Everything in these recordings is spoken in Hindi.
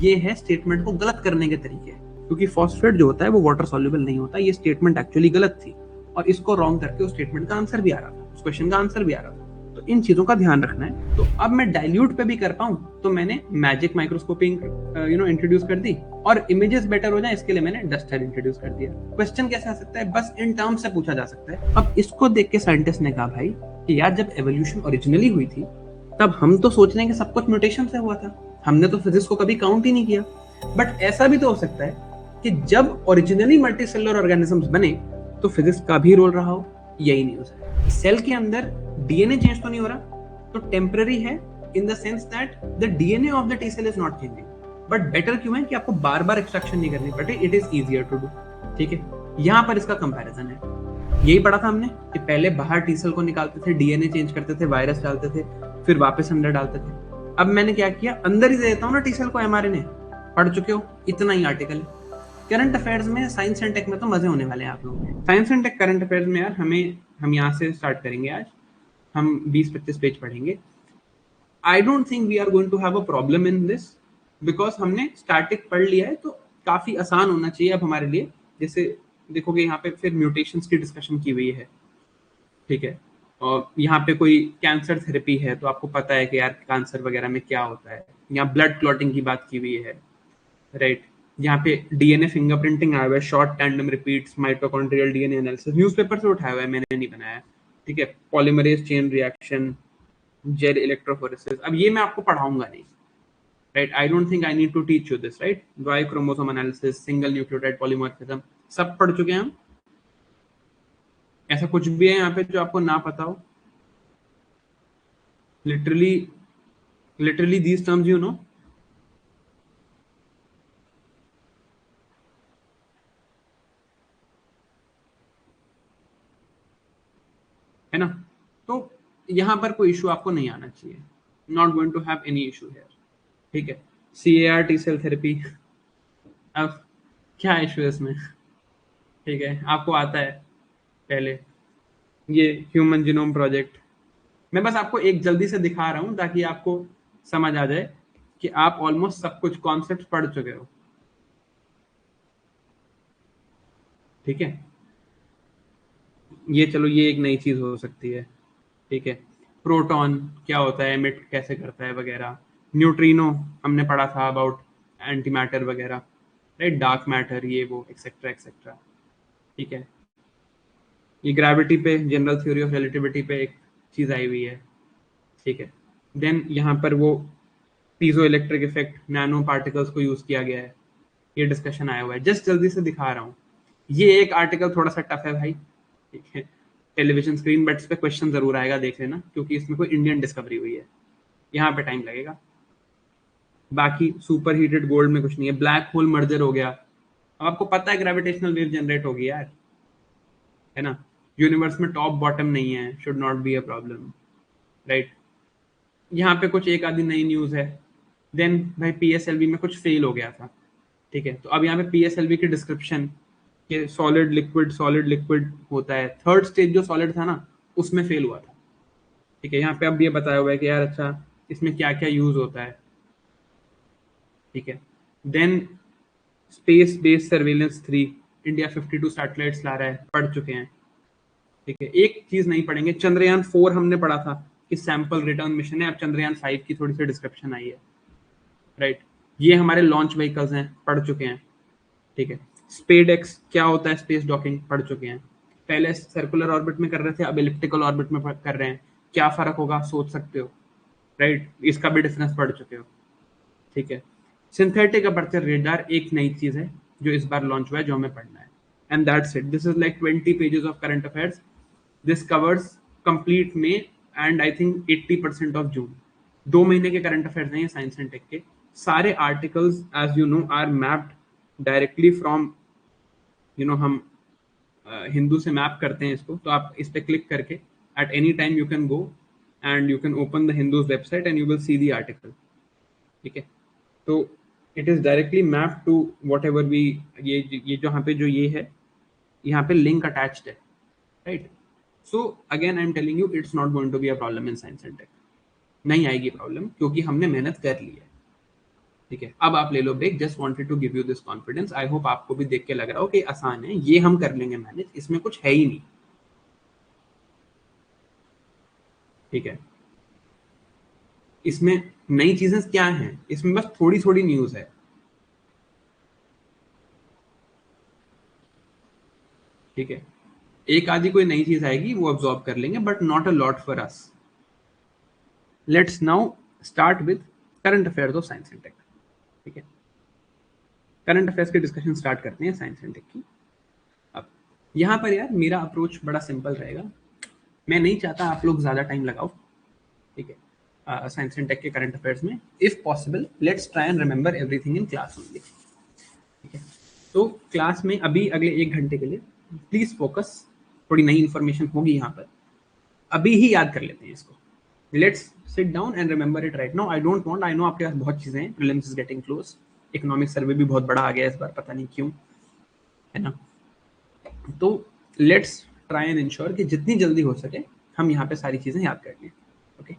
ये है स्टेटमेंट को गलत करने के तरीके, क्योंकि फॉस्फेट जो होता है वो वाटर सॉल्युबल नहीं होता। ये स्टेटमेंट एक्चुअली गलत थी और इसको रॉन्ग करके उस स्टेटमेंट का आंसर भी आ रहा था, उस क्वेश्चन का आंसर भी आ रहा था। तो इन चीजों का ध्यान रखना है। तो अब मैं डाइल्यूट पे भी कर पाऊं तो मैंने मैजिक माइक्रोस्कोपी इंट्रोड्यूस कर दी, और इमेजेस बेटर हो जाए इसके लिए मैंने डस्टर इंट्रोड्यूस कर दिया। क्वेश्चन कैसे आ सकता है? बस इन टर्म्स से पूछा जा सकता है। अब इसको देख के साइंटिस्ट ने कहा भाई कि यार जब एवोल्यूशन ओरिजिनली हुई थी तब हम तो सोच रहे हैं कि सब कुछ म्यूटेशन से हुआ था, हमने तो फिजिक्स को कभी काउंट ही नहीं किया। बट ऐसा भी तो हो सकता है कि जब ओरिजिनली मल्टीसेलुलर ऑर्गेनिजम्स बने तो फिजिक्स का भी रोल रहा हो। यही न्यूज है। सेल के अंदर डीएनए चेंज तो नहीं हो रहा, तो टेम्पररी है in the sense that the DNA of the T cell is not changing. But better क्यों है कि आपको बार बार एक्सट्रैक्शन नहीं करनी पड़े, it is easier to do. ठीक है, यहां पर इसका कंपैरिजन है। यही पढ़ा था हमने कि पहले बाहर टी सेल को निकालते थे, डीएनए चेंज करते थे, वायरस डालते थे, फिर वापस अंदर डालते थे। अब मैंने क्या किया, अंदर ही दे देता हूँ ना टी सेल को एमआरएनए। पढ़ चुके हो, इतना ही आर्टिकल। करंट अफेयर्स में, साइंस एंड टेक में तो मजे होने वाले हैं आप लोगों के। Science and take current affairs में यार हम यहाँ से स्टार्ट करेंगे। आज हम 20-25 पेज पढ़ेंगे। I don't think we are going to have a problem in this, because हमने स्टैटिक पढ़ लिया है तो काफी आसान होना चाहिए अब हमारे लिए। जैसे देखोगे यहाँ पे फिर म्यूटेशंस की डिस्कशन की हुई है। ठीक है, और यहाँ पे कोई कैंसर थेरेपी है तो आपको पता है कि यार कैंसर वगैरह में क्या होता है। यहाँ ब्लड क्लॉटिंग की बात की हुई है, राइट। यहाँ पे डीएनए फिंगरप्रिंटिंग आया हुआ है, short tandem repeats, mitochondrial DNA analysis, newspaper से उठाया हुआ है, मैंने नहीं बनाया। ठीक है, polymerase chain reaction, gel electrophoresis, अब ये मैं आपको पढ़ाऊंगा नहीं, right. I don't think I need to teach you this, right. Y chromosome analysis, single nucleotide polymorphism, सब पढ़ चुके हैं हम। ऐसा कुछ भी है यहाँ पे जो आपको ना पता हो? Literally literally these terms you know. है ना? तो यहाँ पर कोई इशू आपको नहीं आना चाहिए। Not going to have any issue here. ठीक है, CAR टी सेल थेरेपी, अब क्या इशू है इसमें? ठीक है, आपको आता है पहले ये ह्यूमन जीनोम प्रोजेक्ट। मैं बस आपको एक जल्दी से दिखा रहा हूं ताकि आपको समझ आ जाए कि आप ऑलमोस्ट सब कुछ कॉन्सेप्ट पढ़ चुके हो। ठीक है, ये चलो ये एक नई चीज हो सकती है। ठीक है, प्रोटॉन क्या होता है, एमिट कैसे करता है वगैरह। न्यूट्रिनो हमने पढ़ा था अबाउट एंटी मैटर वगैरह, राइट, डार्क मैटर, ये वो एक्सेट्रा एक्सेट्रा। ठीक है, ये ग्रेविटी पे, जनरल थ्योरी ऑफ रिलेटिविटी पे एक चीज आई हुई है। ठीक है, देन यहाँ पर वो piezo electric effect, nano particles को यूज किया गया है, ये डिस्कशन आया हुआ है। जस्ट जल्दी से दिखा रहा हूँ। ये एक आर्टिकल थोड़ा सा टफ है भाई, ठीक है, टेलीविजन स्क्रीन, बट इस पे क्वेश्चन जरूर आएगा, देख लेना, क्योंकि इसमें कोई इंडियन डिस्कवरी हुई है। यहाँ पे टाइम लगेगा। बाकी सुपर हीटेड गोल्ड में कुछ नहीं है। ब्लैक होल मर्जर हो गया, अब आपको पता है ग्रेविटेशनल वेव जनरेट होगी यार, है ना। यूनिवर्स में टॉप बॉटम नहीं है, should not be a problem, right. यहाँ पे कुछ एक आधी नई न्यूज है। देन भाई PSLV में कुछ फेल हो गया था। ठीक है, तो अब यहाँ पे PSLV की डिस्क्रिप्शन कि सॉलिड लिक्विड होता है। थर्ड स्टेज जो सॉलिड था ना, उसमें फेल हुआ था। ठीक है, यहाँ पे अब ये बताया हुआ है कि यार अच्छा इसमें क्या क्या यूज होता है। ठीक है, then space based surveillance 3, India 52 satellites ला रहा है, पढ़ चुके हैं। ठीक है, एक चीज नहीं पढ़ेंगे, चंद्रयान 4 हमने पढ़ा था कि सैंपल रिटर्न मिशन है। अब चंद्रयान 5 की थोड़ी सी डिस्क्रिप्शन आई है, राइट। ये हमारे लॉन्च व्हीकल्स हैं, पढ़ चुके हैं। ठीक है, स्पेडएक्स क्या होता है, स्पेस डॉकिंग, पढ़ चुके हैं। पहले सर्कुलर ऑर्बिट में कर रहे थे, अब इलिप्टिकल ऑर्बिट में कर रहे हैं। क्या फर्क होगा सोच सकते हो, राइट, इसका भी डिफरेंस पढ़ चुके हो। ठीक है, सिंथेटिक अपर्चर रेडार एक नई चीज है जो इस बार लॉन्च हुआ है, जो हमें पढ़ना है। And that's it, this is like 20 pages of current affairs. This covers complete में and I think 80% of June. 2 महीने के करंट अफेयर्स हैं ये साइंस एंड टेक के। सारे articles as you know are mapped directly from, you know, हम हिंदू से मैप करते हैं इसको, तो आप इस पे क्लिक करके at any time you can go and you can open the Hindu's website and you will see the article. ठीक है, तो it is directly map to whatever we, ये जहाँ पे जो ये है, यहाँ पे लिंक अटैच्ड है, right. So again I am telling you, it's not going to be a problem in science and tech. नहीं आएगी प्रॉब्लम, क्योंकि हमने मेहनत कर ली है। ठीक है, अब आप ले लो break, just wanted to give you this confidence. I hope आपको भी देख के लग रहा हो कि आसान है, ये हम कर लेंगे मैनेज, इसमें कुछ है ही नहीं। ठीक है, इसमें नई चीजें क्या हैं, इसमें बस थोड़ी थोड़ी न्यूज है। ठीक है, एक आधी कोई नई चीज आएगी वो अब्सॉर्ब कर लेंगे, but not a lot for us. Let's now start with current affairs of science and tech. ठीक है, करंट अफेयर्स की डिस्कशन स्टार्ट करते हैं साइंस एंड टेक की। अब यहाँ पर यार मेरा अप्रोच बड़ा सिंपल रहेगा, मैं नहीं चाहता आप लोग ज्यादा टाइम लगाओ। ठीक है, साइंस एंड टेक के करंट अफेयर्स में if possible let's try and remember everything in class only. ठीक है, तो क्लास में अभी अगले 1 घंटे के लिए प्लीज फोकस, थोड़ी नई इंफॉर्मेशन होगी यहाँ पर, अभी ही याद कर लेते हैं इसको। Let's sit down and remember it right now. I don't want, I know आपके पास बहुत चीजें हैं, prelims is getting close, economic survey भी बहुत बड़ा आ गया इस बार, पता नहीं क्यों, है ना। तो लेट्स ट्राई एंड इंश्योर कि जितनी जल्दी हो सके हम यहाँ पे सारी चीजें याद कर लें। ओके,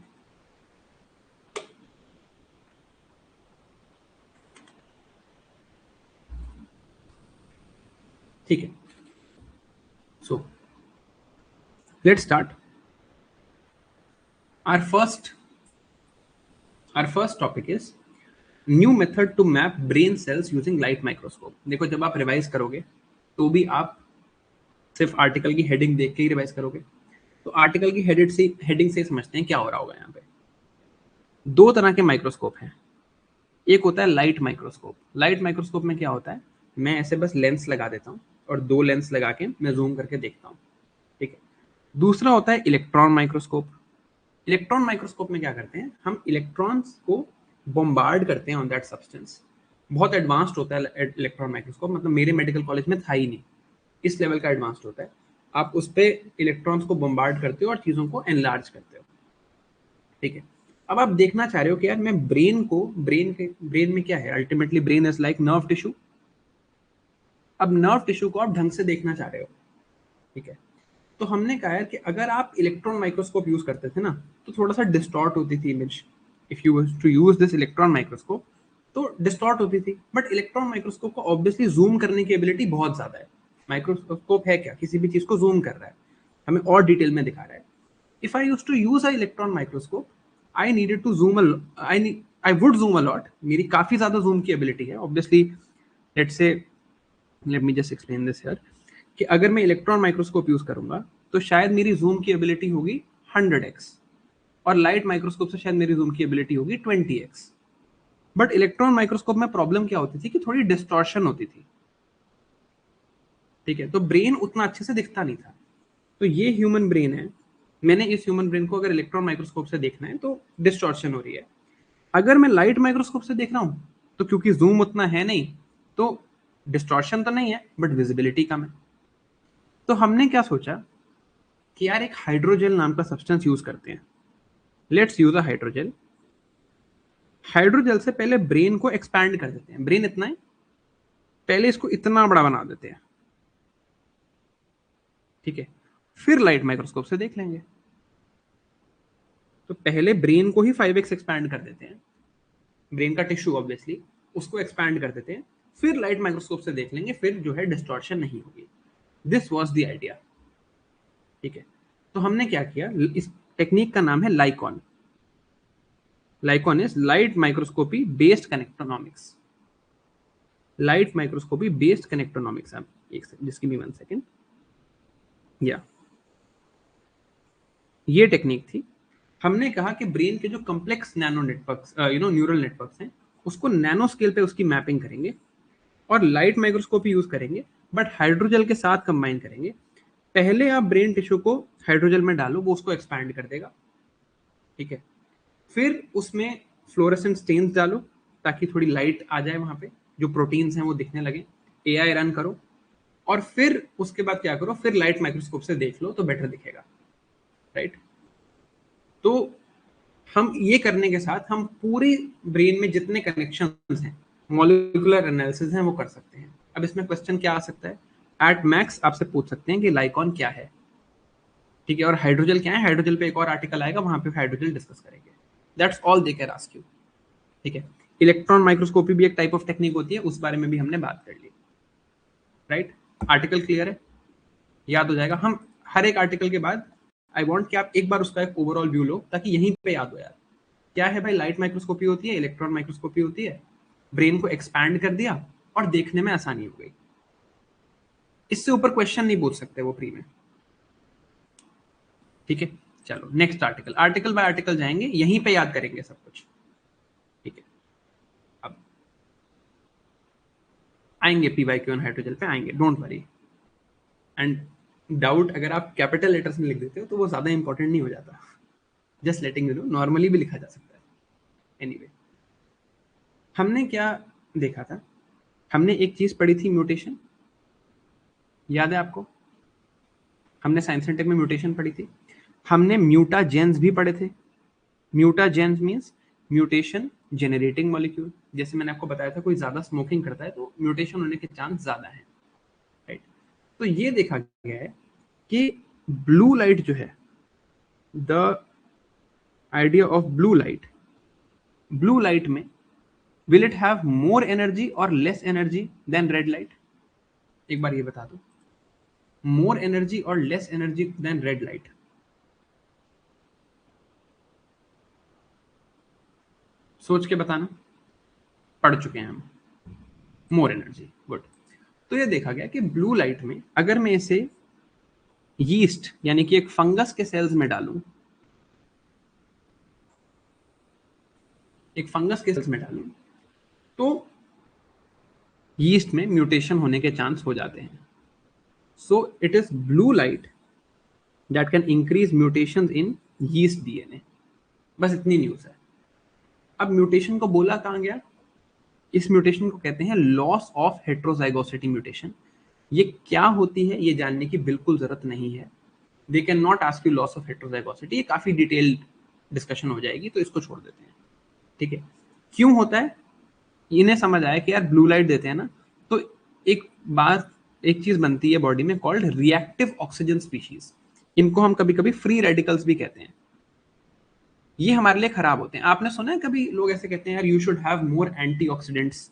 ठीक है, so let's start. Our first topic is new method to map brain cells using light microscope. देखो, जब आप रिवाइज करोगे तो भी आप सिर्फ आर्टिकल की हेडिंग देख के ही रिवाइज करोगे, तो आर्टिकल की हेडिंग से समझते हैं क्या हो रहा होगा। यहाँ पे दो तरह के माइक्रोस्कोप हैं, एक होता है लाइट माइक्रोस्कोप। लाइट माइक्रोस्कोप में क्या होता है, मैं ऐसे बस लेंस लगा देता हूँ और दो लेंस लगा के मैं जूम करके देखता हूँ। ठीक है, दूसरा होता है इलेक्ट्रॉन माइक्रोस्कोप। इलेक्ट्रॉन माइक्रोस्कोप में क्या करते हैं, हम इलेक्ट्रॉन्स को बॉम्बार्ड करते हैं ऑन दैट सब्सटेंस। बहुत एडवांस्ड होता है इलेक्ट्रॉन माइक्रोस्कोप, मतलब मेरे मेडिकल कॉलेज में था ही नहीं, इस लेवल का एडवांस्ड होता है। आप उस पर इलेक्ट्रॉन्स को बॉम्बार्ड करते हो और चीज़ों को एनलार्ज करते हो। ठीक है, अब आप देखना चाह रहे हो कि यार मैं ब्रेन में क्या है, ultimately brain is like nerve tissue. अब नर्व टिश्यू को आप ढंग से देखना चाह रहे हो। ठीक है, तो हमने कहा है कि अगर आप इलेक्ट्रॉन माइक्रोस्कोप यूज करते थे ना तो थोड़ा सा डिस्टॉर्ट होती थी image. If you to use this electron microscope तो डिस्टॉर्ट होती थी, बट इलेक्ट्रॉन माइक्रोस्कोप को ऑब्वियसली जूम करने की एबिलिटी बहुत ज्यादा है। माइक्रोस्कोप है क्या, किसी भी चीज को जूम कर रहा है, हमें और डिटेल में दिखा रहा है। If I use to use a electron microscope I needed to zoom I would zoom a lot, मेरी काफी ज्यादा जूम की एबिलिटी है obviously. Let's say, let me just explain this here, कि अगर मैं इलेक्ट्रॉन माइक्रोस्कोप यूज करूंगा तो शायद मेरी जूम की एबिलिटी होगी 100x, और लाइट माइक्रोस्कोप से शायद मेरी जूम की एबिलिटी होगी 20x। बट इलेक्ट्रॉन माइक्रोस्कोप में प्रॉब्लम क्या होती थी कि थोड़ी डिस्टॉर्शन होती थी। ठीक है, तो ब्रेन उतना अच्छे से दिखता नहीं था। तो ये ह्यूमन ब्रेन है, मैंने इस ह्यूमन ब्रेन को अगर इलेक्ट्रॉन माइक्रोस्कोप से देखना है तो डिस्टॉर्शन हो रही है। अगर मैं लाइट माइक्रोस्कोप से देख रहा हूं तो क्योंकि जूम उतना है नहीं तो डिस्टॉर्शन तो नहीं है बट विजिबिलिटी कम है। तो हमने क्या सोचा कि यार एक हाइड्रोजेल नाम का सब्सटेंस यूज करते हैं। Let's use a hydrogel. Hydrogel से पहले ब्रेन को एक्सपैंड कर देते हैं, ब्रेन इतना है, पहले इसको इतना बड़ा बना देते हैं। ठीक है, फिर लाइट माइक्रोस्कोप से देख लेंगे। तो पहले ब्रेन को ही 5x एक्सपैंड कर देते हैं, ब्रेन का टिश्यू ऑब्वियसली, उसको एक्सपैंड कर देते हैं, फिर लाइट माइक्रोस्कोप से देख लेंगे, फिर जो है डिस्टॉर्शन नहीं होगी। This was the idea. ठीक है, तो हमने क्या किया, इस टेक्निक का नाम है LICONN. LICONN is light microscopy based connectomics. Light microscopy based connectomics. अब एक जिसकी भी 1 सेकेंड, या ये टेक्निक थी। हमने कहा कि ब्रेन के जो complex nano networks, neural networks हैं, उसको नैनो स्केल पे उसकी मैपिंग करेंगे और लाइट माइक्रोस्कोपी यूज करेंगे, बट हाइड्रोजेल के साथ कंबाइन करेंगे। पहले आप ब्रेन टिश्यू को हाइड्रोजेल में डालो, वो उसको एक्सपैंड कर देगा। ठीक है, फिर उसमें फ्लोरेसेंट स्टेन्स डालो ताकि थोड़ी लाइट आ जाए, वहां पे जो प्रोटीन्स हैं वो दिखने लगे। एआई रन करो और फिर उसके बाद क्या करो, फिर लाइट माइक्रोस्कोप से देख लो तो बेटर दिखेगा। राइट, तो हम ये करने के साथ हम पूरे ब्रेन में जितने कनेक्शंस हैं, मॉलिक्यूलर एनालिसिस हैं, वो कर सकते हैं। अब इसमें क्वेश्चन क्या आ सकता है, एट मैक्स आपसे पूछ सकते हैं कि लाइकॉन क्या है। ठीक है, और हाइड्रोजल क्या है, हाइड्रोजल पे एक और आर्टिकल आएगा, वहां पे हाइड्रोजल डिस्कस करेंगे। That's all they can ask you. ठीक है, इलेक्ट्रॉन माइक्रोस्कोपी भी एक टाइप ऑफ टेक्निक होती है, उस बारे में भी हमने बात कर ली, राइट। आर्टिकल क्लियर है, याद हो जाएगा। हम हर एक आर्टिकल के बाद आई वांट कि आप एक बार उसका एक ओवरऑल व्यू लो, ताकि यहीं पे याद हो यार क्या है भाई। लाइट माइक्रोस्कोपी होती है, इलेक्ट्रॉन माइक्रोस्कोपी होती है, ब्रेन को एक्सपैंड कर दिया और देखने में आसानी हो गई। इससे ऊपर क्वेश्चन नहीं पूछ सकते वो प्री में, ठीक है। चलो next article, article by article जाएंगे, यहीं पे याद करेंगे सब कुछ, ठीक है। अब आएंगे पीवाईक्यू ऑन हाइड्रोजन पे आएंगे, डोंट वरी। एंड डाउट अगर आप कैपिटल लेटर्स में लिख देते हो तो वो ज्यादा इंपॉर्टेंट नहीं हो जाता, just letting you know, normally भी लिखा जा सकता है। एनीवे हमने क्या देखा था, हमने एक चीज पढ़ी थी म्यूटेशन, याद है आपको। हमने साइंस एंड टेक में म्यूटेशन पढ़ी थी, हमने म्यूटाजेन्स भी पढ़े थे। म्यूटाजेन्स मीन्स म्यूटेशन जेनरेटिंग मॉलिक्यूल। जैसे मैंने आपको बताया था कोई ज्यादा स्मोकिंग करता है तो म्यूटेशन होने के चांस ज्यादा है, राइट। तो ये देखा गया है कि ब्लू लाइट जो है, the idea of blue light में will it have more energy और less energy than red light? एक बार ये बता दो, मोर एनर्जी और less energy than red light. सोच के बताना, पढ़ चुके हैं हम। More energy, good. तो ये देखा गया कि ब्लू लाइट में अगर मैं इसे यीस्ट यानी कि एक फंगस के सेल्स में डालूं, एक फंगस के सेल्स में डालूं, तो यीस्ट में म्यूटेशन होने के चांस हो जाते हैं। So it is blue light that can increase mutations in yeast DNA. बस इतनी न्यूज है। अब म्यूटेशन को बोला कहां गया, इस म्यूटेशन को कहते हैं लॉस ऑफ हेट्रोजाइगोसिटी म्यूटेशन। ये क्या होती है ये जानने की बिल्कुल जरूरत नहीं है, they can not ask you loss of heterozygosity, ये काफी डिटेल्ड डिस्कशन हो जाएगी, तो इसको छोड़ देते हैं, ठीक है। क्यों होता है, इन्हें समझ आया कि यार ब्लू लाइट देते हैं ना, तो एक बात, एक चीज बनती है बॉडी में कॉल्ड रिएक्टिव ऑक्सीजन स्पीशीज। इनको हम कभी कभी फ्री रेडिकल्स भी कहते हैं। ये हमारे लिए खराब होते हैं। आपने सुना है कभी लोग ऐसे कहते हैं यार you should have more antioxidants,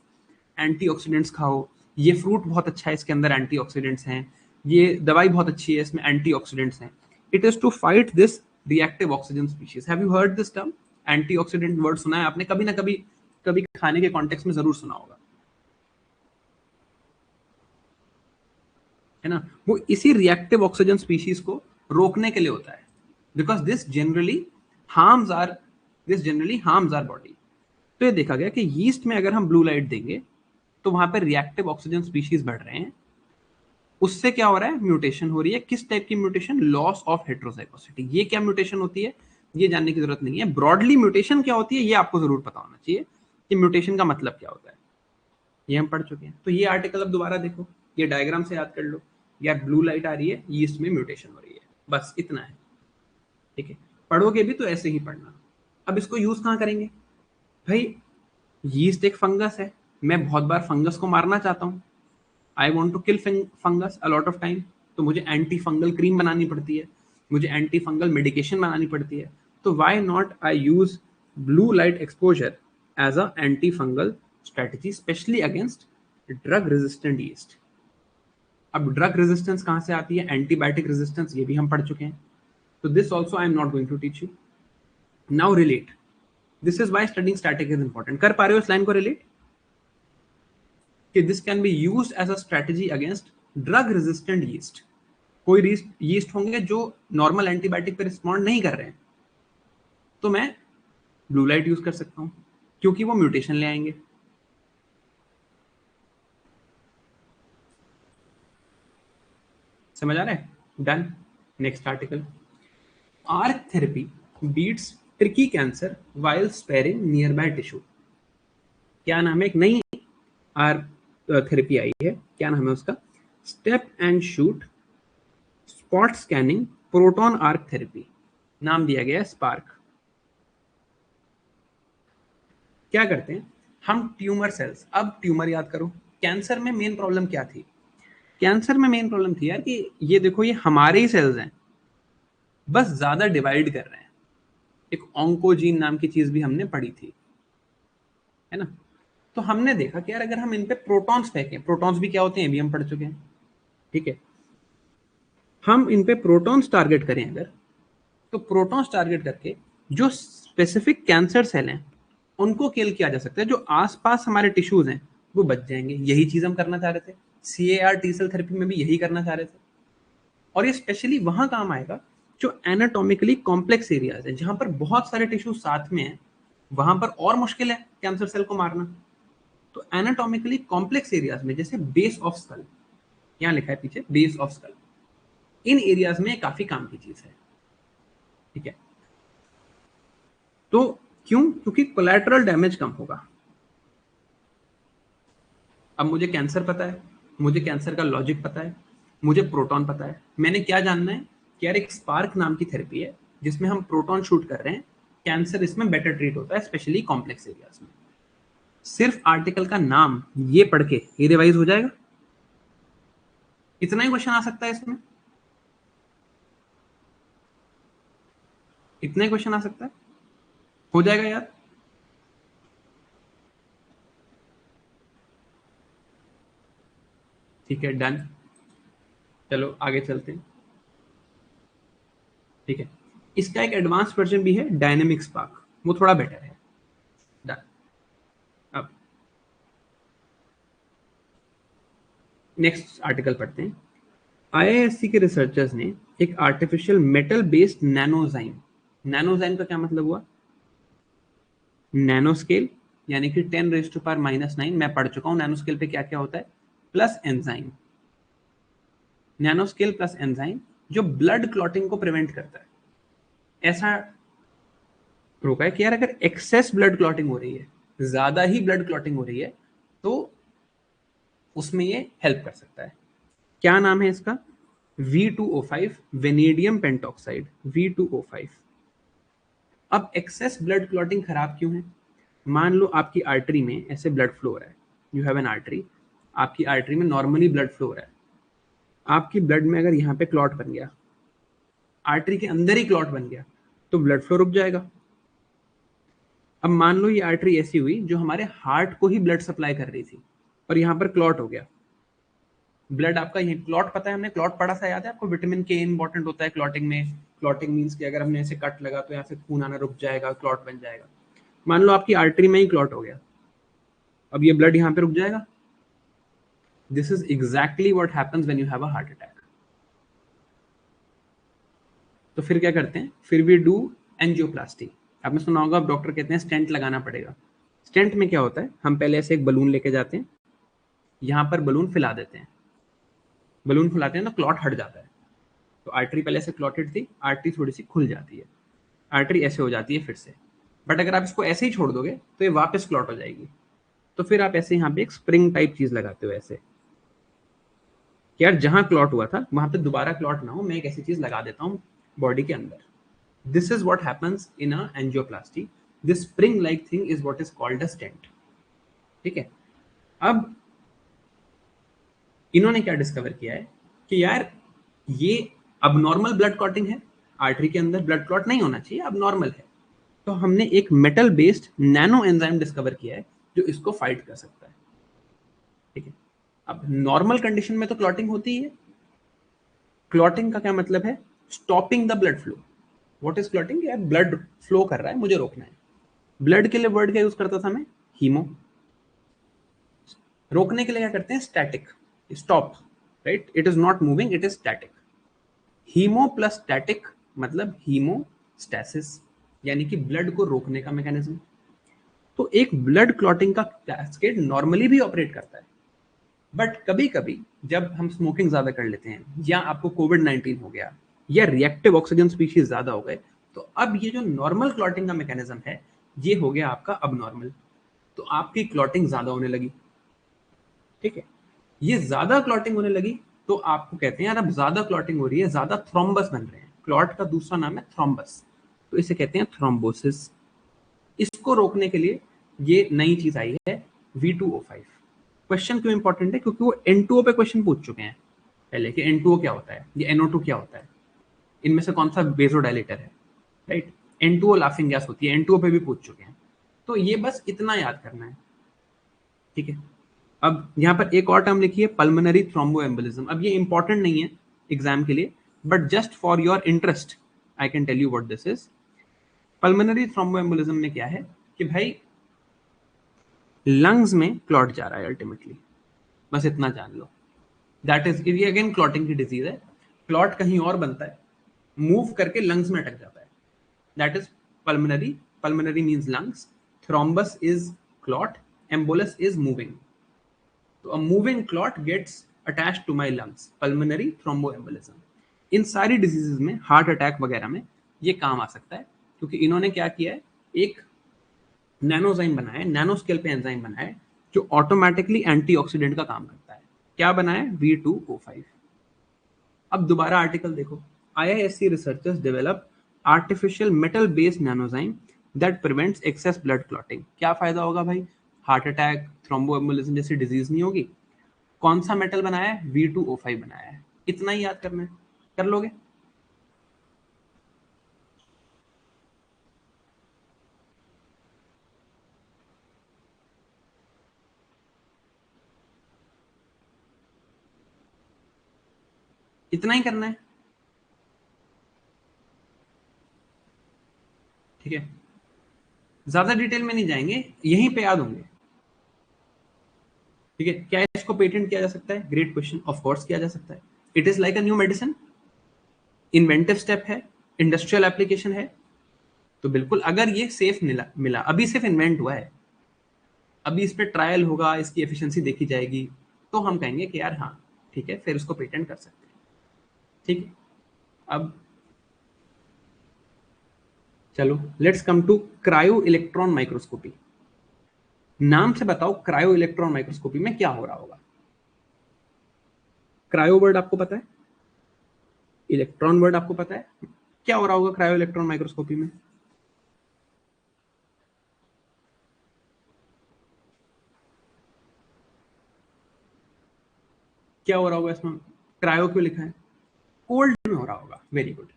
antioxidants खाओ, ये फ्रूट बहुत अच्छा है इसके अंदर एंटीऑक्सीडेंट्स हैं, ये दवाई बहुत अच्छी है इसमें एंटीऑक्सीडेंट्स हैं। It is to fight this reactive oxygen species. Have you heard this term? Antioxidant word सुना है आपने कभी ना कभी, कभी खाने के कॉन्टेक्स्ट में जरूर सुना होगा, है ना। वो इसी रिएक्टिव ऑक्सीजन स्पीशीज को रोकने के लिए होता है, because this generally harms our body. तो ये देखा गया कि यीस्ट में अगर हम ब्लू लाइट देंगे तो वहां पर रिएक्टिव ऑक्सीजन स्पीशीज बढ़ रहे हैं, उससे क्या हो रहा है, म्यूटेशन हो रही है। किस टाइप की म्यूटेशन? Loss of heterozygosity. ये क्या म्यूटेशन होती है ये जानने की जरूरत नहीं है, ब्रॉडली म्यूटेशन क्या होती है ये आपको जरूर पता होना चाहिए कि म्यूटेशन का मतलब क्या होता है, ये हम पढ़ चुके हैं। तो ये आर्टिकल अब दोबारा देखो, ये डायग्राम से याद कर लो, यार ब्लू लाइट आ रही है, यीस्ट में म्यूटेशन हो रही है, बस इतना है, ठीक है। पढ़ोगे भी तो ऐसे ही पढ़ना। अब इसको यूज कहां करेंगे भाई, यीस्ट एक फंगस है, मैं बहुत बार फंगस को मारना चाहता हूं, I want to kill fungus a lot of time, तो मुझे एंटी फंगल क्रीम बनानी पड़ती है, मुझे एंटी फंगल मेडिकेशन बनानी पड़ती है। तो why not I use blue light exposure as a anti fungal strategy, specially against drug resistant yeast. अब ड्रग रेजिस्टेंस कहां से आती है, एंटीबायोटिक रेजिस्टेंस, ये भी हम पढ़ चुके हैं। तो this also I am not going to teach you. Now relate, this is why studying static is important. कर पा रहे हो इस लाइन को रिलेट कि this can be used as a strategy against drug resistant yeast. कोई यीस्ट होंगे जो नॉर्मल एंटीबायोटिक पे रिस्पॉन्ड नहीं कर रहे हैं, तो मैं ब्लू लाइट यूज कर सकता हूं क्योंकि वो म्यूटेशन ले आएंगे। समझ आ रहा है? Done. Next article, arc therapy beats tricky cancer while sparing nearby tissue. क्या नाम है, एक नई आर्क थेरेपी आई है, क्या नाम है उसका, step and shoot spot scanning proton arc therapy, नाम दिया गया है स्पार्क। क्या करते हैं हम, ट्यूमर सेल्स, अब ट्यूमर याद करो, कैंसर में मेन प्रॉब्लम क्या थी, कैंसर में मेन प्रॉब्लम थी यार कि ये देखो ये हमारे ही सेल्स हैं, बस ज्यादा डिवाइड कर रहे हैं। एक ऑन्कोजीन नाम की चीज भी हमने पढ़ी थी, है ना। तो हमने देखा कि यार अगर हम इन पे प्रोटॉन्स फेंकें, प्रोटॉन्स भी क्या होते हैं भी हम पढ़ चुके हैं, ठीक है। हम इन पे प्रोटॉन्स टारगेट करें अगर, तो प्रोटॉन्स टारगेट करके जो स्पेसिफिक कैंसर सेल हैं उनको किल किया जा सकता है, जो आसपास हमारे टिश्यूज हैं वो बच जाएंगे। यही चीज हम करना चाह रहे थे, CAR टी सेल थेरेपी में भी यही करना चाह रहे थे। और ये स्पेशली वहां काम आएगा जो एनाटॉमिकली कॉम्प्लेक्स एरियाज है, जहां पर बहुत सारे टिश्यू साथ में हैं, वहां पर और मुश्किल है कैंसर सेल को मारना। तो एनाटॉमिकली कॉम्प्लेक्स एरियाज में, जैसे बेस ऑफ स्कल, यहाँ लिखा है पीछे base of skull, in areas में काफी काम की चीज है, ठीक है। तो क्यों? क्योंकि कोलैटरल डैमेज कम होगा। अब मुझे कैंसर पता है, मुझे कैंसर का लॉजिक पता है, मुझे प्रोटॉन पता है, मैंने क्या जानना है कि यार एक स्पार्क नाम की थेरेपी है जिसमें हम प्रोटॉन शूट कर रहे हैं, कैंसर इसमें बेटर ट्रीट होता है, स्पेशली कॉम्प्लेक्स एरियाज में। सिर्फ आर्टिकल का नाम ये पढ़ के ये रिवाइज हो जाएगा? इतना ही क्वेश्चन आ सकता है इसमें, इतना ही क्वेश्चन आ सकता है, हो जाएगा यार। ठीक है, डन। चलो आगे चलते हैं, ठीक है। इसका एक एडवांस वर्जन भी है, डायनेमिक स्पार्क, वो थोड़ा बेटर है। डन। अब नेक्स्ट आर्टिकल पढ़ते हैं। IISc के रिसर्चर्स ने एक आर्टिफिशियल मेटल बेस्ड नैनोजाइम, नैनोजाइम का क्या मतलब हुआ? नैनो स्केल, यानी कि 10⁻⁻⁹ मैं पढ़ चुका हूं नैनो स्केल पे क्या क्या होता है, plus enzyme, nano scale plus enzyme जो ब्लड क्लॉटिंग को प्रिवेंट करता है। ऐसा रोका है कि यार अगर एक्सेस ब्लड क्लॉटिंग हो रही है, ज्यादा ही ब्लड क्लॉटिंग हो रही है, तो उसमें ये हेल्प कर सकता है। क्या नाम है इसका? V2O5, vanadium pentoxide, V2O5। अब एक्सेस ब्लड क्लॉटिंग खराब क्यों है? मान लो आपकी आर्टरी में ऐसे ब्लड फ्लो हो रहा है, यू हैव एन आर्टरी, आपकी आर्टरी में नॉर्मली ब्लड फ्लो हो रहा है, आपकी ब्लड में अगर यहाँ पे क्लॉट बन गया, आर्टरी के अंदर ही क्लॉट बन गया, तो ब्लड फ्लो रुक जाएगा। अब मान लो ये आर्टरी ऐसी हुई जो हमारे हार्ट को ही ब्लड सप्लाई कर रही थी, और यहाँ पर क्लॉट हो गया, ब्लड आपका, ये क्लॉट पता है, हमने क्लॉट पढ़ा था, याद है आपको? विटामिन के इंपॉर्टेंट होता है क्लॉटिंग में। क्लॉटिंग मीन्स कि अगर हमने ऐसे कट लगा तो यहाँ से खून आना रुक जाएगा, क्लॉट बन जाएगा। मान लो आपकी आर्टरी में ही क्लॉट हो गया, अब ये ब्लड यहाँ पे रुक जाएगा। This is exactly what happens when you have a heart attack. तो फिर क्या करते हैं? फिर वी डू एंजियोप्लास्टी। आपने सुना होगा, अब डॉक्टर कहते हैं स्टेंट लगाना पड़ेगा। स्टेंट में क्या होता है, हम पहले ऐसे एक बलून लेके जाते हैं, यहाँ पर बलून फैला देते हैं, बलून फैलाते हैं तो क्लॉट हट जाता है। तो आर्टरी पहले से क्लॉटेड थी, आर्टरी थोड़ी सी खुल जाती है, आर्टरी ऐसे हो जाती है फिर से। बट अगर आप इसको ऐसे ही छोड़ दोगे तो ये वापस क्लॉट हो जाएगी। तो फिर आप ऐसे यहाँ पे एक स्प्रिंग टाइप चीज लगाते हो ऐसे, कि यार जहां क्लॉट हुआ था वहां पे दोबारा क्लॉट ना हो, मैं एक ऐसी चीज लगा देता हूँ बॉडी के अंदर। This is what happens in a angioplasty. This spring like thing is what is called a stent, ठीक है। अब इन्होंने क्या डिस्कवर किया है कि यार ये अब नॉर्मल ब्लड क्लॉटिंग है, आर्टरी के अंदर ब्लड क्लॉट नहीं होना चाहिए, अब नॉर्मल है। तो हमने एक metal based nano enzyme discover किया है जो इसको फाइट कर सकता है, ठीक है। अब नॉर्मल कंडीशन में तो क्लॉटिंग होती ही है। क्लॉटिंग का क्या मतलब है? Stopping the blood flow. What is clotting? यार ब्लड फ्लो कर रहा है, मुझे रोकना है। ब्लड के लिए वर्ड क्या यूज करता था मैं? हीमो। रोकने के लिए क्या करते हैं? Static, stop, right? It is not moving, it is static. Haemo plus static मतलब हीमोस्टैसिस, यानी कि ब्लड को रोकने का मैकेनिज्म। तो एक ब्लड क्लॉटिंग का कैस्केड नॉर्मली भी ऑपरेट करता है, बट कभी कभी जब हम स्मोकिंग ज्यादा कर लेते हैं, या आपको कोविड-19 हो गया, या रिएक्टिव ऑक्सीजन स्पीशीज ज्यादा हो गए, तो अब ये जो नॉर्मल क्लॉटिंग का मैकेनिज्म है ये हो गया आपका अब नॉर्मल। तो आपकी क्लॉटिंग ज्यादा होने लगी, ठीक है। ये ज्यादा क्लॉटिंग होने लगी तो आपको कहते हैं यार अब ज्यादा क्लॉटिंग हो रही है, ज्यादा थ्रोम्बस बन रहे हैं। क्लॉट का दूसरा नाम है थ्रोम्बस, तो इसे कहते हैं थ्रोम्बोसिस। इसको रोकने के लिए ये नई चीज आई है V2O5। क्वेश्चन क्यों इंपॉर्टेंट है? क्योंकि वो N2O पे क्वेश्चन पूछ चुके हैं पहले कि N2O क्या होता है, ये NO2 क्या होता है, इनमें से कौन सा बेजोडाइलेटर है, राइट? N2O लाफिंग गैस होती है, N2O पे भी पूछ चुके हैं। तो ये बस इतना याद करना है ठीक है। अब यहाँ पर एक और टर्म लिखी है पल्मोनरी थ्रोम्बोएम्बोलिज्म। अब ये इंपॉर्टेंट नहीं है एग्जाम के लिए, but just for your interest I can tell you what this is. Pulmonary thromboembolism में क्या है कि भाई लंग्स में क्लॉट जा रहा है अल्टीमेटली, बस इतना जान लो। दैट इज, ये अगेन क्लॉटिंग की डिजीज है। क्लॉट कहीं और बनता है, मूव करके लंग्स में अटक जाता है। That is pulmonary. Pulmonary means lungs, thrombus is clot, embolus is moving. तो a moving clot gets attached to my lungs, pulmonary thromboembolism। इन सारी डिजीजेज में, हार्ट अटैक वगैरह में ये काम आ सकता है, क्योंकि इन्होंने क्या किया है, एक नैनोजाइम बनाया है, नैनो स्केल पे एंजाइम बनाया है जो ऑटोमेटिकली एंटीऑक्सीडेंट का काम करता है। क्या बनाया है? V2O5। अब दोबारा आर्टिकल देखो, IISc researchers develop artificial metal based nanozyme that prevents excess blood clotting. क्या फायदा होगा भाई? हार्ट अटैक, थ्रोम्बोएम्बोलिज्म जैसी डिजीज नहीं होगी। कौन सा मेटल बनाया है? V2O5 बनाया है। इतना ही याद करना है, कर लोगे? इतना ही करना है, ठीक है। ज्यादा डिटेल में नहीं जाएंगे, यहीं पे याद होंगे, ठीक है। क्या इसको पेटेंट किया जा सकता है? Great question. ऑफ कोर्स किया जा सकता है। It is like a new medicine, inventive step है, इंडस्ट्रियल एप्लीकेशन है। तो बिल्कुल, अगर ये सेफ मिला मिला अभी सिर्फ इन्वेंट हुआ है, अभी इस पे ट्रायल होगा, इसकी एफिशिएंसी देखी जाएगी, तो हम कहेंगे कि यार हाँ ठीक है, फिर उसको पेटेंट कर सकते हैं, ठीक है। अब चलो, let's come to cryo electron microscopy. नाम से बताओ क्रायो इलेक्ट्रॉन माइक्रोस्कोपी में क्या हो रहा होगा? क्रायो वर्ड आपको पता है, इलेक्ट्रॉन वर्ड आपको पता है, क्या हो रहा होगा क्रायो इलेक्ट्रॉन माइक्रोस्कोपी में? क्या हो रहा होगा इसमें? क्रायो क्यों लिखा है? कोल्ड में हो रहा होगा, वेरी गुड।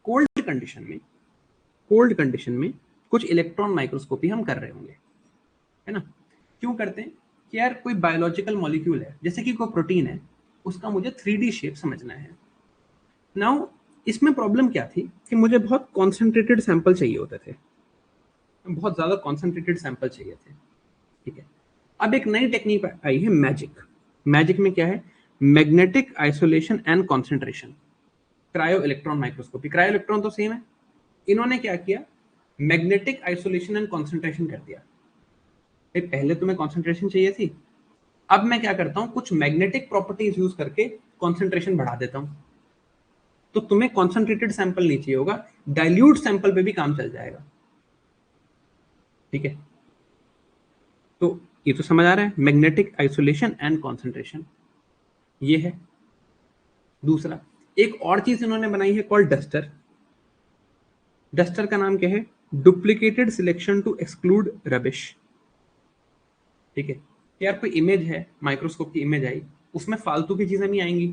कोल्ड कंडीशन में, कोल्ड कंडीशन में कुछ इलेक्ट्रॉन माइक्रोस्कोपी हम कर रहे होंगे, है ना। क्यों करते हैं? कि यार कोई बायोलॉजिकल मॉलिक्यूल है, जैसे कि कोई प्रोटीन है, उसका मुझे 3D शेप समझना है। नाउ इसमें प्रॉब्लम क्या थी कि मुझे बहुत कॉन्सेंट्रेटेड सैंपल चाहिए होते थे, बहुत ज्यादा कॉन्सेंट्रेटेड सैंपल चाहिए थे, ठीक है। अब एक नई टेक्निक आई है, मैजिक। मैजिक में क्या है? Magnetic isolation and concentration. Cryo electron microscopy, cryo electron तो सेम है। इन्होंने क्या किया? मैग्नेटिक आइसोलेशन एंड कॉन्सेंट्रेशन कर दिया। पहले तुम्हें कॉन्सेंट्रेशन चाहिए थी, अब मैं क्या करता हूं, कुछ मैग्नेटिक प्रॉपर्टीज यूज करके कॉन्सेंट्रेशन बढ़ा देता हूं। तो तुम्हें कॉन्सेंट्रेटेड सैंपल नहीं चाहिए होगा, डाइल्यूट सैंपल पे भी काम चल जाएगा, ठीक है। तो ये तो समझ आ रहा है, मैग्नेटिक आइसोलेशन एंड कॉन्सेंट्रेशन, ये है। दूसरा, एक और चीज इन्होंने बनाई है कॉल्ड डस्टर। डस्टर का नाम क्या है? Duplicated selection to exclude rubbish, ठीक है। यार कोई इमेज है, माइक्रोस्कोप की इमेज आई, उसमें फालतू की चीजें भी आएंगी,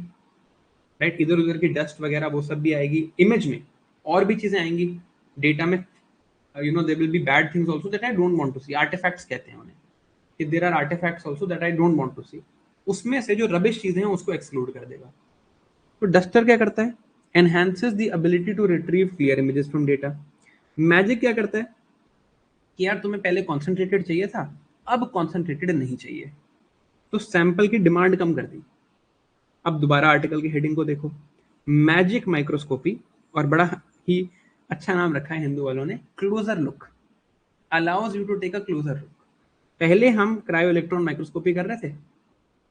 राइट। इधर उधर की डस्ट वगैरह वो सब भी आएगी इमेज में, और भी चीजें आएंगी डेटा में। There will be bad things also that I don't want to see, artifacts कहते हैं उन्हें, कि there are artifacts also that I don't want to see. उसमें से जो रबिश चीजें हैं उसको एक्सक्लूड कर देगा। तो डस्टर क्या करता है? Enhances the ability to retrieve clear images from data. Magic क्या करता है कि यार तुम्हें पहले कॉन्सेंट्रेटेड चाहिए था, अब कॉन्सेंट्रेटेड नहीं चाहिए, तो सैंपल की डिमांड कम कर दी। अब दोबारा आर्टिकल की हेडिंग को देखो, मैजिक माइक्रोस्कोपी, और बड़ा ही अच्छा नाम रखा है हिंदू वालों ने, closer look, allows you to take a closer look. पहले हम क्रायो इलेक्ट्रॉन माइक्रोस्कोपी कर रहे थे,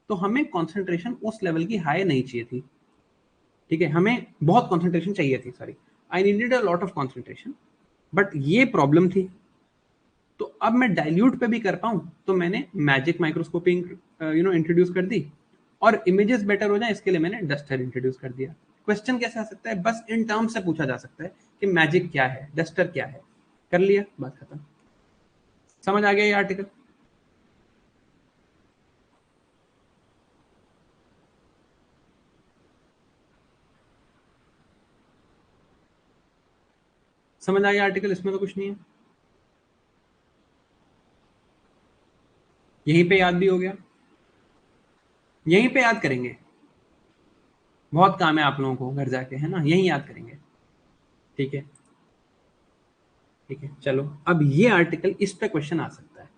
तो हमें कॉन्सेंट्रेशन उस लेवल की हाई नहीं चाहिए थी, ठीक है। हमें बहुत कॉन्सेंट्रेशन चाहिए थी, sorry, I needed a lot of concentration, but ये प्रॉब्लम थी। तो अब मैं डाइल्यूट पे भी कर पाऊं, तो मैंने मैजिक माइक्रोस्कोपी इंट्रोड्यूस कर दी, और इमेजेस बेटर हो जाए इसके लिए मैंने डस्टर इंट्रोड्यूस कर दिया। क्वेश्चन कैसे आ सकता है? बस इन टर्म्स से पूछा जा सकता है कि मैजिक क्या है, डस्टर क्या है। कर लिया, बात खत्म। समझ आ गया ये आर्टिकल? समझ आ गया आर्टिकल, इसमें तो कुछ नहीं है। यहीं पे याद भी हो गया, यहीं पे याद करेंगे, बहुत काम है आप लोगों को घर जाके, है ना, यहीं याद करेंगे। ठीक है, ठीक है, चलो अब ये आर्टिकल, इस पे क्वेश्चन आ सकता है,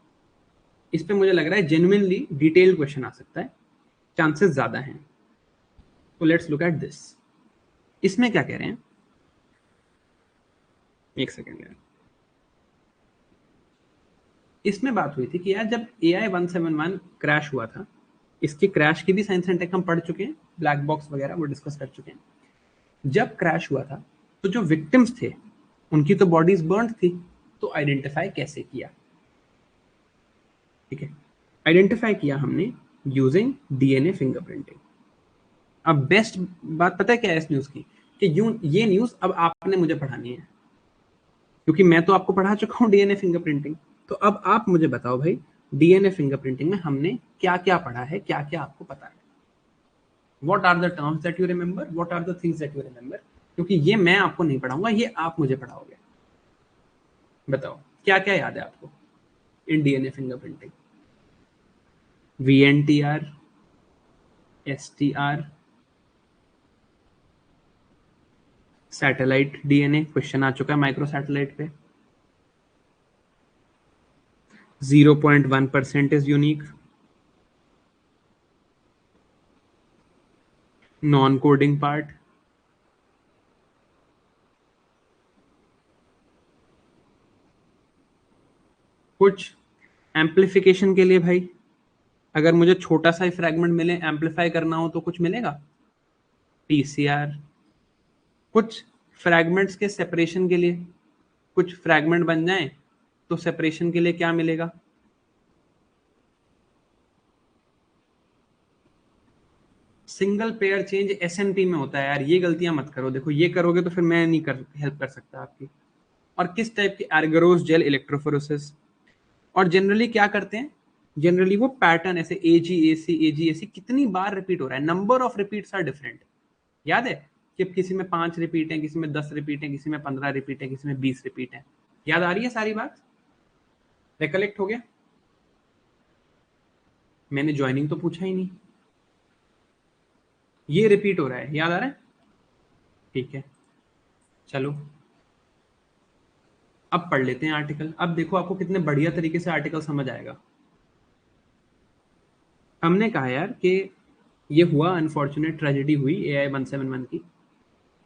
इस पे मुझे लग रहा है जेन्युइनली डिटेल्ड क्वेश्चन आ सकता है, चांसेस ज्यादा हैं। तो लेट्स लुक एट दिस। इसमें क्या कह रहे हैं, एक सेकेंड यार। इसमें बात हुई थी कि यार जब AI-171 क्रैश हुआ था, इसके क्रैश की भी साइंस एंड टेक हम पढ़ चुके हैं, ब्लैक बॉक्स वगैरह वो डिस्कस कर चुके हैं। जब क्रैश हुआ था तो जो विक्टिम्स थे उनकी तो बॉडीज बर्न थी, तो आइडेंटिफाई कैसे किया? ठीक है, आइडेंटिफाई किया हमने यूजिंग डीएनए फिंगरप्रिंटिंग। अब बेस्ट बात पता है क्या है इस न्यूज की, कि ये न्यूज अब आपने मुझे पढ़ानी है, क्योंकि मैं तो आपको पढ़ा चुका हूं डीएनए फिंगरप्रिंटिंग। तो अब आप मुझे बताओ भाई, डीएनए फिंगरप्रिंटिंग में हमने क्या क्या पढ़ा है, क्या क्या आपको पता है? What are the terms that you remember, what are the things that you remember? क्योंकि ये मैं आपको नहीं पढ़ाऊंगा, ये आप मुझे पढ़ाओगे। बताओ क्या क्या याद है आपको in DNA fingerprinting? VNTR, STR, satellite DNA, question आ चुका है माइक्रो सैटेलाइट पे। 0.1% is unique, non coding part. कुछ एम्पलीफिकेशन के लिए भाई, अगर मुझे छोटा सा ही फ्रैगमेंट मिले, एम्पलीफाई करना हो तो कुछ मिलेगा, PCR। कुछ फ्रैगमेंट्स के सेपरेशन के लिए, कुछ फ्रैगमेंट बन जाएं तो सेपरेशन के लिए क्या मिलेगा? सिंगल पेयर चेंज SNP में होता है यार, ये गलतियां मत करो, देखो ये करोगे तो फिर मैं नहीं कर हेल्प कर सकता आपकी। और किस टाइप की, एर्गोस जेल इलेक्ट्रोफोरेसिस। और जनरली क्या करते हैं, जनरली वो पैटर्न ऐसे AGAC कितनी बार रिपीट हो रहा है, number of repeats are different. याद है कि किसी में 5 रिपीट है, किसी में 10 रिपीट है, किसी में 15 रिपीट है, किसी में 20 रिपीट है। याद आ रही है सारी बात, रिकलेक्ट हो गया? मैंने ज्वाइनिंग तो पूछा ही नहीं, ये रिपीट हो रहा है, याद आ रहा है? ठीक है, चलो अब पढ़ लेते हैं आर्टिकल। अब देखो आपको कितने बढ़िया तरीके से आर्टिकल समझ आएगा। हमने कहा यार कि ये हुआ, अनफॉर्चुनेट ट्रेजेडी हुई AI-171 की।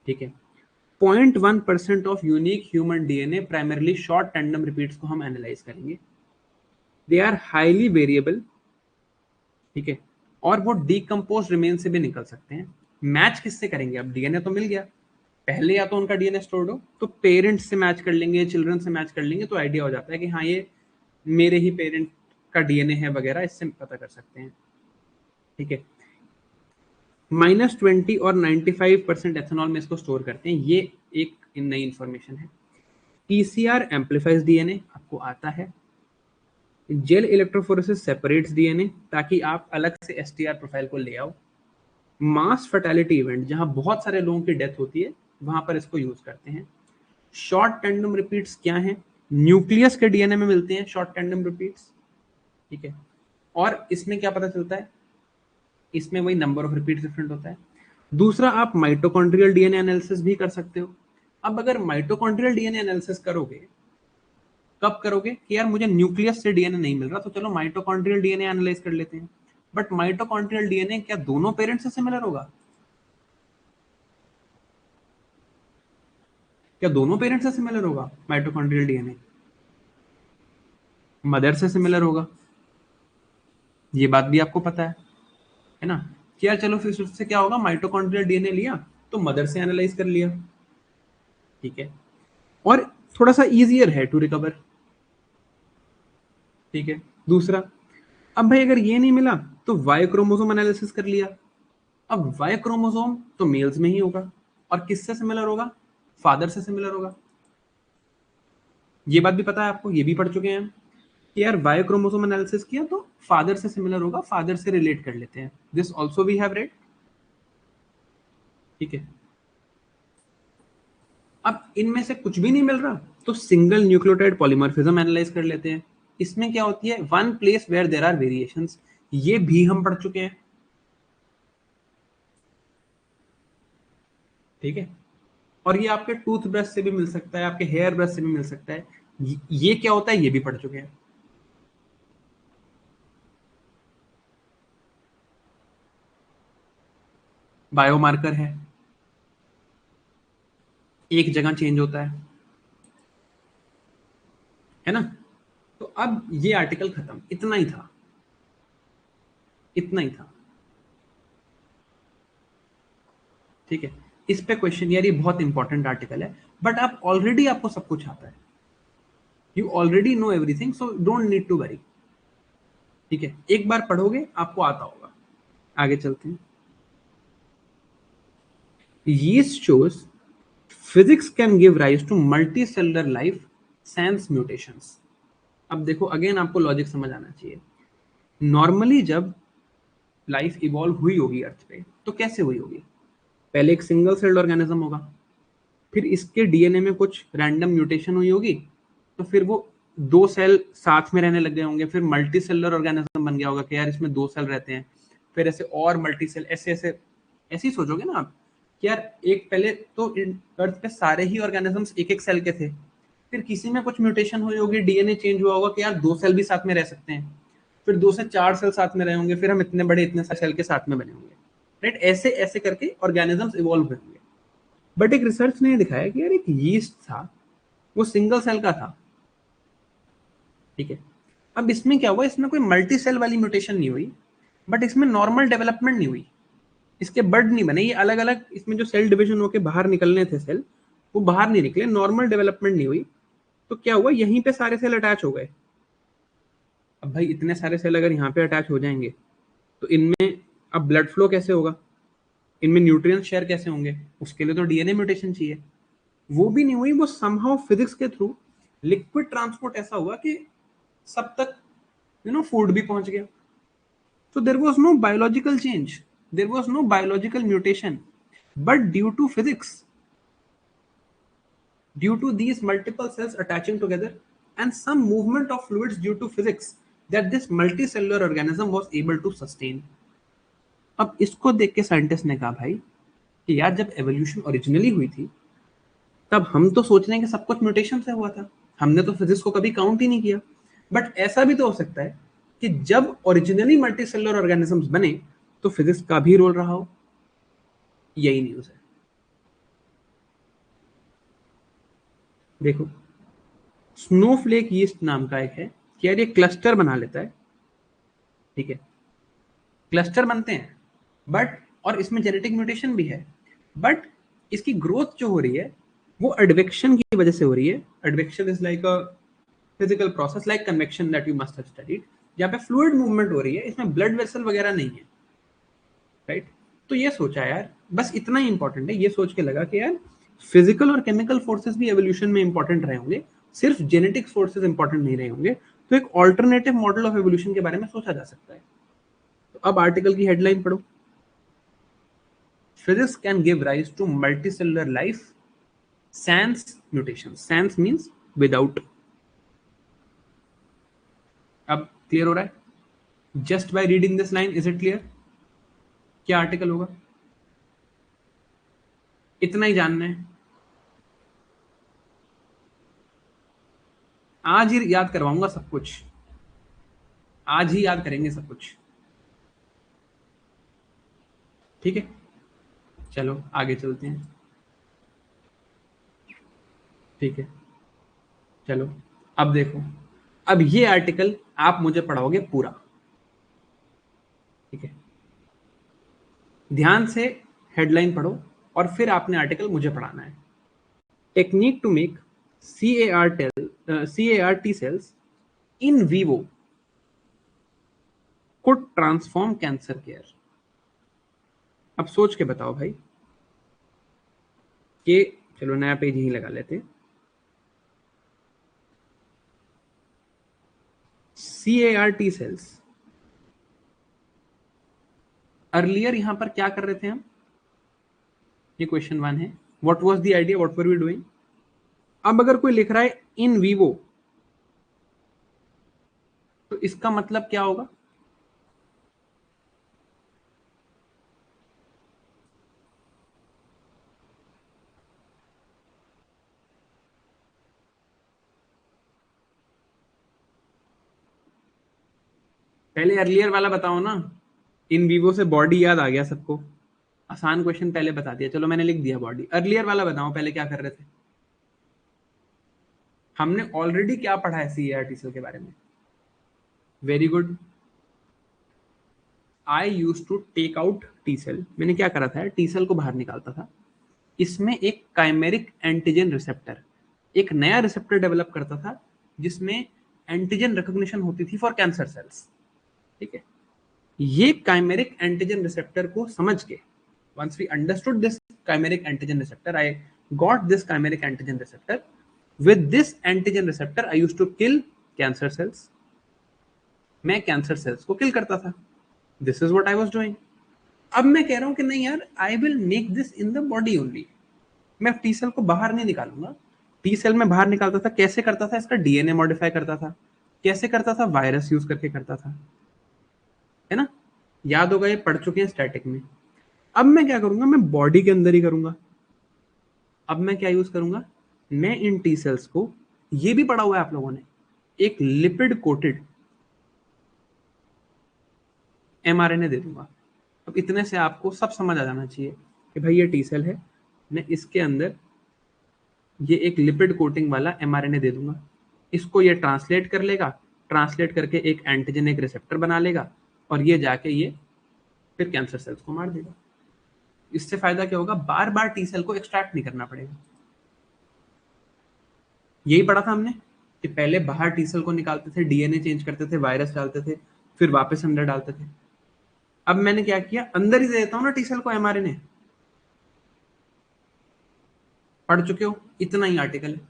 ठीक है, 0.1% of unique human DNA, primarily short tandem repeats को हम एनालाइज करेंगे। They are highly variable. ठीक है, और वो डीकम्पोज रिमेन से भी निकल सकते हैं। मैच किससे करेंगे? अब डीएनए तो मिल गया, पहले या तो उनका डीएनए स्टोर्ड हो तो पेरेंट्स से मैच कर लेंगे, चिल्ड्रन से मैच कर लेंगे, तो आइडिया हो जाता है कि हाँ ये मेरे ही पेरेंट का डीएनए है वगैरह, इससे पता कर सकते हैं। ठीक है, -20 और 95% एथेनॉल में इसको स्टोर करते हैं, ये एक नई इंफॉर्मेशन है। PCR एम्पलीफाइज डीएनए आपको आता है। जेल इलेक्ट्रोफोरेसिस सेपरेट्स डीएनए ताकि आप अलग से STR प्रोफाइल को ले आओ। मास फर्टेलिटी इवेंट, जहां बहुत सारे लोगों की डेथ होती है, वहां पर इसको यूज करते हैं। शॉर्ट टैंडम रिपीट्स क्या हैं? न्यूक्लियस के डीएनए में मिलते हैं शॉर्ट टैंडम रिपीट्स। ठीक है, और इसमें क्या पता चलता है, इसमें वही नंबर ऑफ रिपीट्स डिफरेंट होता है। दूसरा, आप माइटोकॉन्ड्रियल डीएनए एनालिसिस भी कर सकते हो। अब अगर माइटोकॉन्ड्रियल डीएनए एनालिसिस करोगे, कब करोगे कि यार मुझे न्यूक्लियस से डीएनए नहीं मिल रहा, तो चलो माइटोकॉन्ड्रियल डीएनए एनालाइज कर लेते हैं। बट माइटोकॉन्ड्रियल डीएनए क्या दोनों पेरेंट्स से सिमिलर होगा? क्या दोनों पेरेंट्स से सिमिलर होगा माइटोकॉन्ड्रियल डीएनए? मदर से सिमिलर होगा, ये बात भी आपको पता है ना? कि यार चलो फिर उससे क्या होगा, माइटोकॉन्ड्रियल डीएनए लिया तो मदर से एनालाइज कर लिया। ठीक है, और थोड़ा सा इजियर है टू रिकवर। ठीक है, दूसरा, अब भाई अगर ये नहीं मिला तो वाई क्रोमोसोम एनालिसिस कर लिया। अब वाई क्रोमोसोम तो मेल्स में ही होगा, और किससे सिमिलर होगा? फादर से सिमिलर होगा। ये बात भी पता है आपको, ये भी पढ़ चुके हैं हम कि यार वाई क्रोमोसोम एनालिसिस किया तो फादर से सिमिलर होगा, फादर से रिलेट कर लेते हैं। This also we have read. ठीक है, अब इनमें से कुछ भी नहीं मिल रहा तो सिंगल न्यूक्लियोटाइड पॉलीमॉर्फिज्म एनालाइज कर लेते हैं। इसमें क्या होती है, one place where there are variations, ये भी हम पढ़ चुके हैं, ठीक है। और ये आपके टूथ ब्रश से भी मिल सकता है, आपके हेयर ब्रश से भी मिल सकता है, ये क्या होता है ये भी पढ़ चुके हैं। बायोमार्कर एक जगह चेंज होता है ना। तो अब ये आर्टिकल खत्म, इतना ही था, इतना ही था, ठीक है। इस पे क्वेश्चन, यार ये बहुत इंपॉर्टेंट आर्टिकल है, बट आप ऑलरेडी, आपको सब कुछ आता है, you already know everything, so don't need to worry, ठीक है। एक बार पढ़ोगे आपको आता होगा। आगे चलते हैं। Yeast shows physics can give rise to multicellular life sans mutations। अब देखो अगेन, आपको लॉजिक समझ आना चाहिए। नॉर्मली जब लाइफ इवॉल्व हुई होगी अर्थ पे, तो कैसे हुई होगी, पहले एक सिंगल सेल्ड ऑर्गेनिज्म होगा, फिर इसके डीएनए में कुछ रैंडम म्यूटेशन हुई होगी, तो फिर वो दो सेल साथ में रहने लग गए होंगे, फिर मल्टी सेलुलर ऑर्गेनिज्म बन गया होगा कि यार इसमें दो सेल रहते हैं, फिर ऐसे और मल्टी सेल, ऐसे ऐसे ऐसे ही सोचोगे ना आप कि यार एक पहले तो अर्थ पे सारे ही ऑर्गेनिजम्स एक एक सेल के थे, फिर किसी में कुछ म्यूटेशन हुई होगी, डीएनए चेंज हुआ होगा कि यार दो सेल भी साथ में रह सकते हैं, फिर दो से चार सेल साथ में रहे होंगे, फिर हम इतने बड़े इतने सारे सेल के साथ में बने होंगे, राइट। ऐसे ऐसे करके ऑर्गेनिजम्स इवॉल्व हुए होंगे। बट एक रिसर्च ने दिखाया कि यार एक यीस्ट था, वो सिंगल सेल का था, ठीक है। अब इसमें क्या हुआ, इसमें कोई मल्टी सेल वाली म्यूटेशन नहीं हुई, बट इसमें नॉर्मल डेवलपमेंट नहीं हुई, इसके बर्ड नहीं बने, ये अलग अलग, इसमें जो सेल डिवीजन होके बाहर निकलने थे सेल, वो बाहर नहीं निकले, नॉर्मल डेवलपमेंट नहीं हुई। तो क्या हुआ, यहीं पे सारे सेल अटैच हो गए। अब भाई इतने सारे सेल अगर यहाँ पे अटैच हो जाएंगे, तो इनमें अब ब्लड फ्लो कैसे होगा, इनमें न्यूट्रिएंट शेयर कैसे होंगे, उसके लिए तो डीएनए म्यूटेशन चाहिए, वो भी नहीं हुई। वो समहाउ फिजिक्स के थ्रू लिक्विड ट्रांसपोर्ट ऐसा हुआ कि सब तक फूड भी पहुंच गया। So there was no biological change, there was no biological mutation, but due to physics, due to these multiple cells attaching together and some movement of fluids due to physics, that this multicellular organism was able to sustain। अब इसको देख के साइंटिस्ट ने कहा भाई कि यार जब एवोल्यूशन ओरिजिनली हुई थी, तब हम तो सोच रहे हैं कि सब कुछ म्यूटेशन से हुआ था, हमने तो फिजिक्स को कभी काउंट ही नहीं किया। बट ऐसा भी तो हो सकता है कि जब ओरिजिनली मल्टीसेलुलर ऑर्गेनिजम्स बने, तो फिजिक्स का भी रोल रहा हो। यही न्यूज है। देखो, स्नोफ्लेक यीस्ट नाम का एक है कि यार ये क्लस्टर बना लेता है, ठीक है, क्लस्टर बनते हैं, बट और इसमें जेनेटिक म्यूटेशन भी है, बट इसकी ग्रोथ जो हो रही है वो एडवेक्शन की वजह से हो रही है। Advection is like a physical process like convection that you must have studied, जहाँ पे फ्लूइड मूवमेंट हो रही है, इसमें ब्लड वेसल वगैरह नहीं है, राइट। तो ये सोचा यार, बस इतना ही इंपॉर्टेंट है, ये सोच के लगा कि यार फिजिकल और केमिकल फोर्सेस भी एवोल्यूशन में इंपॉर्टेंट रहे होंगे, सिर्फ जेनेटिक फोर्सेस इंपॉर्टेंट नहीं रहे होंगे, तो एक ऑल्टरनेटिव मॉडल ऑफ एवोल्यूशन के बारे में सोचा जा सकता है। तो अब आर्टिकल की हेडलाइन पढ़ो, physics can give rise to multicellular life sans mutation, sans means without। अब क्लियर हो रहा है, just by reading this line is it clear, क्या आर्टिकल होगा, इतना ही जानना है। आज ही याद करवाऊंगा सब कुछ, आज ही याद करेंगे सब कुछ, ठीक है। चलो आगे चलते हैं, ठीक है। चलो अब देखो, अब ये आर्टिकल आप मुझे पढ़ाओगे पूरा, ठीक है। ध्यान से हेडलाइन पढ़ो और फिर आपने आर्टिकल मुझे पढ़ाना है। Technique to make CAR T cells in vivo could transform cancer care। अब सोच के बताओ भाई कि, चलो नया पेज ही लगा लेते हैं। CAR T cells, अर्लियर यहां पर क्या कर रहे थे हम, ये क्वेश्चन वन है, what was the idea, what were we doing. अब अगर कोई लिख रहा है इन वीवो, इसका मतलब क्या होगा? पहले अर्लियर वाला बताओ ना। इन विवो से बॉडी याद आ गया सबको। आसान क्वेश्चन पहले बता दिया, चलो मैंने लिख दिया बॉडी। अर्लियर वाला बताओ पहले क्या कर रहे थे? हमने ऑलरेडी क्या पढ़ा है सीएआर टी सेल के बारे में? Very good. I use to take out T cell. मैंने क्या करा था? टी सेल को बाहर निकालता था। इसमें एक काइमेरिक एंटीजन रिसेप्टर, एक नया रिसेप्टर डेवलप करता था जिसमें एंटीजन रिकॉग्निशन होती थी फॉर कैंसर सेल्स। ठीक है, ये काइमेरिक एंटीजन रिसेप्टर को समझ के, once we understood this chimeric antigen receptor, I got this chimeric antigen receptor. With this antigen receptor I used to kill cancer cells. मैं कैंसर सेल्स को किल करता था। This is what I was doing. अब मैं कह रहा हूं कि नहीं यार, I will make this in the body only. मैं टी सेल को बाहर नहीं निकालूंगा। टी सेल में बाहर निकालता था, कैसे करता था? इसका डीएनए मॉडिफाई करता था। कैसे करता था? वायरस यूज करके करता था, है ना? याद होगा, ये पढ़ चुके हैं स्टैटिक में। अब मैं क्या करूंगा? मैं बॉडी के अंदर ही करूंगा। अब मैं क्या यूज करूंगा? मैं इन टी सेल्स को, ये भी पढ़ा हुआ है आप लोगों ने, एक लिपिड कोटेड एमआरएनए दे दूंगा। अब इतने से आपको सब समझ आ जाना चाहिए कि भाई ये टी सेल है, मैं इसके अंदर ये एक लिपिड कोटिंग वाला एमआरएनए दे दूंगा। इसको ये ट्रांसलेट कर लेगा, ट्रांसलेट करके एक एंटीजन, एक रिसेप्टर बना लेगा, और ये जाके ये फिर कैंसर सेल्स को मार देगा। इससे फायदा क्या होगा? बार बार टी सेल को एक्सट्रैक्ट नहीं करना पड़ेगा। यही पढ़ा था हमने कि पहले बाहर टी सेल को निकालते थे, डीएनए चेंज करते थे, वायरस डालते थे, फिर वापस अंदर डालते थे। अब मैंने क्या किया? अंदर ही दे देता हूं ना टी सेल को एमआरएनए। पढ़ चुके हो, इतना ही आर्टिकल है।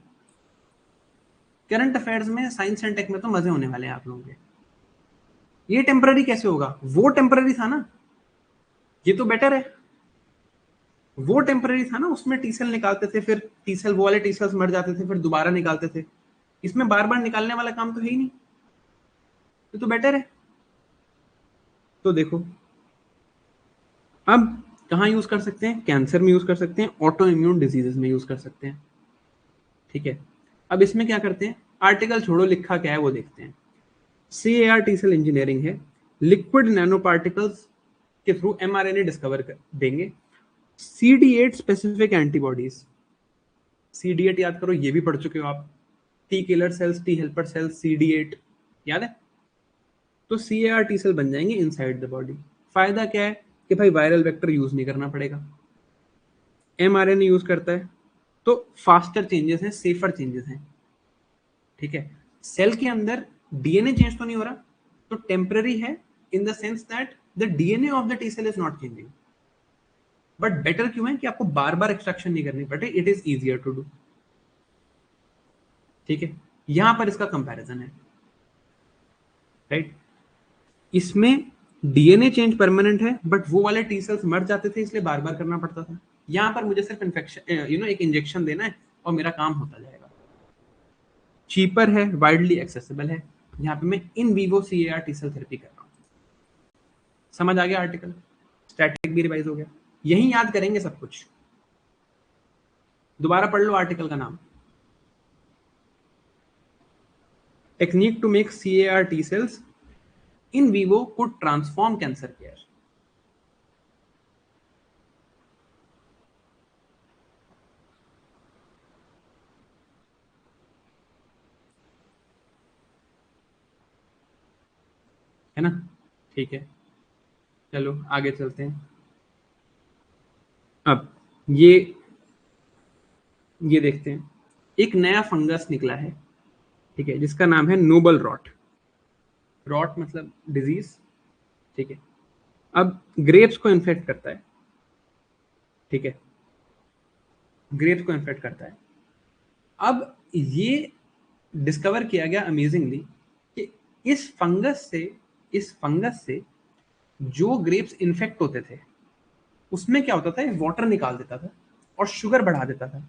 करंट अफेयर्स में, साइंस एंड टेक में तो मजे होने वाले हैं आप लोगों के। ये टेम्पररी कैसे होगा? वो टेम्पररी था ना, ये तो बेटर है। वो टेम्पररी था ना, उसमें टी सेल निकालते थे, फिर टी सेल, वो वाले टी सेल्स मर जाते थे, फिर दोबारा निकालते थे। इसमें बार बार निकालने वाला काम तो है ही नहीं, ये तो बेटर है। तो देखो, अब कहाँ यूज कर सकते हैं? कैंसर में यूज कर सकते हैं, ऑटो इम्यून डिजीजेस में यूज कर सकते हैं। ठीक है, अब इसमें क्या करते हैं? आर्टिकल छोड़ो, लिखा क्या है वो देखते हैं। सीएआर टी सेल इंजीनियरिंग है, लिक्विड नैनो पार्टिकल्स के थ्रू एमआरएनए डिस्कवर कर देंगे। CD8 specific antibodies. CD8 याद करो, ये भी पढ़ चुके हो आप। T killer cells, T helper cells, CD8 याद है? तो सीएआर टी सेल बन जाएंगे इनसाइड द बॉडी। फायदा क्या है? कि भाई वायरल वेक्टर यूज नहीं करना पड़ेगा, एमआरएनए यूज करता है, तो फास्टर चेंजेस हैं, सेफर चेंजेस हैं। ठीक है, सेल के अंदर डीएनए चेंज तो नहीं हो रहा, तो टेम्पररी है, in the sense that the DNA of the T cell is not changing. But better क्यों है? कि आपको बार बार एक्सट्रैक्शन नहीं करनी पड़े, it is easier to do. ठीक है, यहां पर इसका कंपैरिजन है, राइट? इसमें डीएनए चेंज परमानेंट है, बट वो वाले टी सेल्स मर जाते थे, इसलिए बार बार करना पड़ता था। यहां पर मुझे सिर्फ इन्फेक्शन, एक इंजेक्शन देना है और मेरा काम होता जाएगा। चीपर है, वाइडली एक्सेसिबल है। यहाँ पे मैं in vivo CAR T cell therapy कर रहा हूँ। समझ आ गया आर्टिकल? स्टैटिक भी रिवाइज हो गया। यही याद करेंगे सब कुछ। दोबारा पढ़ लो आर्टिकल का नाम, technique to make CAR T cells in vivo could transform cancer care. है ना? ठीक है, चलो आगे चलते हैं। अब ये देखते हैं, एक नया फंगस निकला है, ठीक है, जिसका नाम है नोबल रॉट। रॉट मतलब डिजीज। ठीक है, अब ग्रेप्स को इन्फेक्ट करता है। ठीक है, ग्रेप्स को इन्फेक्ट करता है। अब ये डिस्कवर किया गया अमेजिंगली कि इस फंगस से जो ग्रेप्स इन्फेक्ट होते थे, उसमें क्या होता था? ये वाटर निकाल देता था और शुगर बढ़ा देता था,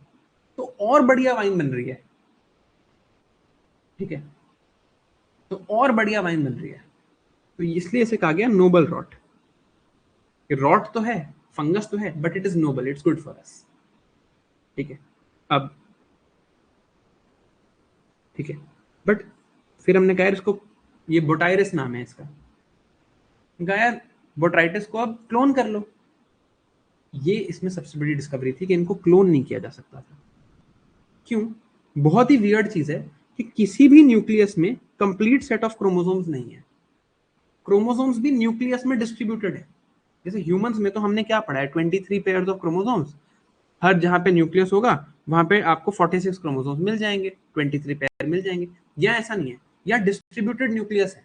तो और बढ़िया वाइन बन रही है। ठीक है, तो और बढ़िया वाइन बन रही है। तो इसलिए इसे कहा गया नोबल रॉट। रॉट तो है, फंगस तो है, but it is noble, it's good for us. ठीक है। अब ठीक है, बट फिर हमने कहा यार इसको, ये बोटाइरिस नाम है इसका, कहा यार बोट्राइटिस को अब क्लोन कर लो। ये इसमें सबसे बड़ी डिस्कवरी थी कि इनको क्लोन नहीं किया जा सकता था। क्यों? बहुत ही वियर्ड चीज है कि किसी भी न्यूक्लियस में कंप्लीट सेट ऑफ क्रोमोसोम्स नहीं है। क्रोमोसोम्स भी न्यूक्लियस में डिस्ट्रीब्यूटेड है। जैसे ह्यूमंस में तो हमने क्या पढ़ा है, 23 पेयर्स ऑफ क्रोमोसोम्स। हर जहां पे न्यूक्लियस होगा वहां पे आपको 46 क्रोमोसोम्स मिल जाएंगे, 23 पेयर मिल जाएंगे। या ऐसा नहीं है, या डिस्ट्रीब्यूटेड न्यूक्लियस है,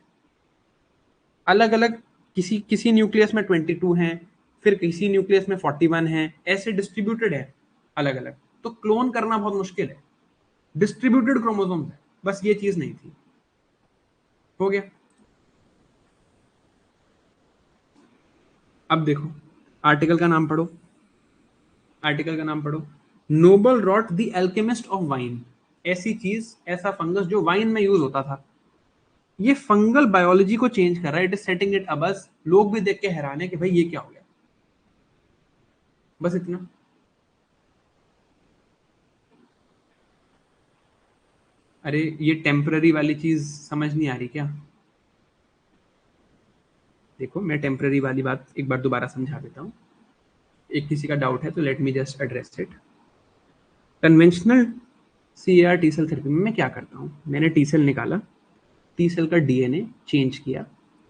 अलग अलग, किसी किसी न्यूक्लियस में 22 हैं, फिर किसी न्यूक्लियस में 41 हैं, ऐसे डिस्ट्रीब्यूटेड है अलग अलग। तो क्लोन करना बहुत मुश्किल है, डिस्ट्रीब्यूटेड क्रोमोसोम्स है, बस ये चीज नहीं थी। हो गया। अब देखो, आर्टिकल का नाम पढ़ो, आर्टिकल का नाम पढ़ो, noble rot the alchemist of wine. ऐसी चीज, ऐसा फंगस जो वाइन में यूज होता था, ये फंगल बायोलॉजी को चेंज कर रहा है। इट इज सेटिंग इट अबस। लोग भी देख के हैरान है कि भाई ये क्या हो गया। बस इतना। अरे ये टेम्पररी वाली चीज समझ नहीं आ रही क्या? देखो मैं टेम्पररी वाली बात एक बार दोबारा समझा देता हूँ। एक किसी का डाउट है तो let me just address it. Conventional CR T cell therapy में मैं क्या करता हूँ, मैंने टी सेल निकाला, टी सेल का डीएनए चेंज किया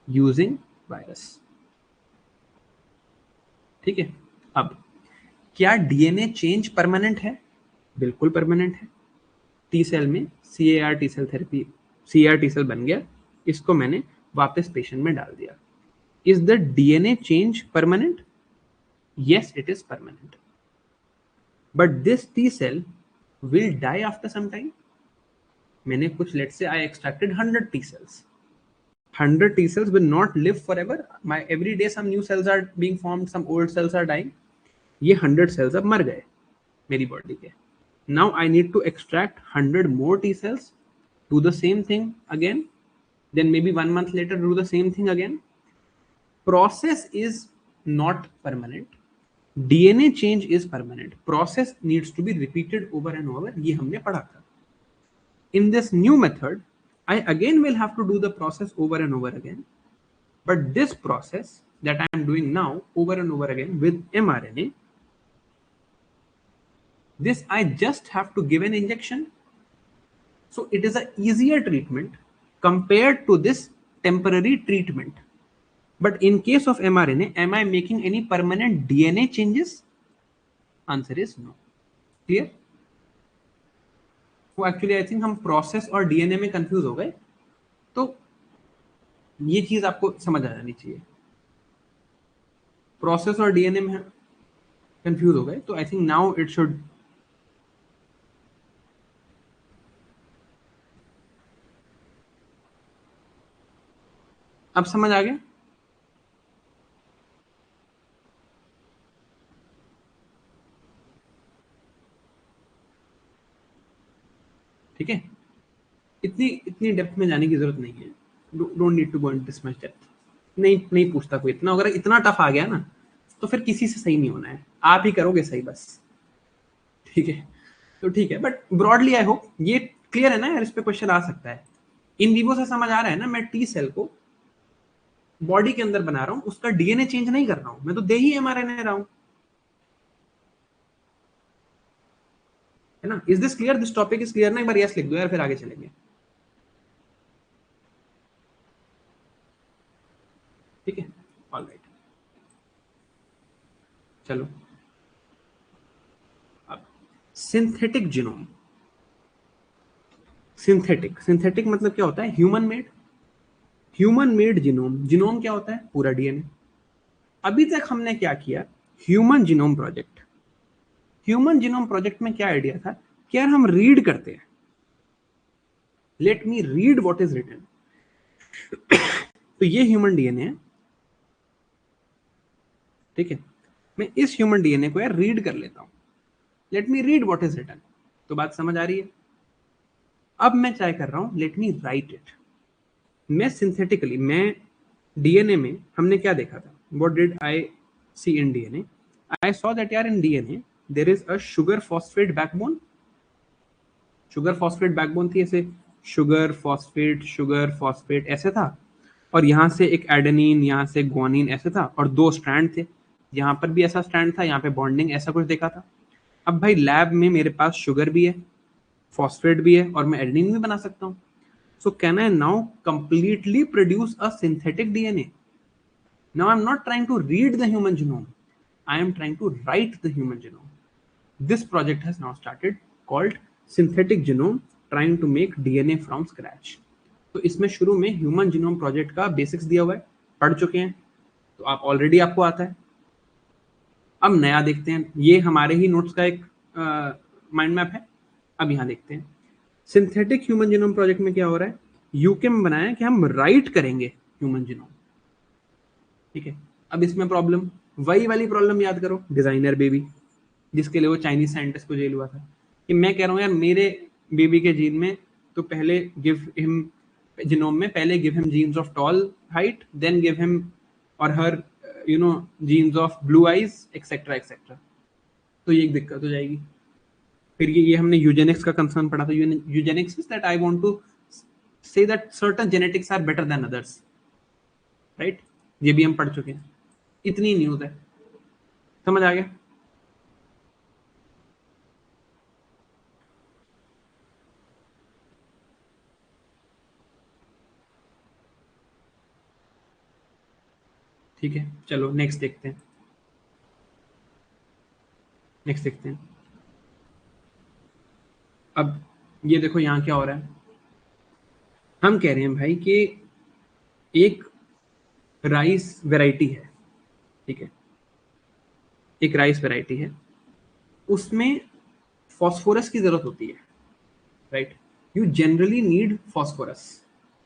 यूजिंग वायरस। ठीक है। अब क्या डीएनए चेंज परमानेंट है? बिल्कुल परमानेंट है। टी सेल में CR T cell therapy, CR T cell बन गया, इसको मैंने वापस पेशेंट में डाल दिया। Is the DNA change permanent? yes, it is permanent, but this T cell will die after some time. मैंने कुछ, let's say I extracted 100 T cells. 100 T cells will not live forever. My every day some new cells are being formed, some old cells are dying. ये 100 cells अब मर गए मेरी बॉडी के। Now I need to extract 100 more T cells, do the same thing again, then maybe 1 month later do the same thing again. Process is not permanent. DNA change is permanent, process needs to be repeated over and over, ये हमने पढ़ा था। In this new method I again will have to do the process over and over again, but this process that I am doing now over and over again with mRNA, this I just have to give an injection. So it is a easier treatment compared to this temporary treatment. But in case of mRNA, am I making any permanent DNA changes? Answer is no. Clear? वो एक्चुअली आई थिंक हम प्रोसेस और डीएनए में कंफ्यूज हो गए, तो ये चीज आपको समझ आ जानी चाहिए। प्रोसेस और डीएनए में कंफ्यूज हो गए, तो I think now it should. अब समझ आ गया? ठीक है, इतनी इतनी डेप्थ में जाने की जरूरत नहीं है। Don't need to go in this much depth. नहीं नहीं पूछता कोई इतना, अगर इतना टफ आ गया ना तो फिर किसी से सही नहीं होना है, आप ही करोगे सही बस। ठीक है, तो ठीक है, बट ब्रॉडली आई होप ये क्लियर है ना यार। इस पे क्वेश्चन आ सकता है। इन विवो से समझ आ रहा है ना, मैं टी सेल को बॉडी के अंदर बना रहा हूं, उसका डीएनए चेंज नहीं कर रहा हूं, मैं तो दे ही एमआरएनए रहा हूं, है ना। Is this clear? This topic is clear ना? एक बार यस लिख दो यार, फिर आगे चलेंगे। ठीक है, ऑल राइट, चलो। अब सिंथेटिक जीनोम। सिंथेटिक, सिंथेटिक मतलब क्या होता है? Human made. Human made genome, genome क्या होता है? पूरा डीएनए। अभी तक हमने क्या किया? Human genome project. Human genome project में क्या आइडिया था कि यार हम रीड करते हैं, let me read what is written. तो ये ह्यूमन डीएनए है, ठीक है। मैं इस ह्यूमन डीएनए को यार रीड कर लेता हूं, let me read what is written. तो बात समझ आ रही है? अब मैं क्या कर रहा हूं? Let me write it. मैं सिंथेटिकली, मैं डीएनए में हमने क्या देखा था, what did I see in DNA, I saw that यार in DNA there is a sugar phosphate backbone, sugar phosphate backbone थी ऐसे, शुगर फॉस्फेट ऐसे था, और यहाँ से एक एडेनिन, यहाँ से ग्वानिन ऐसे था, और दो स्ट्रैंड थे, यहाँ पर भी ऐसा स्ट्रैंड था, यहाँ पे बॉन्डिंग ऐसा कुछ देखा था। अब भाई लैब में मेरे पास शुगर भी है, फॉस्फेट भी है, और मैं एडेनिन भी बना सकता हूँ। So can I now completely produce a synthetic DNA? Now I am not trying to read the human genome, I am trying to write the human genome. This project has now started called Synthetic Genome, trying to make DNA from scratch. तो इसमें शुरू में ह्यूमन जीनोम प्रोजेक्ट का बेसिक्स दिया हुआ है, पढ़ चुके हैं, तो आप ऑलरेडी आपको आता है। अब नया देखते हैं, ये हमारे ही नोट्स का एक माइंड मैप है। अब यहाँ देखते हैं सिंथेटिक ह्यूमन जीनोम प्रोजेक्ट में क्या हो रहा है। यूके में बनाया कि हम राइट करेंगे ह्यूमन जीनोम, ठीक है। अब इसमें प्रॉब्लम, वही वाली प्रॉब्लम याद करो, डिजाइनर बेबी, जिसके लिए वो चाइनीज साइंटिस्ट को जेल हुआ था, कि मैं कह रहा हूँ यार मेरे बेबी के जीन में तो पहले गिव हिम, जीनोम में पहले give him genes of tall height, then give him or her genes of blue eyes etcetera etcetera, तो ये एक दिक्कत हो जाएगी। फिर ये हमने यूजेनिक्स का कंसर्न पढ़ा था। Eugenics is that I want to say that certain genetics are better than others, right, ये भी हम पढ़ चुके हैं। इतनी न्यूज है, समझ आ गया। ठीक है, चलो नेक्स्ट देखते हैं, नेक्स्ट देखते हैं। अब ये देखो यहाँ क्या हो रहा है, हम कह रहे हैं भाई कि एक राइस वैरायटी है, ठीक है, एक राइस वैरायटी है, उसमें फॉस्फोरस की जरूरत होती है, right, you generally need phosphorus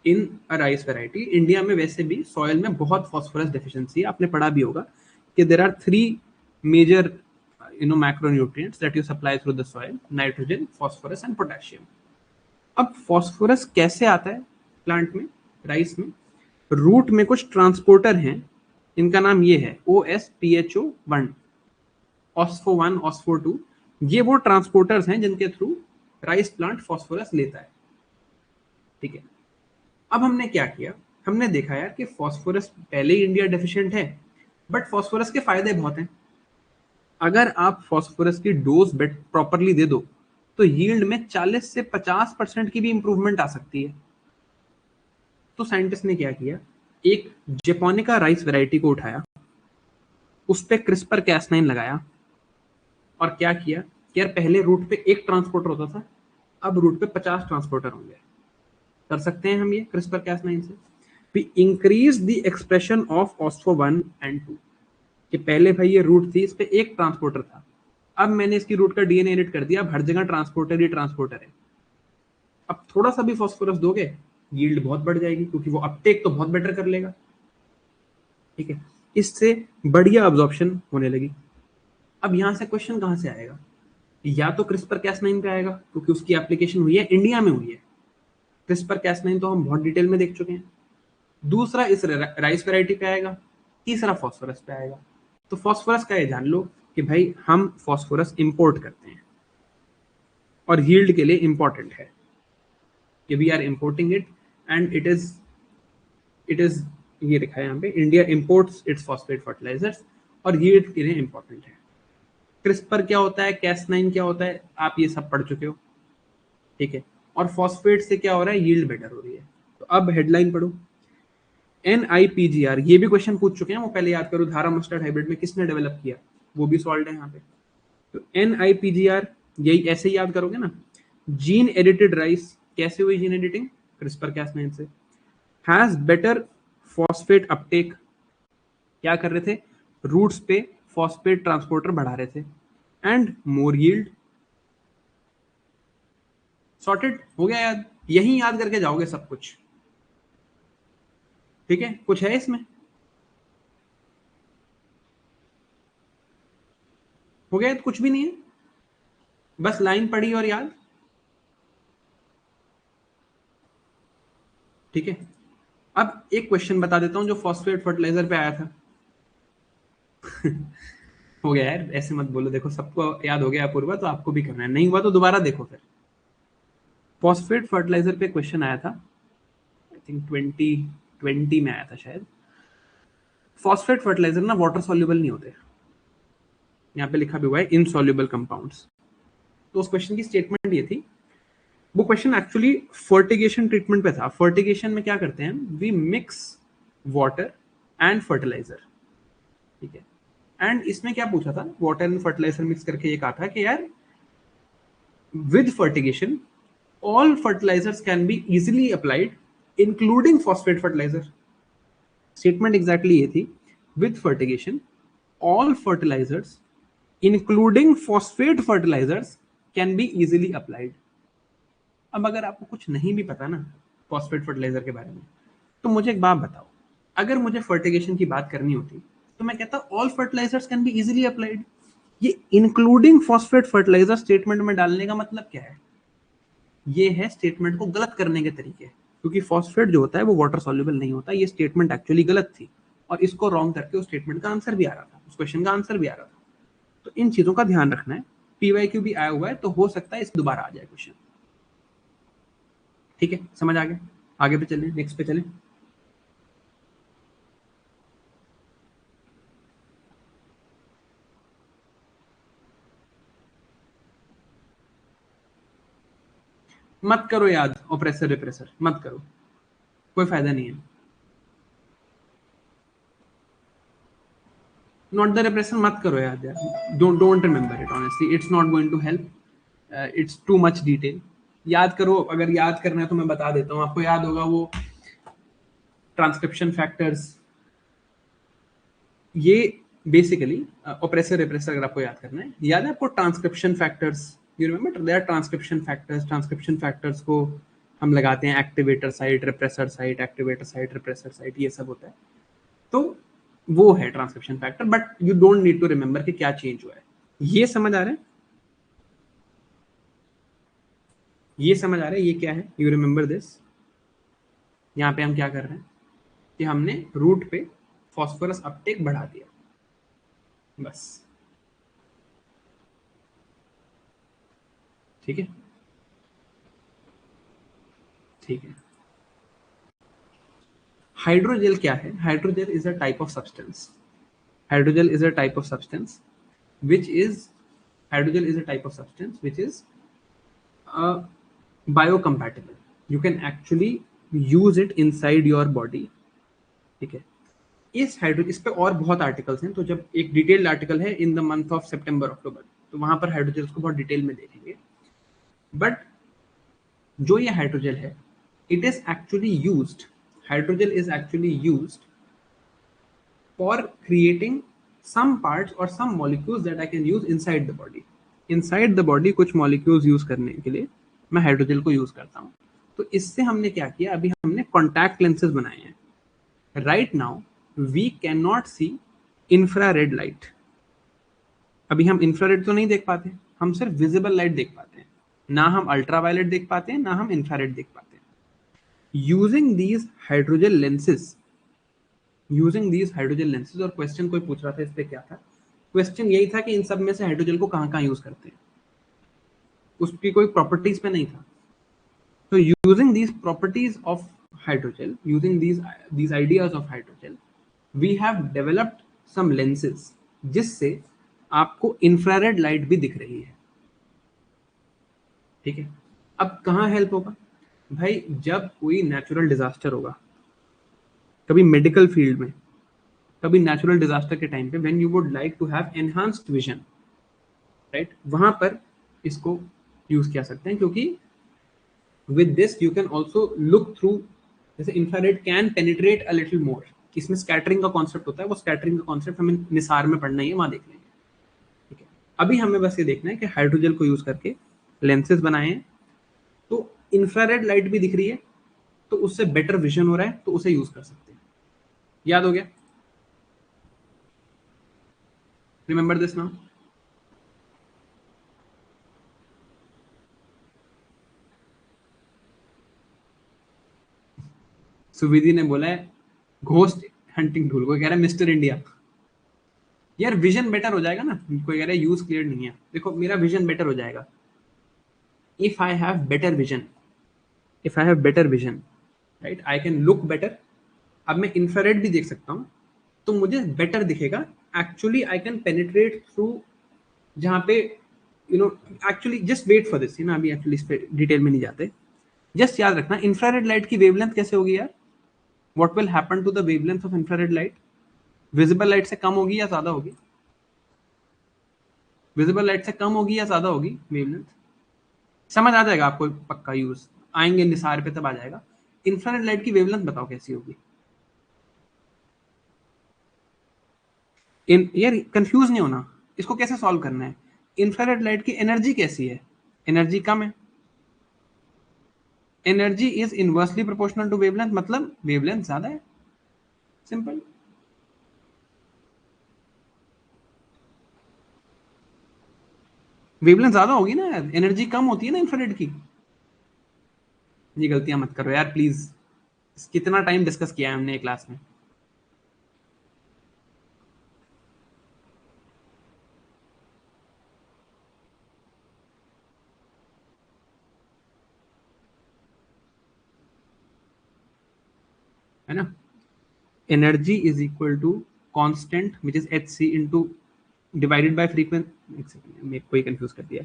in a rice variety. India में वैसे भी सॉइल में बहुत फॉस्फोरस डेफिशिएंसी है, आपने पढ़ा भी होगा कि there are three major macronutrients that you supply through the soil: nitrogen, phosphorus and potassium. अब फॉस्फोरस कैसे आता है प्लांट में, राइस में, रूट में कुछ ट्रांसपोर्टर हैं, इनका नाम ये है OSPHO1, OSPHO1, OSPHO2, ये वो ट्रांसपोर्टर्स हैं जिनके थ्रू राइस प्लांट फॉस्फोरस लेता है, ठीक है। अब हमने क्या किया, हमने देखा यार कि फॉस्फोरस पहले ही इंडिया डेफिशिएंट है, बट फॉस्फोरस के फायदे बहुत हैं। अगर आप फॉस्फोरस की डोज बेट प्रॉपरली दे दो तो यील्ड में 40 से 50% की भी इंप्रूवमेंट आ सकती है। तो साइंटिस्ट ने क्या किया, एक जेपोनिका राइस वैरायटी को उठाया, उस पर क्रिस्पर कैस9 लगाया, और क्या किया कि यार पहले रूट पे एक ट्रांसपोर्टर होता था, अब रूट पे 50 ट्रांसपोर्टर होंगे। कर सकते हैं हम ये क्रिस्पर कैस9 से। We increase the expression of OSPHO1 and 2, कि पहले भाई ये रूट थी, इस पे एक ट्रांसपोर्टर था, अब मैंने इसकी रूट का डीएनए एडिट कर दिया, अब हर जगह ट्रांसपोर्टर ही ट्रांसपोर्टर है। अब थोड़ा सा भी फॉस्फोरस दोगे, यील्ड बहुत बढ़ जाएगी, क्योंकि वो अपटेक तो बहुत बेटर कर लेगा, ठीक है, इससे बढ़िया अब्जॉर्प्शन होने लगी। अब यहां से क्वेश्चन कहां से आएगा, या तो क्रिस्पर कैस9 पे आएगा, क्योंकि उसकी एप्लीकेशन हुई है इंडिया में, हुई है। क्रिस्पर कैस9 तो हम बहुत डिटेल में देख चुके हैं। दूसरा इस राइस वैरायटी पे आएगा, तीसरा फॉस्फोरस पे आएगा। तो फॉस्फोरस का ये जान लो कि भाई हम फॉस्फोरस इंपोर्ट करते हैं, और यील्ड के लिए इंपॉर्टेंट है कि we are importing it, and it is ये लिखा है यहाँ पे, India imports its phosphate fertilisers, और यील्ड के लिए इंपॉर्टेंट है। क्रिस्पर क्या होता है, कैस9 क्या होता है, आप ये सब पढ़ चुके हो, ठीक है। और फॉस्फेट से क्या हो रहा है, यील्ड बेटर हो रही है। तो अब हेडलाइन पढ़ो, NIPGR, ये भी क्वेश्चन पूछ चुके हैं, वो पहले याद करो, धारा मस्टर्ड हाइब्रिड में किसने डेवलप किया, वो भी सॉल्व है यहाँ पे। तो NIPGR यही ऐसे ही याद करोगे ना। जीन एडिटेड राइस, कैसे हुई जीन एडिटिंग, क्रिस्पर कैस9 से। हैज बेटर फॉस्फेट अपटेक, क्या कर रहे थे, रूट्स पे फॉस्फेट ट्रांसपोर्टर बढ़ा रहे थे, एंड मोर यील्ड। सॉर्टेड हो गया याद, यही याद करके जाओगे सब कुछ, ठीक है। कुछ है इसमें, हो गया तो कुछ भी नहीं है, बस लाइन पढ़ी और याद, ठीक है। अब एक क्वेश्चन बता देता हूं जो फॉस्फेट फर्टिलाइजर पे आया था। हो गया यार, ऐसे मत बोलो, देखो सबको याद हो गया अपूर्वा, तो आपको भी करना है, नहीं हुआ तो दोबारा देखो फिर। फॉस्फेट फर्टिलाइजर पे क्वेश्चन आया था, आई थिंक 2020 में आया था शायद। फॉस्फेट फर्टिलाइजर ना वाटर सॉल्युबल नहीं होते, यहाँ पे लिखा भी हुआ है इनसॉल्युबल कंपाउंड्स। तो उस क्वेश्चन की स्टेटमेंट ये थी, वो क्वेश्चन एक्चुअली फर्टिगेशन ट्रीटमेंट पे था। फर्टिगेशन में क्या करते हैं, we mix water and fertiliser, ठीक है। एंड इसमें क्या पूछा था, वाटर एंड फर्टिलाइजर मिक्स करके ये कहा था कि यार with fertigation, all fertilizers can be easily applied, including phosphate fertilizer. Statement exactly ये थी, with fertigation, all fertilizers, including phosphate fertilizers, can be easily applied. अब अगर आपको कुछ नहीं भी पता ना फॉस्फेट फर्टिलाइजर के बारे में, तो मुझे एक बात बताओ, अगर मुझे फर्टिगेशन की बात करनी होती तो मैं कहता all fertilisers can be easily applied. ये इंक्लूडिंग फॉस्फेट फर्टिलाइजर स्टेटमेंट में डालने का मतलब क्या है, ये है स्टेटमेंट को गलत करने के तरीके, क्योंकि फॉस्फेट जो होता है वो वाटर सॉल्युबल नहीं होता। ये स्टेटमेंट एक्चुअली गलत थी, और इसको रॉन्ग करके उस स्टेटमेंट का आंसर भी आ रहा था, उस क्वेश्चन का आंसर भी आ रहा था। तो इन चीजों का ध्यान रखना है। पीवाईक्यू भी आया हुआ है, तो हो सकता है इस दोबारा आ जाए क्वेश्चन। ठीक है, समझ आ गया? आगे पे चलें, नेक्स्ट पे चलें। मत करो याद ऑपरेसर रिप्रेसर, मत करो, कोई फायदा नहीं है। नॉट द रिप्रेसर मत करो याद यार, don't remember it, honestly it's not going to help, it's too much detail. याद करो, अगर याद करना है तो मैं बता देता हूँ, आपको याद होगा वो ट्रांसक्रिप्शन फैक्टर्स, ये बेसिकली ऑपरेसर रिप्रेसर अगर आपको याद करना है, याद है आपको transcription factors, you remember their transcription factors. Transcription factors को हम लगाते हैं activator site, repressor site, activator site, repressor site, ये सब होता है। तो वो है transcription factor, but you don't need to remember कि क्या चेंज हुआ है। ये समझ आ रहा है, ये समझ आ रहा है, ये क्या है, यू रिमेंबर दिस। यहाँ पे हम क्या कर रहे हैं कि हमने रूट पे फॉस्फोरस अपटेक बढ़ा दिया, बस। ठीक है, ठीक है। हाइड्रोजेल क्या है, hydrogel is a type of substance, hydrogel is a type of substance which is, hydrogel is a type of substance which is biocompatible, you can actually use it inside your body। ठीक है, इस हाइड्रो, इस पे और बहुत आर्टिकल्स हैं, तो जब एक डिटेल्ड आर्टिकल है इन द मंथ ऑफ सितंबर अक्टूबर, तो वहां पर हाइड्रोजेल्स को बहुत डिटेल में देखेंगे। बट जो ये हाइड्रोजेल है, it is actually used, hydrogel is actually used for creating some parts or some molecules that I can use inside the body। inside the body कुछ molecules यूज करने के लिए मैं हाइड्रोजेल को यूज करता हूँ। तो इससे हमने क्या किया, अभी हमने कॉन्टैक्ट लेंसेज बनाए हैं। Right now we can not see infrared light, अभी हम इंफ्रारेड तो नहीं देख पाते, हम सिर्फ विजिबल लाइट देख पाते हैं, ना हम अल्ट्रावायलेट देख पाते हैं, ना हम इंफ्रारेड देख पाते हैं। Using these hydrogen lenses, using these hydrogen lenses, और क्वेश्चन कोई पूछ रहा था इस पे क्या था, क्वेश्चन यही था कि इन सब में से हाइड्रोजन को कहाँ कहाँ यूज करते हैं, उसकी कोई प्रॉपर्टीज पे नहीं था। तो using these properties of hydrogen, using these ideas of hydrogen, we have developed some lenses जिससे आपको इंफ्रारेड लाइट भी दिख रही है। ठीक है, अब कहाँ हेल्प होगा भाई, जब कोई नेचुरल डिजास्टर होगा, कभी मेडिकल फील्ड में, कभी नेचुरल डिजास्टर के टाइम पे, when you would like to have enhanced vision, right, वहां पर इसको यूज किया सकते हैं, क्योंकि with this you can also look through, जैसे infrared can penetrate a little more, इसमें स्कैटरिंग का कॉन्सेप्ट होता है, वो स्कैटरिंग का कॉन्सेप्ट हमें निसार में पढ़ना ही है, वहां देख लेंगे। ठीक है, अभी हमें बस ये देखना है कि हाइड्रोजल को यूज करके लेंसेज बनाए हैं, तो इंफ्रारेड लाइट भी दिख रही है, तो उससे बेटर विजन हो रहा है, तो उसे यूज कर सकते हैं। याद हो गया, रिमेंबर दिस नाउ। सुविधि ने बोला है घोस्ट हंटिंग टूल, कोई कह रहा है मिस्टर इंडिया। यार विजन बेटर हो जाएगा ना, कोई कह रहा है यूज क्लियर नहीं है, देखो मेरा विजन बेटर हो जाएगा if I have better vision, if I have better vision, right, I can look better. अब मैं इंफ्रारेड भी देख सकता हूँ तो मुझे बेटर दिखेगा, actually I can penetrate through, जहाँ पे you know, actually just wait for this, ना अभी एक्चुअली इस पे डिटेल में नहीं जाते, जस्ट याद रखना इंफ्रारेड लाइट की वेवलेंथ कैसे होगी यार, what will happen to the wavelength of infrared light, visible light से कम होगी या ज्यादा होगी, विजिबल लाइट से कम होगी या ज्यादा होगी वेवलेंथ, समझ आ जाएगा आपको पक्का, यूज आएंगे निसार पे तब आ जाएगा। इंफ्रारेड लाइट की वेवलेंथ बताओ कैसी होगी। इन यार कंफ्यूज नहीं होना, इसको कैसे सॉल्व करना है। इंफ्रारेड लाइट की एनर्जी कैसी है, एनर्जी कम है, energy is inversely proportional to wavelength, मतलब वेवलेंथ ज्यादा है, सिंपल। वेवलेंथ ज्यादा होगी ना यार, एनर्जी कम होती है ना इंफ्रारेड की। ये गलतियां मत करो यार प्लीज, कितना टाइम डिस्कस किया है हमने क्लास में। है ना, energy is equal to constant which is H C into divided by frequency, मैं कोई कंफ्यूज कर दिया।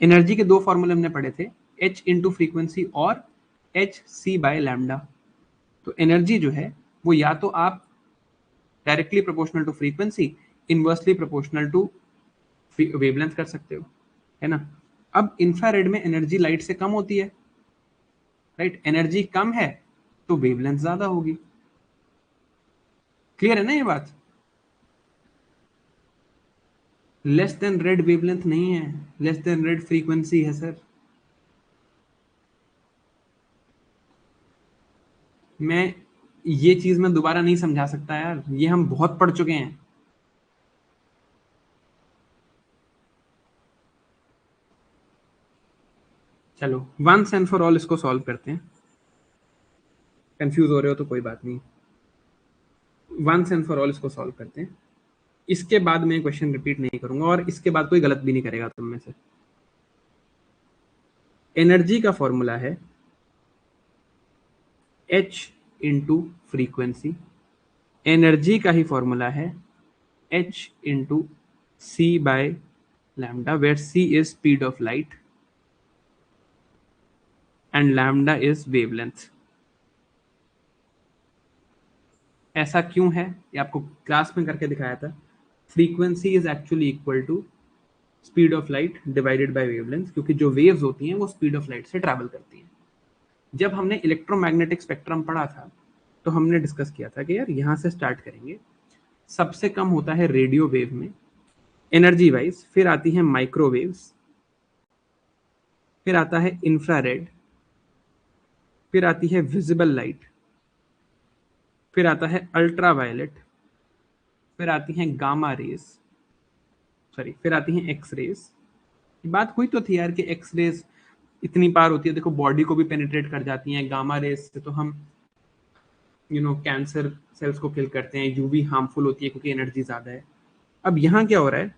एनर्जी के दो फॉर्मूले हमने पढ़े थे, एच इंटू फ्रीक्वेंसी और एच सी बाय लैम्डा। तो एनर्जी जो है वो या तो आप directly proportional to frequency, inversely proportional to wavelength कर सकते हो, है ना। अब इंफ्रारेड में एनर्जी लाइट से कम होती है, राइट, एनर्जी कम है तो वेवलेंथ ज्यादा होगी, क्लियर है ना ये बात। लेस देन रेड वेवलेंथ नहीं है, लेस देन रेड फ्रीक्वेंसी है सर। मैं ये चीज मैं दोबारा नहीं समझा सकता यार, ये हम बहुत पढ़ चुके हैं। चलो वंस एंड फॉर ऑल इसको सॉल्व करते हैं, कंफ्यूज हो रहे हो तो कोई बात नहीं, वंस एंड फॉर ऑल इसको सॉल्व करते हैं। इसके बाद मैं क्वेश्चन रिपीट नहीं करूंगा और इसके बाद कोई गलत भी नहीं करेगा तुम में से। एनर्जी का फॉर्मूला है एच इंटू फ्रीक्वेंसी, एनर्जी का ही फॉर्मूला है H into C by lambda, where C is speed of light and lambda is wavelength. ऐसा क्यों है ये आपको क्लास में करके दिखाया था। Frequency is actually equal to speed of light divided by wavelength, क्योंकि जो वेव्स होती हैं वो स्पीड ऑफ लाइट से ट्रैवल करती हैं। जब हमने इलेक्ट्रोमैग्नेटिक स्पेक्ट्रम पढ़ा था तो हमने डिस्कस किया था कि यार यहां से स्टार्ट करेंगे, सबसे कम होता है रेडियो वेव में एनर्जी वाइज, फिर आती है माइक्रोवेव्स, फिर आता है इंफ्रारेड, फिर आती है विजिबल लाइट, फिर आता है अल्ट्रा वायलेट, फिर आती हैं गामा रेज, सॉरी फिर आती हैं एक्स रेज। बात हुई तो थी यार कि एक्स रेज इतनी पार होती है, देखो बॉडी को भी पेनिट्रेट कर जाती हैं, गामा रेज से तो हम कैंसर सेल्स को किल करते हैं, यूवी हार्मफुल होती है क्योंकि एनर्जी ज्यादा है। अब यहाँ क्या हो रहा है,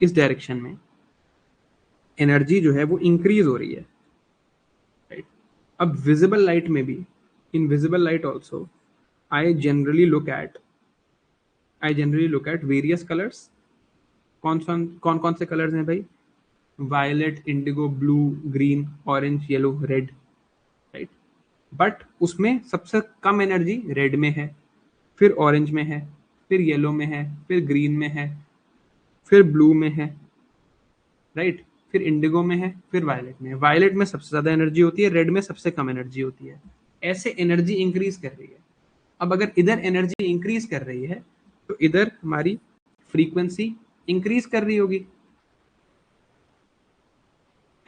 इस डायरेक्शन में एनर्जी जो है वो इंक्रीज हो रही है, राइट। अब विजिबल लाइट में भी, in visible light also I generally look at I generally look at various colours. कौन कौन से कलर्स हैं भाई, violet, indigo, blue, green, orange, yellow, red, right. But उसमें सबसे कम एनर्जी रेड में है, फिर ऑरेंज में है, फिर येलो में है, फिर ग्रीन में है, फिर ब्लू में है, राइट, फिर इंडिगो में है, फिर वायलेट में है। वायलेट में सबसे ज्यादा एनर्जी होती है, रेड में सबसे कम एनर्जी होती है। ऐसे एनर्जी इंक्रीज कर रही है। अब अगर इधर एनर्जी इंक्रीज कर रही है तो इधर हमारी फ्रीक्वेंसी इंक्रीज कर रही होगी,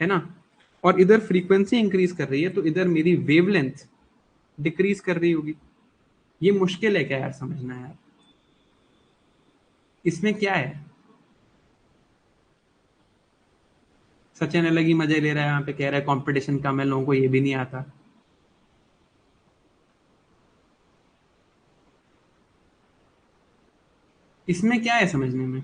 है ना। और इधर फ्रीक्वेंसी इंक्रीज कर रही है तो इधर मेरी वेवलेंथ डिक्रीज कर रही होगी। ये मुश्किल है क्या यार समझना यार, इसमें क्या है। सचिन अलग ही मजे ले रहा है, यहाँ पे कह रहा है कंपटीशन कम है, लोगों को ये भी नहीं आता। इसमें क्या है समझने में?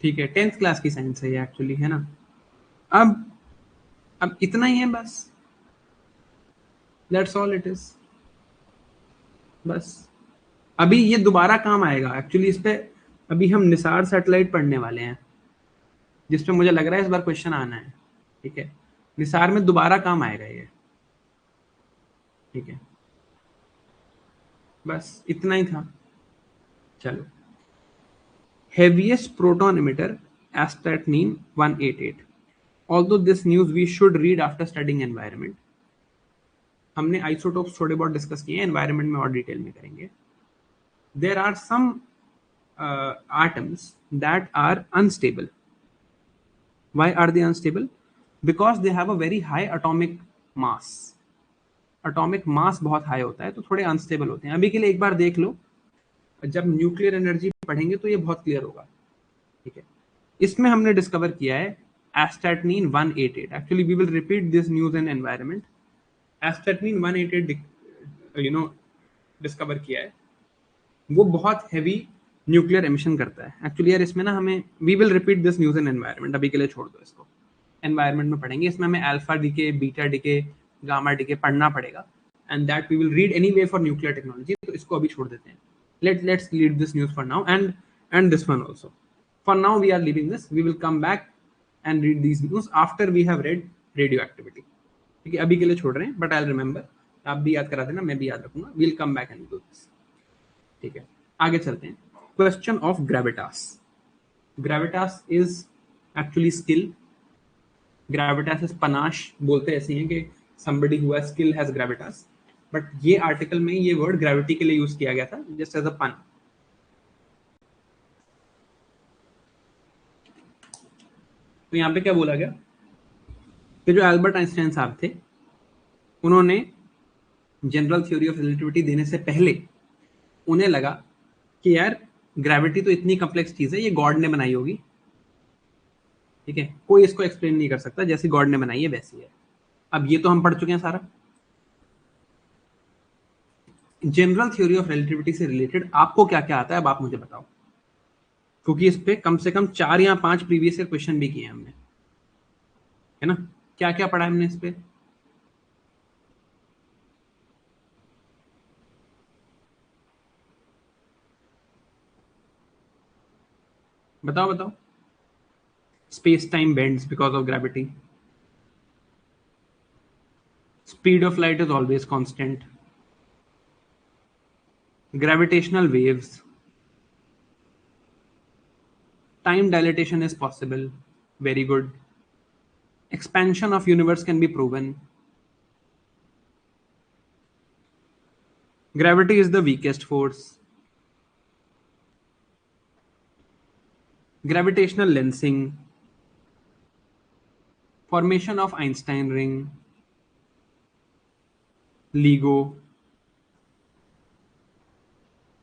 ठीक है, 10th क्लास की साइंस है ये एक्चुअली, है ना? अब अब इतना ही है बस, दैट्स ऑल इट इज, बस। अभी ये दोबारा काम आएगा एक्चुअली इस पे। अभी हम निसार सैटेलाइट पढ़ने वाले हैं, जिसपे मुझे लग रहा है इस बार क्वेश्चन आना है। ठीक है, निसार में दोबारा काम आएगा ये। ठीक है, बस इतना ही था। चलो, heaviest proton emitter, astatine 188. Although this news we should read after studying environment. हमने आइसोटोप्स थोड़े बहुत डिस्कस किए हैं, एनवायरनमेंट में और डिटेल में करेंगे। There are some atoms that are unstable. Why are they unstable? Because they have a very high atomic mass. Atomic mass बहुत हाई होता है, तो थोड़े अनस्टेबल होते हैं। अभी के लिए एक बार देख लो, जब न्यूक्लियर एनर्जी पढ़ेंगे तो ये बहुत क्लियर होगा। ठीक है, इसमें हमने डिस्कवर किया है astatine 188। Actually we will repeat this news in environment. Astatine 188 discover किया है, वो बहुत हैवी न्यूक्लियर एमिशन करता है। एक्चुअली यार इसमें ना हमें, we will repeat this news in environment, अभी के लिए छोड़ दो इसको, एनवायरनमेंट में पढ़ेंगे। इसमें हमें alpha decay, beta decay, gamma decay पढ़ना पड़ेगा, and that we will read anyway for nuclear technology. तो इसको अभी छोड़ देते हैं। Let's leave this news for now, and this one also. For now we are leaving this. We will come back and read these news after we have read radioactivity. ठीक है, अभी के लिए छोड़ रहे हैं, बट आई रिमेंबर, आप भी याद करा देना, मैं भी याद रखूंगा। Will come back and do this. ठीक है, आगे चलते हैं। Question of gravitas. Gravitas is actually skill. Gravitas is panache, बोलते ऐसे हैं कि somebody who has skill has gravitas, but ये आर्टिकल में ये वर्ड ग्रेविटी के लिए यूज किया गया था, जस्ट एज अ पन। तो यहाँ पे क्या बोला गया कि जो एल्बर्ट आइंस्टाइन साहब थे, उन्होंने जनरल थ्योरी ऑफ रिलेटिविटी देने से पहले उन्हें लगा कि यार ग्रेविटी तो इतनी कॉम्प्लेक्स चीज है, ये गॉड ने बनाई होगी। ठीक है, कोई इसको एक्सप्लेन नहीं कर सकता, जैसी गॉड ने बनाई है वैसी है। अब ये तो हम पढ़ चुके हैं सारा। जनरल थ्योरी ऑफ रिलेटिविटी से रिलेटेड आपको क्या क्या आता है, अब आप मुझे बताओ, क्योंकि इस पे कम से कम 4 या 5 प्रीवियस ईयर क्वेश्चन भी किए हैं हमने, है ना? क्या क्या पढ़ा है हमने इस पे? बताओ बताओ। Space time bends because of gravity. Speed of light is always constant. Gravitational waves. Time dilation is possible, very good. Expansion of universe can be proven. Gravity is the weakest force. Gravitational lensing, formation of Einstein ring, LIGO,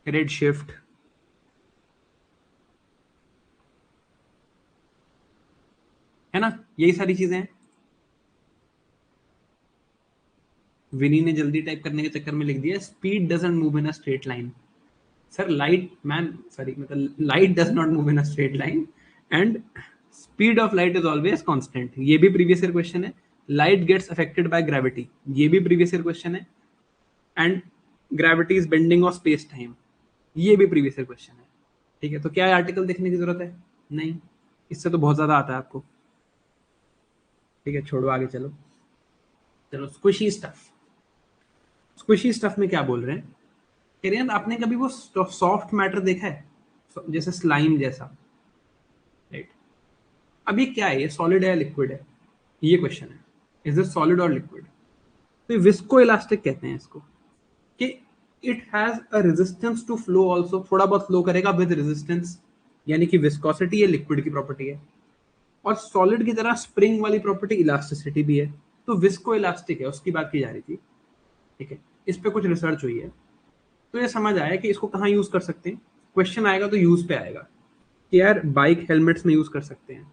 redshift, है ना? यही सारी चीजें हैं। विनी ने जल्दी टाइप करने के चक्कर में लिख दिया speed doesn't move in a straight line. Sir light man, sorry, मतलब light does not move in a straight line and speed of light is always constant. ये भी प्रीवियस ईयर क्वेश्चन है। Light gets affected by gravity, ये भी प्रीवियस ईयर क्वेश्चन है। And gravity is bending of space time, ये भी प्रीवियस ईयर क्वेश्चन है। ठीक है, तो क्या आर्टिकल देखने की जरूरत है? नहीं, इससे तो बहुत ज्यादा आता है आपको। ठीक है, छोड़ो, आगे चलो। चलो, स्क्विशी स्टफ। स्क्विशी स्टफ में क्या बोल रहे हैं? कह रहे हैं आपने कभी वो सॉफ्ट मैटर देखा है, जैसे स्लाइम जैसा, राइट? अभी क्या है, ये सॉलिड है या लिक्विड है, ये क्वेश्चन है। इज इट सॉलिड और लिक्विड? तो विस्को इलास्टिक कहते हैं इसको, कि it has a resistance to flow also, थोड़ा बहुत फ्लो करेगा विद रेजिस्टेंस, यानी कि विस्कोसिटी ये लिक्विड की प्रॉपर्टी है। और सॉलिड की तरह स्प्रिंग वाली प्रॉपर्टी इलास्टिसिटी भी है। तो विस्को इलास्टिक है, उसकी बात की जा रही थी। ठीक है, इस पे कुछ रिसर्च हुई है, तो ये समझ आया कि इसको कहाँ यूज कर सकते हैं। क्वेश्चन आएगा तो यूज पे आएगा कि यार बाइक हेलमेट्स में यूज कर सकते हैं,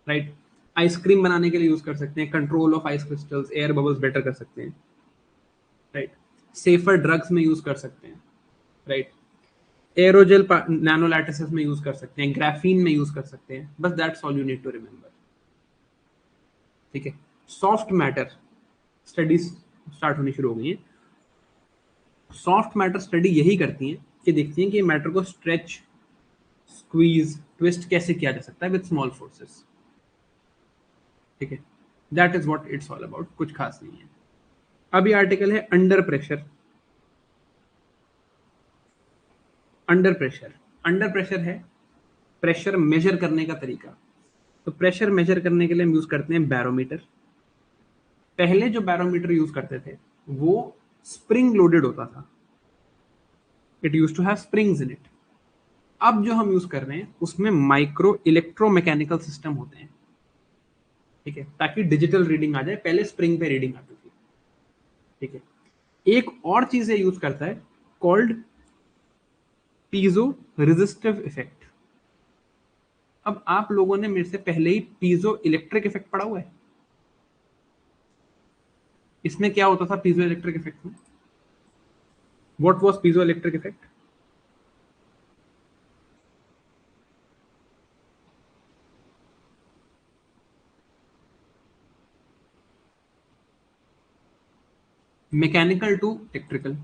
राइट। आइसक्रीम बनाने के लिए यूज कर सकते हैं, control of ice crystals, air bubbles better कर सकते हैं, राइट। सेफर ड्रग्स में यूज कर सकते हैं, राइट। एरोजेल नैनो लैटिसेस में यूज कर सकते हैं, ग्राफीन में यूज कर सकते हैं, बस that's all you need to remember, ठीक है। सॉफ्ट मैटर स्टडीज स्टार्ट होनी शुरू हो गई है। सॉफ्ट मैटर स्टडी यही करती हैं कि देखती हैं कि मैटर को स्ट्रेच, स्क्वीज, ट्विस्ट कैसे किया जा सकता है विद स्मॉल फोर्सेस, ठीक है। That is what it's all about, कुछ खास नहीं है। अब ये आर्टिकल है under pressure. Under pressure, under pressure है प्रेशर मेजर करने का तरीका। तो प्रेशर मेजर करने के लिए हम यूज करते हैं बैरोमीटर। पहले जो बैरोमीटर यूज करते थे वो स्प्रिंग लोडेड होता था, it use to have springs in it. अब जो हम यूज कर रहे हैं उसमें माइक्रो इलेक्ट्रोमैकेनिकल सिस्टम होते हैं, ठीक है, ताकि डिजिटल रीडिंग आ जाए, पहले स्प्रिंग पे रीडिंग आती थी, ठीक है। एक और चीज ये यूज करता है कॉल्ड पीजो रेजिस्टिव इफेक्ट। अब आप लोगों ने मेरे से पहले ही पीजो इलेक्ट्रिक इफेक्ट पढ़ा हुआ है। इसमें क्या होता था पीजो इलेक्ट्रिक इफेक्ट में? What was piezoelectric effect? Mechanical to electrical,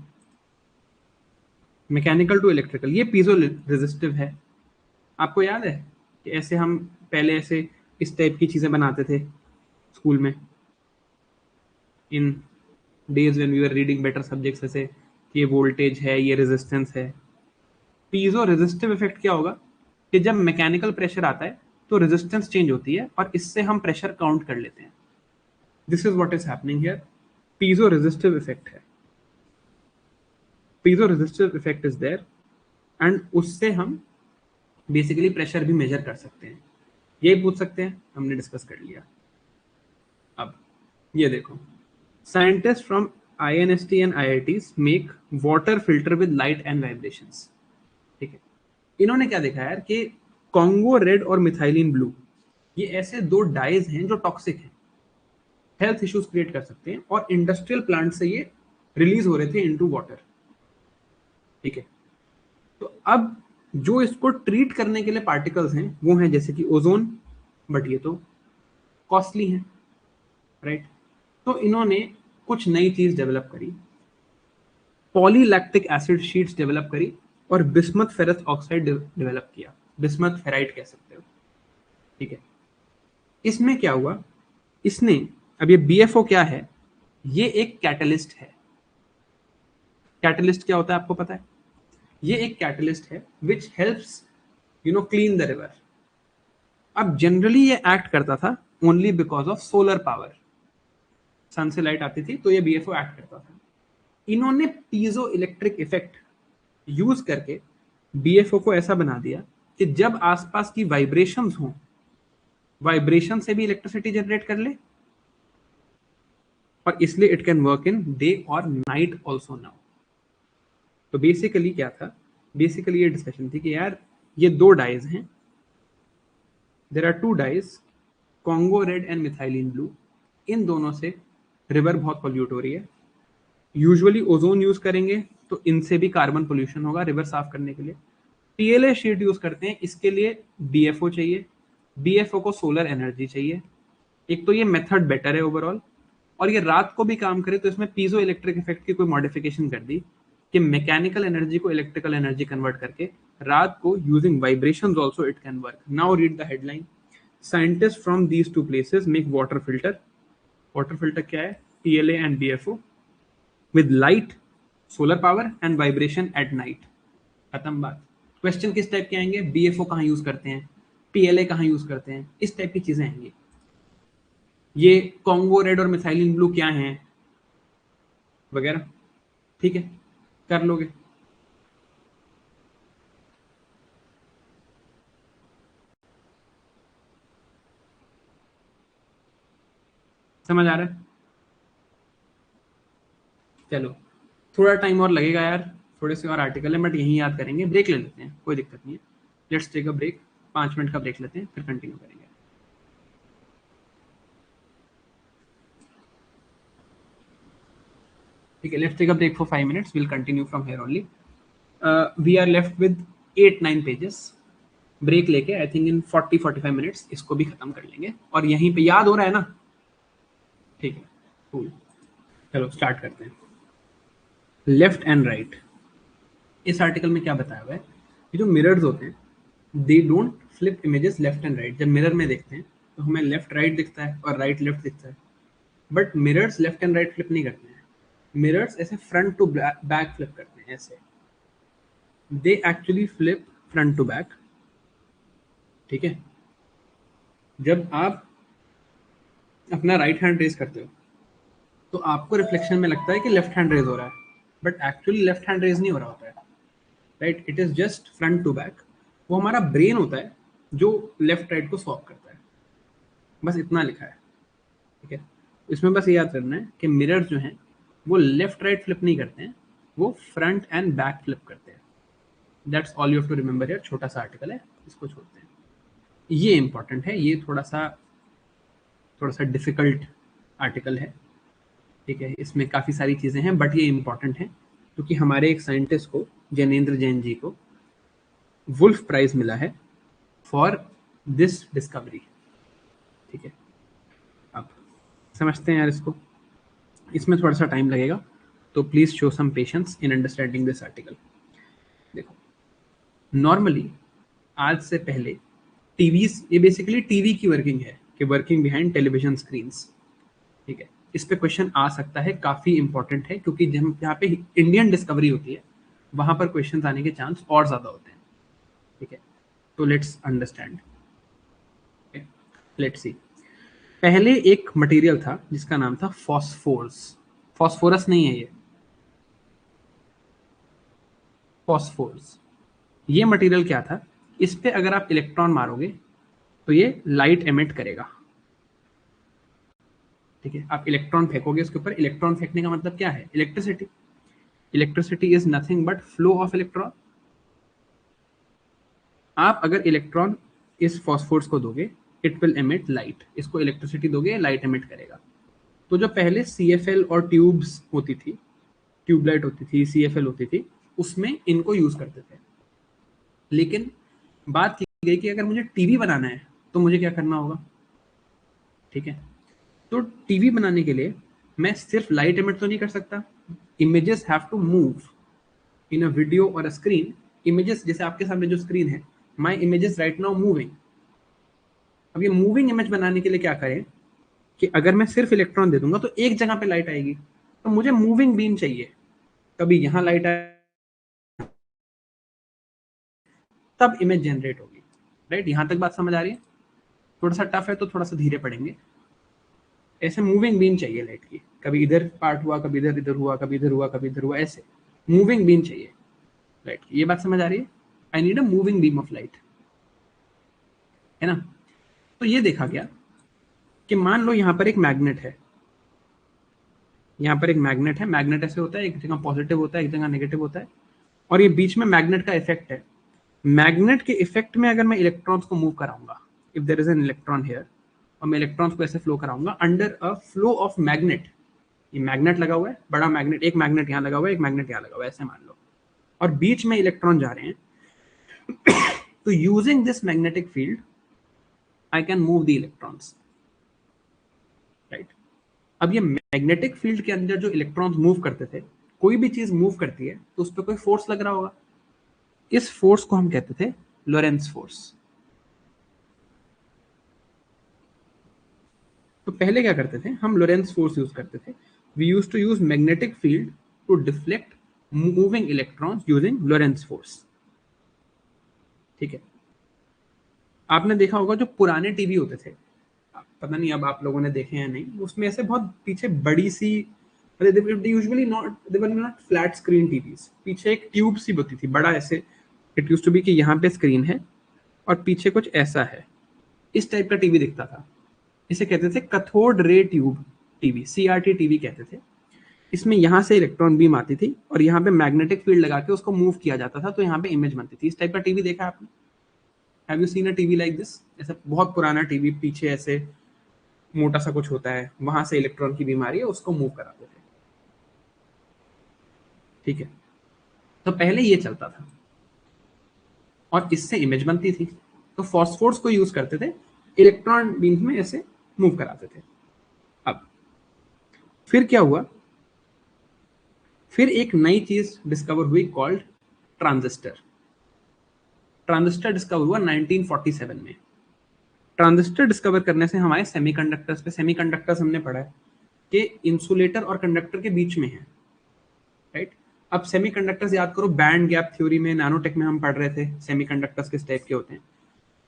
mechanical to electrical, ये पीजो रेजिस्टिव है। आपको याद है कि ऐसे हम पहले ऐसे इस टाइप की चीजें बनाते थे स्कूल में, in days when we were reading better subjects, ऐसे कि ये वोल्टेज है, ये रेजिस्टेंस है। पीजो रेजिस्टिव इफेक्ट क्या होगा कि जब मैकेनिकल प्रेशर आता है तो रेजिस्टेंस चेंज होती है और इससे हम प्रेशर काउंट कर लेते हैं। This is what is happening here, piezo resistive effect है। Piezo resistive effect is there and उससे हम बेसिकली प्रेशर भी मेजर कर सकते हैं। यही पूछ सकते हैं, हमने डिस्कस कर लिया। अब ये देखो, scientist from INST and IITs make water filter with light and vibrations, ठीक है। इन्होंने क्या देखा यार कि कॉन्गो रेड और मिथाइलिन ब्लू, ये ऐसे दो डाइज हैं जो टॉक्सिक हैं, हेल्थ इश्यूज क्रिएट कर सकते हैं, और इंडस्ट्रियल प्लांट से ये रिलीज हो रहे थे इनटू वाटर, ठीक है। तो अब जो इसको ट्रीट करने के लिए पार्टिकल्स हैं वो हैं जैसे कि ओजोन, बट ये तो कॉस्टली है, राइट। तो इन्होंने कुछ नई चीज डेवलप करी, पॉलीलैक्टिक एसिड शीट्स डेवलप करी और बिस्मथ फेरस ऑक्साइड डेवलप किया, बिस्मथ फेराइट कह सकते हो, ठीक है। इसमें क्या हुआ, इसने, अब ये BFO क्या है, ये एक कैटलिस्ट है। कैटलिस्ट क्या होता है आपको पता है? ये एक कैटलिस्ट है which helps clean the river. अब जनरली ये एक्ट करता था only because of solar power, sun से लाइट आती थी तो ये BFO एक्ट करता था। इन्होंने पीजो इलेक्ट्रिक इफेक्ट यूज करके BFO को ऐसा बना दिया कि जब आसपास की वाइब्रेशंस हो, वाइब्रेशन से भी इलेक्ट्रिसिटी जनरेट कर ले, और इसलिए it can work in day और नाइट ऑल्सो नाउ। तो बेसिकली क्या था, बेसिकली ये डिस्कशन थी कि यार ये दो डाइज हैं, there are two dyes, Congo red and methylene blue, इन दोनों से रिवर बहुत पोल्यूट हो रही है। यूजुअली ओजोन यूज करेंगे तो इनसे भी कार्बन पोल्यूशन होगा रिवर साफ करने के लिए। PLA शीट यूज करते हैं, इसके लिए BFO चाहिए, BFO को सोलर एनर्जी चाहिए। एक तो ये मेथड बेटर है ओवरऑल, और ये रात को भी काम करे, तो इसमें पीजो इलेक्ट्रिक इफेक्ट की कोई मॉडिफिकेशन कर दी कि मैकेनिकल एनर्जी को इलेक्ट्रिकल एनर्जी कन्वर्ट करके रात को using vibrations also it can work. Now read the headline, scientist from these two places make water filter. Water filter क्या है? PLA and BFO with light, solar power and vibration at night. खत्म बात। क्वेश्चन किस टाइप के आएंगे? BFO कहाँ यूज करते हैं, PLA कहाँ यूज करते हैं, इस टाइप की चीजें आएंगी। ये कॉन्गो रेड और मिथाइलिन ब्लू क्या हैं वगैरह, ठीक है, कर लोगे। समझ आ रहा है? चलो, थोड़ा टाइम और लगेगा यार, थोड़े से और आर्टिकल है, बट यहीं याद करेंगे। ब्रेक ले लेते हैं, कोई दिक्कत नहीं है, let's take a break, 5 minute का ब्रेक लेते हैं, फिर कंटिन्यू करेंगे। ठीक है, let's take a break for 5 minutes, will continue from here only. We are left with 8-9 pages. Break लेके आई थिंक इन 40-45 मिनट्स इसको भी खत्म कर लेंगे. और यहीं पे याद हो रहा है ना? ठीक है, कूल. चलो स्टार्ट करते हैं. Left and right. इस आर्टिकल में क्या बताया हुआ है? ये जो मिरर्स होते हैं they don't flip images left and right. जब मिरर में देखते हैं तो हमें लेफ्ट राइट दिखता है और राइट लेफ्ट दिखता है, but mirrors left and right flip नहीं करते हैं. मिरर्स ऐसे फ्रंट टू बैक फ्लिप करते हैं. ऐसे they actually flip front to back. ठीक है, जब आप अपना राइट हैंड रेज करते हो तो आपको रिफ्लेक्शन में लगता है कि लेफ्ट हैंड रेज हो रहा है, but actually left hand raise नहीं हो रहा होता है. Right, it is just front to back. वो हमारा ब्रेन होता है जो लेफ्ट राइट को स्वैप करता है. बस इतना लिखा है. ठीक है, इसमें बस ये याद करना है कि मिरर जो हैं वो लेफ्ट राइट फ्लिप नहीं करते हैं, वो फ्रंट एंड बैक फ्लिप करते हैं. That's all you have to remember here. छोटा सा आर्टिकल है, इसको छोड़ते हैं. ये इंपॉर्टेंट है, ये थोड़ा सा डिफिकल्ट आर्टिकल है. ठीक है, इसमें काफ़ी सारी चीज़ें हैं बट ये इंपॉर्टेंट है क्योंकि हमारे एक साइंटिस्ट को, जैनेंद्र जैन जी को, वुल्फ प्राइज मिला है फॉर दिस डिस्कवरी. ठीक है, अब समझते हैं यार इसको. इसमें थोड़ा सा टाइम लगेगा, तो please show some patience in understanding this article. देखो, नॉर्मली आज से पहले टीवी, ये बेसिकली टीवी की वर्किंग है कि वर्किंग बिहाइंड टेलीविजन स्क्रीन. ठीक है, इस पे क्वेश्चन आ सकता है, काफी इंपॉर्टेंट है क्योंकि जहाँ पे इंडियन डिस्कवरी होती है वहां पर क्वेश्चन आने के चांस और ज्यादा होते हैं. ठीक है, तो लेट्स अंडरस्टैंड. Let's see. पहले एक मटेरियल था जिसका नाम था फॉस्फोरस. फॉस्फोरस नहीं है ये, फॉस्फोरस. ये मटेरियल क्या था? इस पे अगर आप इलेक्ट्रॉन मारोगे तो ये लाइट एमिट करेगा. ठीक है, आप इलेक्ट्रॉन फेंकोगे इसके ऊपर. इलेक्ट्रॉन फेंकने का मतलब क्या है? Electricity. Electricity is nothing but flow of electron. आप अगर इलेक्ट्रॉन इस फॉस्फोरस को दोगे, इट विल एमिट लाइट. इसको इलेक्ट्रिसिटी दोगे, लाइट एमिट करेगा. तो जो पहले CFL और ट्यूब्स होती थी, ट्यूबलाइट होती थी, CFL होती थी, उसमें इनको यूज करते थे. लेकिन बात की गई कि अगर मुझे टीवी बनाना है तो मुझे क्या करना होगा? ठीक है, तो टीवी बनाने के लिए मैं सिर्फ लाइट एमिट तो नहीं कर सकता. Images have to move in a video और अ स्क्रीन. इमेजेस, जैसे आपके सामने जो स्क्रीन है, माई इमेजेस राइट नाउ मूविंग. अब ये मूविंग इमेज बनाने के लिए क्या करें कि अगर मैं सिर्फ इलेक्ट्रॉन दे दूंगा तो एक जगह पे लाइट आएगी, तो मुझे मूविंग बीम चाहिए. कभी यहां लाइट आए तब इमेज जनरेट होगी. राइट, यहां तक बात समझ आ रही है? थोड़ा सा टफ है तो थोड़ा सा धीरे पढ़ेंगे. ऐसे मूविंग बीम चाहिए लाइट की. कभी इधर पार्ट हुआ, कभी इधर इधर हुआ, कभी इधर हुआ, कभी इधर हुआ, ऐसे मूविंग बीम चाहिए लाइट की. ये बात समझ आ रही है? I need a moving beam of light, है ना? तो ये देखा गया कि मान लो यहां पर एक मैग्नेट है. यहाँ पर एक मैग्नेट है. मैग्नेट ऐसे होता है, एक जगह पॉजिटिव होता है, एक जगह नेगेटिव होता है, और ये बीच में मैग्नेट का इफेक्ट है. मैग्नेट के इफेक्ट में अगर मैं इलेक्ट्रॉन्स को मूव कराऊंगा, if there is an electron here, और मैं इलेक्ट्रॉन्स को ऐसे फ्लो कराऊंगा under a flow of magnet. ये मैग्नेट लगा हुआ है, बड़ा मैग्नेट, एक मैग्नेट यहाँ लगा हुआ है, एक मैग्नेट यहाँ लगा हुआ है, ऐसे मान लो, और बीच में इलेक्ट्रॉन जा रहे हैं. तो using this magnetic field I can move the electrons. Right, अब ये मैग्नेटिक फील्ड के अंदर जो इलेक्ट्रॉन्स मूव करते थे, कोई भी चीज मूव करती है तो उस पर कोई फोर्स लग रहा होगा. इस फोर्स को हम कहते थे लोरेंस फोर्स. तो पहले क्या करते थे हम? लोरेंस फोर्स यूज करते थे. We use to use magnetic field to deflect moving electrons using Lorentz force. ठीक है, आपने देखा होगा जो पुराने टीवी होते थे, पता नहीं अब आप लोगों ने देखे हैं नहीं, उसमें ऐसे बहुत पीछे बड़ी सी, usually not, they were not flat screen TVs, पीछे एक ट्यूब सी होती थी, बड़ा ऐसे. इट यूज टू बी कि यहाँ पे स्क्रीन है और पीछे कुछ ऐसा है. इस टाइप का टीवी दिखता था. इसे कहते थे cathode ray tube TV, CRT TV कहते थे. इसमें यहाँ से इलेक्ट्रॉन बीम आती थी और यहाँ पे मैग्नेटिक फील्ड लगा के उसको मूव किया जाता था, तो यहाँ पे इमेज बनती थी. इस टाइप का टीवी देखा आपने? Have you seen a TV like this? ऐसा बहुत पुराना टीवी, पीछे ऐसे मोटा सा कुछ होता है, वहां से इलेक्ट्रॉन की बीमारी है, उसको मूव कराते थे. ठीक है, तो पहले ये चलता था और इससे इमेज बनती थी, तो फॉस्फोर्स को यूज करते थे, इलेक्ट्रॉन बीम में ऐसे मूव कराते थे। अब फिर क्या हुआ, फिर एक नई चीज डिस्कवर हुई कॉल्ड ट्रांजिस्टर। ट्रांजिस्टर डिस्कवर हुआ 1947 में। ट्रांजिस्टर डिस्कवर करने से हमारे सेमीकंडक्टर्स पे, सेमीकंडक्टर्स हमने पढ़ा है कि इंसुलेटर और कंडक्टर के बीच में है, राइट। अब सेमीकंडक्टर्स याद करो, बैंड गैप थ्योरी में, नैनोटेक में हम पढ़ रहे थे सेमीकंडक्टर्स किस टाइप के होते हैं।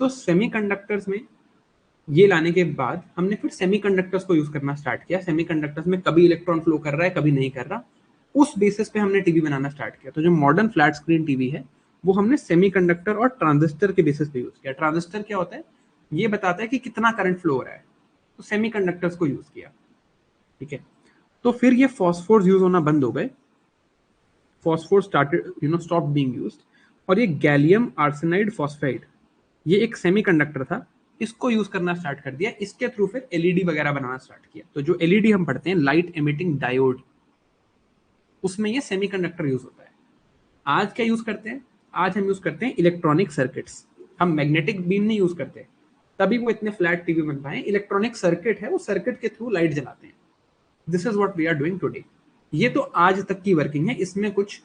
तो सेमीकंडक्टर्स में ये लाने के बाद हमने फिर सेमीकंडक्टर्स को यूज करना स्टार्ट किया। सेमीकंडक्टर्स में कभी इलेक्ट्रॉन फ्लो कर रहा है, कभी नहीं कर रहा, उस बेसिस पे हमने टीवी बनाना स्टार्ट किया। तो जो मॉडर्न फ्लैट स्क्रीन टीवी है वो हमने सेमीकंडक्टर और ट्रांजिस्टर के बेसिस पे यूज किया। ट्रांजिस्टर क्या होता है, ये बताता है कि कितना करंट फ्लो हो रहा है, तो सेमीकंडक्टर्स को यूज किया, ठीक है। तो फिर ये फॉस्फोर्स यूज होना बंद हो गए, phosphor started stop being used, और ये गैलियम आर्सेनाइड फॉस्फाइड, ये एक सेमीकंडक्टर था, इसको यूज करना स्टार्ट कर दिया। इसके थ्रू फिर एलईडी वगैरह बनाना स्टार्ट किया। तो जो एलईडी हम पढ़ते हैं, लाइट एमिटिंग डायोड, उसमें ये सेमीकंडक्टर यूज होता है। आज क्या यूज करते हैं, आज हम यूज करते हैं इलेक्ट्रॉनिक सर्किट्स। हम मैग्नेटिक बीम नहीं यूज करते, तभी वो इतने फ्लैट टीवी बन पाए। इलेक्ट्रॉनिक सर्किट है, वो सर्किट के थ्रू लाइट जलाते हैं। This is what we are doing today. ये तो आज तक की वर्किंग है, इसमें कुछ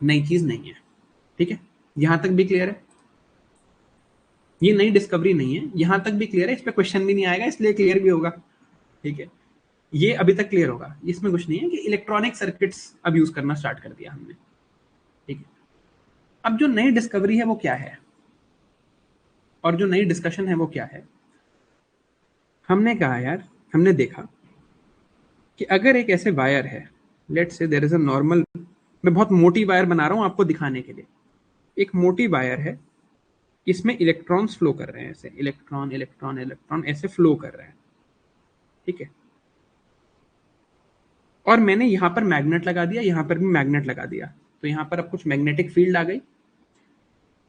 नई चीज नहीं है, ठीक है। यहां तक भी क्लियर है, ये नई डिस्कवरी नहीं है, यहां तक भी क्लियर है। इस पे क्वेश्चन भी नहीं आएगा, इसलिए क्लियर भी होगा, ठीक है। ये अभी तक क्लियर होगा, इसमें कुछ नहीं है कि इलेक्ट्रॉनिक सर्किट्स अब यूज करना स्टार्ट कर दिया हमने, ठीक है। अब जो नई डिस्कवरी है वो क्या है, और जो नई डिस्कशन है वो क्या है, हमने कहा यार, हमने देखा कि अगर एक ऐसे वायर है, let's say there is a normal, मैं बहुत मोटी वायर बना रहा हूं आपको दिखाने के लिए। एक मोटी वायर है, इसमें इलेक्ट्रॉन्स फ्लो कर रहे हैं, ऐसे इलेक्ट्रॉन इलेक्ट्रॉन इलेक्ट्रॉन ऐसे फ्लो कर रहे हैं, ठीक है। और मैंने यहां पर मैग्नेट लगा दिया, यहां पर भी मैग्नेट लगा दिया, तो यहां पर अब कुछ मैग्नेटिक फील्ड आ गई।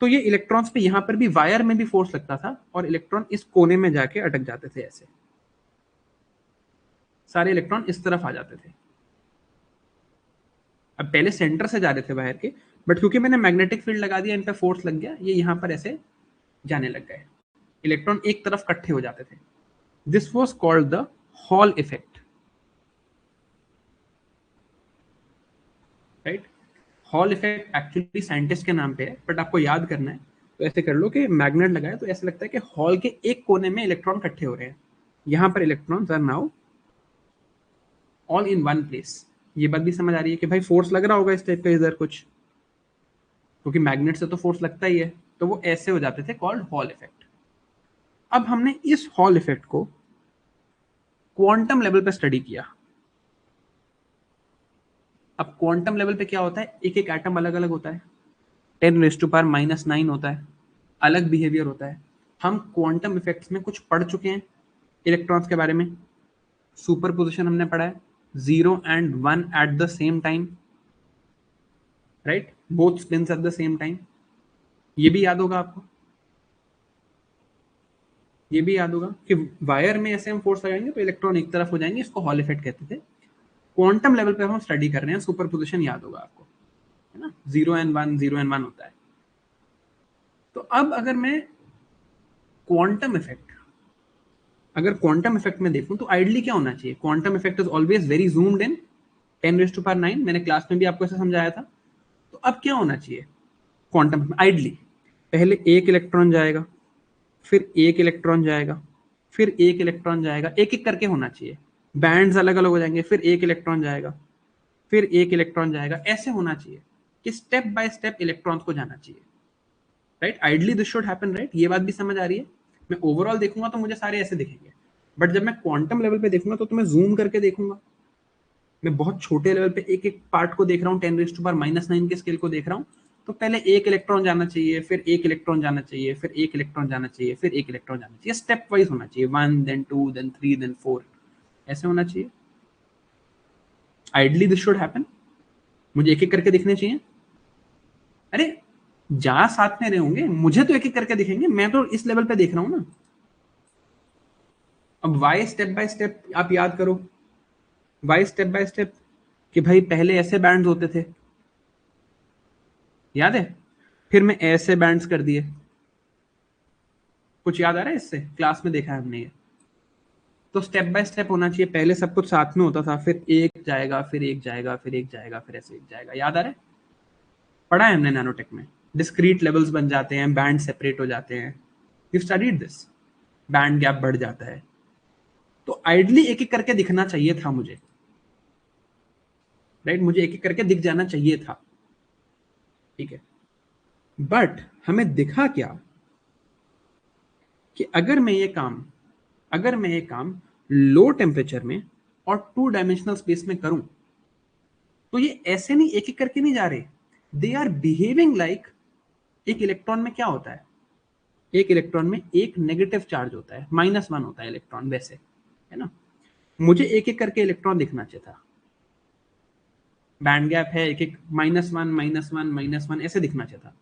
तो ये इलेक्ट्रॉन्स पे यहां पर भी वायर में भी फोर्स लगता था, और इलेक्ट्रॉन इस कोने में जाके अटक जाते थे, ऐसे सारे इलेक्ट्रॉन इस तरफ आ जाते थे। अब पहले सेंटर से जा रहे थे वायर के, बट क्योंकि मैंने मैग्नेटिक फील्ड लगा दिया, इन पे फोर्स लग गया, ये यहां पर ऐसे जाने लग गए, इलेक्ट्रॉन एक तरफ इकट्ठे हो जाते थे। This was called the hall effect, right. Hall effect actually scientist के नाम पे है, बट आपको याद करना है, तो ऐसे कर लो कि मैग्नेट लगाया तो ऐसा लगता है कि हॉल के एक कोने में इलेक्ट्रॉन इकट्ठे हो रहे हैं, यहां पर electrons are now all in one place. ये बात भी समझ आ रही है कि भाई फोर्स लग रहा होगा इस टाइप का इधर कुछ, क्योंकि मैग्नेट से तो फोर्स लगता ही है, तो वो ऐसे हो जाते थे, कॉल्ड हॉल इफेक्ट। अब हमने इस हॉल इफेक्ट को क्वांटम लेवल पे स्टडी किया। अब क्वांटम लेवल पे क्या होता है, एक एक एटम अलग अलग होता है, 10⁻⁻⁹ होता है, अलग बिहेवियर होता है। हम क्वांटम इफेक्ट्स में कुछ पढ़ चुके हैं इलेक्ट्रॉन्स के बारे में, सुपर पोजिशन हमने पढ़ा है, 0 and 1 at the same time, right, both spins at the same time, ये भी याद होगा आपको। ये भी याद होगा कि वायर में ऐसे हम फोर्स लगाएंगे तो इलेक्ट्रॉन एक तरफ हो जाएंगे, इसको हॉल इफेक्ट कहते थे। क्वांटम लेवल पे हम स्टडी कर रहे हैं, सुपर पोजिशन याद होगा आपको, है ना, 0 and 1, 0 and 1 होता है। तो अब अगर मैं क्वांटम इफेक्ट, अगर क्वांटम इफेक्ट में देखूं तो आइडली क्या होना चाहिए, quantum effect is always very zoomed in 10⁻⁹, मैंने क्लास में भी आपको ऐसे समझाया था। तो अब क्या होना चाहिए क्वांटम आइडली, पहले एक इलेक्ट्रॉन जाएगा, फिर एक इलेक्ट्रॉन जाएगा, फिर एक इलेक्ट्रॉन जाएगा, एक एक करके होना चाहिए, बैंड्स अलग अलग हो जाएंगे, फिर एक इलेक्ट्रॉन जाएगा, फिर एक इलेक्ट्रॉन जाएगा, ऐसे होना चाहिए कि स्टेप बाय स्टेप इलेक्ट्रॉन्स को जाना चाहिए, right. Ideally this should happen, right. ये बात भी समझ आ रही है। मैं ओवरऑल देखूंगा तो मुझे सारे ऐसे दिखेंगे, बट जब मैं क्वांटम लेवल पे देखूंगा तो मैं जूम करके देखूंगा, मैं बहुत छोटे लेवल पे एक एक पार्ट को देख रहा हूँ, 10⁻⁹ के स्केल को देख रहा हूँ, तो पहले एक इलेक्ट्रॉन जाना चाहिए, फिर एक इलेक्ट्रॉन जाना चाहिए, फिर एक इलेक्ट्रॉन जाना चाहिए, फिर एक इलेक्ट्रॉन जाना चाहिए, स्टेप वाइज होना चाहिए, 1 then 2 then 3 then 4, ऐसे होना चाहिए। आइडली दिस शुड हैपन, मुझे एक एक करके दिखने चाहिए। अरे जहां साथ में रहे होंगे मुझे तो एक एक करके दिखेंगे, मैं तो इस लेवल पे देख रहा हूं ना। अब वाई स्टेप बाय स्टेप आप याद करो, वाई स्टेप बाय स्टेप कि भाई पहले ऐसे बैंड्स होते थे, याद है, फिर मैं ऐसे बैंड्स कर दिए। कुछ याद आ रहा है इससे? क्लास में देखा है हमने ये। तो स्टेप बाय स्टेप होना चाहिए, पहले सब कुछ साथ में होता था, फिर एक जाएगा, फिर एक जाएगा, फिर एक जाएगा, फिर ऐसे एक जाएगा। याद आ रहा है? पढ़ा है हमने नैनोटेक में। डिस्क्रीट लेवल्स बन जाते हैं, बैंड सेपरेट हो जाते हैं। You studied this. Band gap बढ़ जाता है। तो आइडली एक एक करके दिखना चाहिए था मुझे, राइट? मुझे एक एक करके दिख जाना चाहिए था, ठीक है। बट हमें दिखा क्या कि अगर मैं ये काम लो टेम्परेचर में और 2 डायमेंशनल स्पेस में करूं, तो ये ऐसे नहीं एक एक करके नहीं जा रहे, दे आर बिहेविंग लाइक, एक इलेक्ट्रॉन में क्या होता है, एक इलेक्ट्रॉन में एक नेगेटिव चार्ज होता है, -1 होता है इलेक्ट्रॉन, वैसे, है ना? मुझे एक एक करके इलेक्ट्रॉन दिखना चाहिए था। बैंड गैप है, एक एक -1 -1 -1 ऐसे दिखना चाहिए था।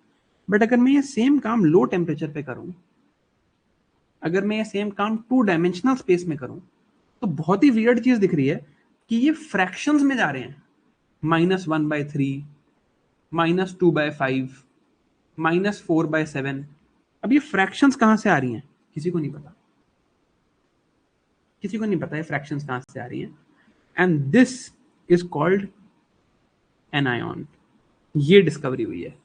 बट अगर मैं ये सेम काम लो टेम्परेचर पे करूं, अगर मैं ये सेम काम 2 डायमेंशनल स्पेस में करूं, तो बहुत ही वियर्ड चीज दिख रही है कि ये फ्रैक्शंस में जा रहे हैं। -1/3, -2/5, -4/7। अब ये फ्रैक्शंस कहां से आ रही हैं? किसी को नहीं पता, किसी को नहीं पता ये फ्रैक्शंस कहां से आ रही हैं। And this is called anion. ये डिस्कवरी हुई है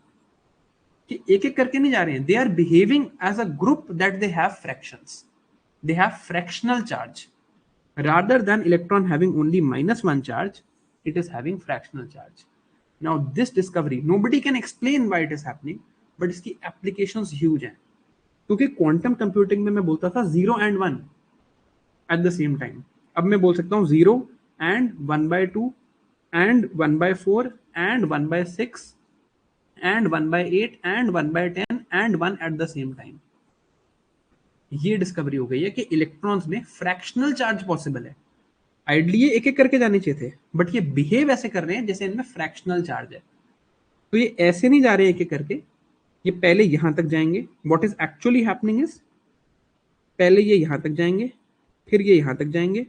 कि एक एक करके नहीं जा रहे हैं, they are behaving as a group, that they have fractions, they have fractional charge, rather than electron having only -1 charge, it is having fractional charge. Now this discovery, nobody can explain why it is happening, but इसकी applications huge हैं, क्योंकि क्वांटम कंप्यूटिंग में मैं बोलता था 0 and 1 at the same time, अब मैं बोल सकता हूँ 0 and 1/2 and 1/4 and 1/6 and 1/8 and 1/10 and 1 at the same time। ये डिस्कवरी हो गई है कि इलेक्ट्रॉन्स में फ्रैक्शनल चार्ज पॉसिबल है। आइडली ये एक एक करके जाने चाहिए थे, बट ये बिहेव ऐसे कर रहे हैं जैसे इनमें फ्रैक्शनल चार्ज है। तो ये ऐसे नहीं जा रहे एक एक करके, ये पहले यहां तक जाएंगे। What is actually happening is, पहले ये यहां तक जाएंगे, फिर ये यहां तक जाएंगे,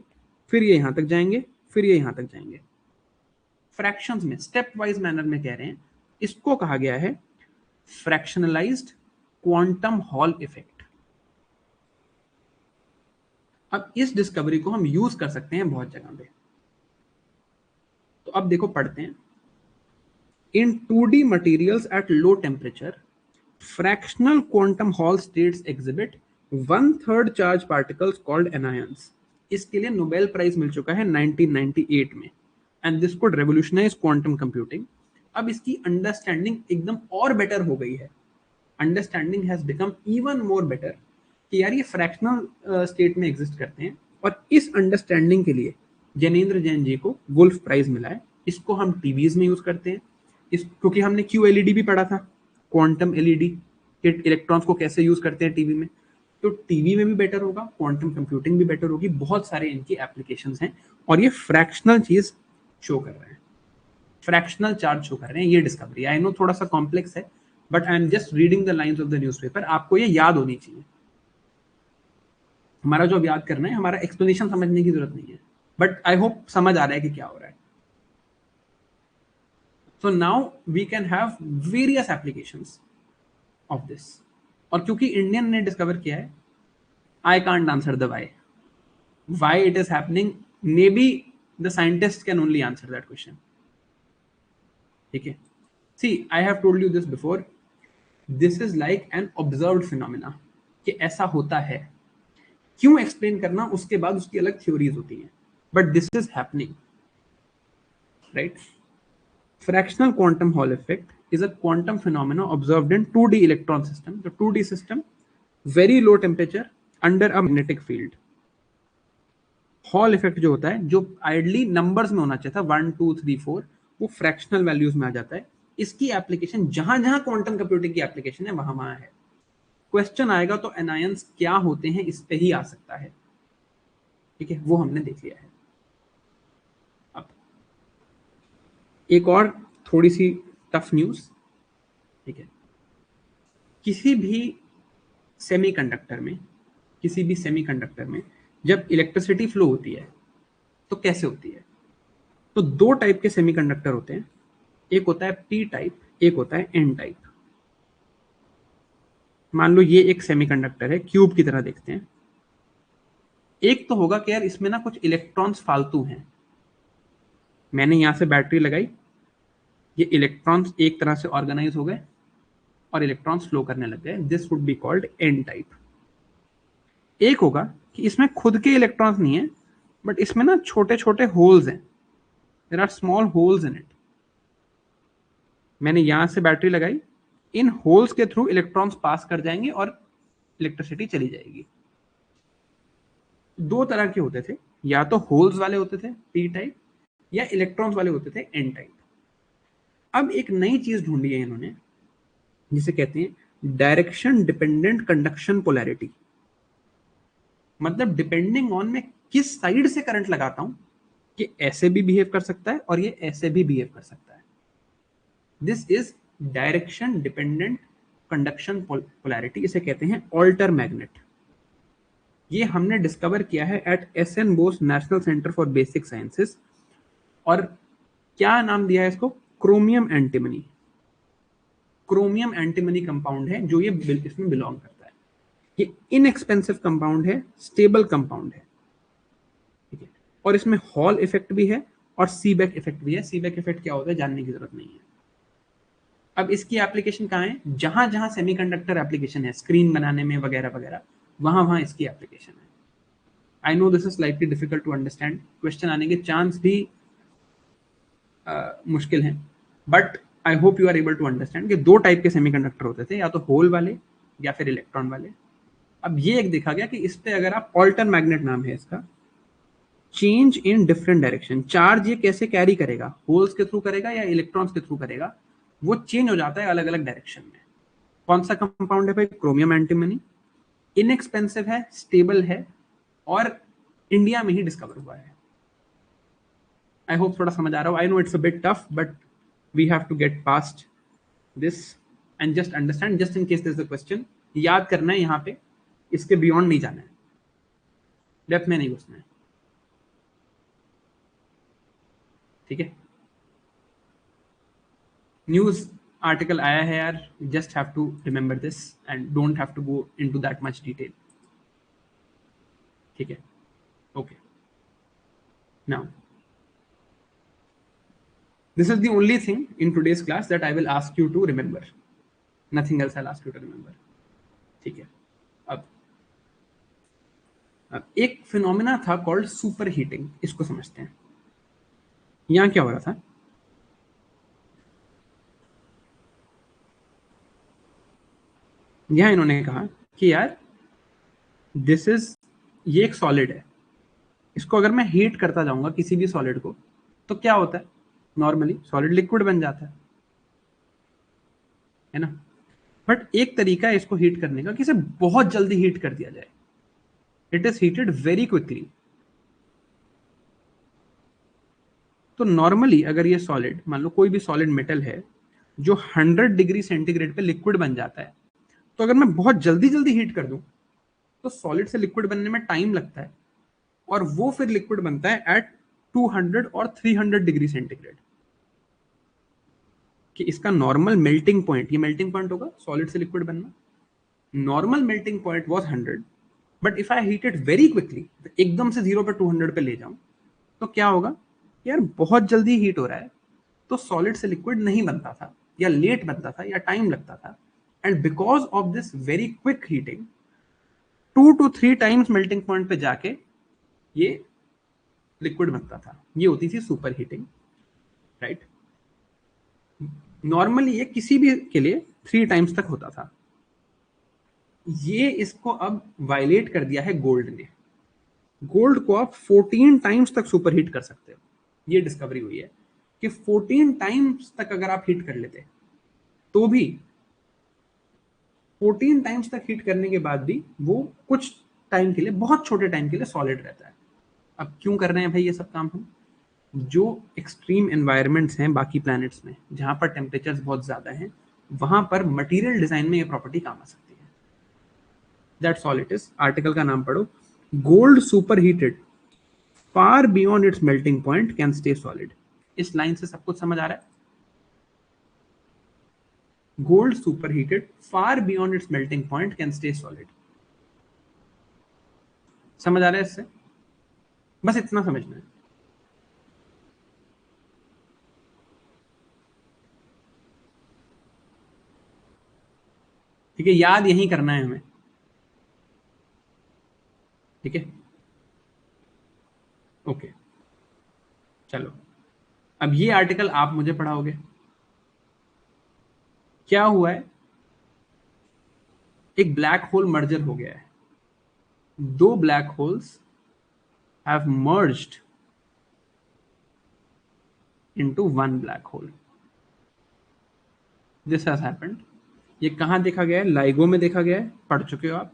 फिर ये यहां तक जाएंगे, फिर ये यहां तक जाएंगे। फ्रैक्शंस में स्टेप वाइज मैनर में कह रहे हैं। इसको कहा गया है फ्रैक्शनलाइज्ड क्वांटम हॉल इफेक्ट। अब इस डिस्कवरी को हम यूज कर सकते हैं बहुत जगह पे। तो अब देखो पढ़ते हैं। In 2D materials at low temperature, fractional quantum Hall states exhibit 1/3 charge particles called anions. इसके लिए नोबेल प्राइज मिल चुका है 1998 में। And this could revolutionise quantum computing. अब इसकी अंडरस्टैंडिंग एकदम और बेटर हो गई है। Understanding has become even more better कि यार ये फ्रैक्शनल स्टेट में एग्जिस्ट करते हैं। और इस अंडरस्टैंडिंग के लिए जैनेंद्र जैन जी को वुल्फ प्राइज मिला है। इसको हम टीवीज में यूज करते हैं, इस क्योंकि हमने क्यू एलईडी भी पढ़ा था, क्वांटम एलईडी के इलेक्ट्रॉन्स को कैसे यूज करते हैं टीवी में। तो टीवी में भी बेटर होगा, क्वांटम कंप्यूटिंग भी बेटर होगी, बहुत सारे इनकी एप्लीकेशंस हैं। और ये फ्रैक्शनल चीज शो कर रहे हैं, फ्रैक्शनल चार्ज शो कर रहे हैं। ये डिस्कवरी आई नो थोड़ा सा कॉम्प्लेक्स है, but I am just reading the lines of the newspaper. आपको ये याद होनी चाहिए। हमारा जो अब याद करना है, हमारा एक्सप्लेनेशन समझने की जरूरत नहीं है, बट आई होप समझ आ रहा है कि क्या हो रहा है। So now we can have various applications of this. और क्योंकि इंडियन ने डिस्कवर किया है, I can't answer the why it is happening. Maybe the scientists can only answer that question. ठीक है? See, I have told you this before. This is like an observed phenomena कि ऐसा होता है। क्यों एक्सप्लेन करना, उसके बाद उसकी अलग थ्योरीज होती हैं, but this is happening, right? Fractional quantum Hall effect is a quantum phenomena observed in 2D electron system. The 2D system, very low temperature under a magnetic field. Hall effect जो होता है, जो आइडली नंबर्स में होना चाहिए था 1 2 3 4, वो फ्रैक्शनल वैल्यूज में आ जाता है। इसकी एप्लीकेशन जहां जहां क्वांटम कंप्यूटिंग की एप्लीकेशन है वहां वहां है। क्वेश्चन आएगा तो एनायंस क्या होते हैं इस पे ही आ सकता है, ठीक है? वो हमने देख लिया है। अब एक और थोड़ी सी टफ न्यूज, ठीक है? किसी भी सेमीकंडक्टर में, किसी भी सेमीकंडक्टर में जब इलेक्ट्रिसिटी फ्लो होती है तो कैसे होती है? तो दो टाइप के सेमीकंडक्टर होते हैं, एक होता है पी टाइप, एक होता है एन टाइप। मान लो ये एक सेमीकंडक्टर है, क्यूब की तरह देखते हैं। एक तो होगा कि यार इसमें ना कुछ इलेक्ट्रॉन्स फालतू हैं, मैंने यहां से बैटरी लगाई, ये इलेक्ट्रॉन्स एक तरह से ऑर्गेनाइज हो गए और इलेक्ट्रॉन्स फ्लो करने लग गए, this would be called an type. एक होगा कि इसमें खुद के इलेक्ट्रॉन्स नहीं है, बट इसमें ना छोटे छोटे होल्स हैं, there are small holes in it. मैंने यहां से बैटरी लगाई, इन होल्स के थ्रू इलेक्ट्रॉन्स पास कर जाएंगे और इलेक्ट्रिसिटी चली जाएगी। दो तरह के होते थे, या तो होल्स वाले होते थे पी टाइप, या इलेक्ट्रॉन्स वाले होते थे एन टाइप। अब एक नई चीज ढूंढी है इन्होंने, जिसे कहते हैं डायरेक्शन डिपेंडेंट कंडक्शन पोलैरिटी। मतलब डिपेंडिंग ऑन मैं किस साइड से करंट लगाता हूं, कि ऐसे भी बिहेव कर सकता है और ये ऐसे भी बिहेव कर सकता है। This is direction dependent conduction polarity, इसे कहते हैं ऑल्टर मैग्नेट। ये हमने डिस्कवर किया है at S N. Bose National Centre for Basic Sciences, और क्या नाम दिया है इसको, chromium antimony. Chromium antimony compound है जो ये इसमें बिलोंग करता है। ये इनएक्सपेंसिव कंपाउंड है, स्टेबल कंपाउंड है, ठीक है। और इसमें हॉल इफेक्ट भी है और सीबेक इफेक्ट भी है। सीबेक इफेक्ट क्या होता है जानने की जरूरत नहीं है। अब इसकी एप्लीकेशन कहाँ है, जहां जहां सेमीकंडक्टर एप्लीकेशन है, स्क्रीन बनाने में वगैरह वगैरह, वहां वहां इसकी एप्लीकेशन है। I know this is slightly difficult to understand, question आने के चांस भी मुश्किल है, but I hope you are able to understand कि दो टाइप के सेमीकंडक्टर होते थे, या तो होल वाले या फिर इलेक्ट्रॉन वाले। अब ये एक देखा गया कि इस पे अगर आप ऑल्टर मैग्नेट नाम है इसका, change in different direction, charge ये कैसे कैरी करेगा, होल्स के थ्रू करेगा या इलेक्ट्रॉन्स के थ्रू करेगा, वो चेंज हो जाता है अलग अलग डायरेक्शन में। कौन सा कंपाउंड है भाई, क्रोमियम एंटीमनी। इनएक्सपेंसिव है, स्टेबल है, और इंडिया में ही डिस्कवर हुआ है। आई होप थोड़ा समझ आ रहा हो। I know it's a bit tough, but we have to get past this and just understand, just in case this the question. याद करना है यहाँ पे, इसके बियॉन्ड नहीं जाना है, डेप्थ में नहीं घुसना है, ठीक है। न्यूज आर्टिकल आया है यार, just have to remember this and don't have to go into that much detail, ठीक है। Okay, now this is the only thing in today's class that I will ask you to remember, nothing else I'll ask you to remember, ठीक है। अब एक फिनोमिना था कॉल्ड सुपर हीटिंग, इसको समझते हैं। यहां क्या हो रहा था, यहां इन्होंने कहा कि यार दिस इज, ये एक सॉलिड है, इसको अगर मैं हीट करता जाऊंगा किसी भी सॉलिड को, तो क्या होता है, नॉर्मली सॉलिड लिक्विड बन जाता है ना। बट एक तरीका है इसको हीट करने का कि इसे बहुत जल्दी हीट कर दिया जाए, it is heated very quickly. तो नॉर्मली अगर ये सॉलिड, मान लो कोई भी सॉलिड मेटल है जो 100 डिग्री सेंटीग्रेड पे लिक्विड बन जाता है, तो अगर मैं बहुत जल्दी जल्दी हीट कर दूं तो सॉलिड से लिक्विड बनने में टाइम लगता है, और वो फिर लिक्विड बनता है एट 200 और 300 डिग्री सेंटीग्रेड। कि इसका नॉर्मल मेल्टिंग पॉइंट, ये मेल्टिंग पॉइंट होगा सॉलिड से लिक्विड बनना, normal melting point was 100, but if I heat it very quickly, एकदम से 0 पे 200 पे ले जाऊं, तो क्या होगा यार, बहुत जल्दी हीट हो रहा है, तो सॉलिड से लिक्विड नहीं बनता था, या लेट बनता था, या टाइम लगता था। And because of this very quick heating, 2 to 3 times melting point पे जाके ये लिक्विड बनता था, ये होती थी सुपर हीटिंग, राइट। नॉर्मली ये किसी भी के लिए 3 टाइम्स तक होता था। ये इसको अब वायलेट कर दिया है गोल्ड ने। गोल्ड को आप 14 टाइम्स तक सुपर हीट कर सकते हो। ये डिस्कवरी हुई है कि 14 टाइम्स तक अगर आप हीट कर लेते, तो भी 14 टाइम्स तक हीट करने के बाद भी वो कुछ टाइम के लिए, बहुत छोटे टाइम के लिए सॉलिड रहता है। अब क्यों कर रहे हैं भाई ये सब काम हम, जो एक्सट्रीम एनवायरनमेंट्स हैं बाकी प्लैनेट्स में, जहां पर टेम्परेचर्स बहुत ज्यादा हैं, वहां पर मटेरियल डिजाइन में ये प्रॉपर्टी काम आ सकती है। That's all it is. Article का नाम पढ़ो, gold super heated far beyond it's melting point can stay solid. इस लाइन से सब कुछ समझ आ रहा है? Gold superheated far beyond it's melting point can stay solid. समझ आ रहा है इससे? बस इतना समझना है। ठीक है, याद यही करना है हमें। ठीक है, ओके, चलो अब ये आर्टिकल आप मुझे पढ़ाओगे। क्या हुआ है, एक ब्लैक होल मर्जर हो गया है, दो black holes have merged into one black hole. This has happened. ये कहां देखा गया है? लाइगो में देखा गया है, पढ़ चुके हो आप।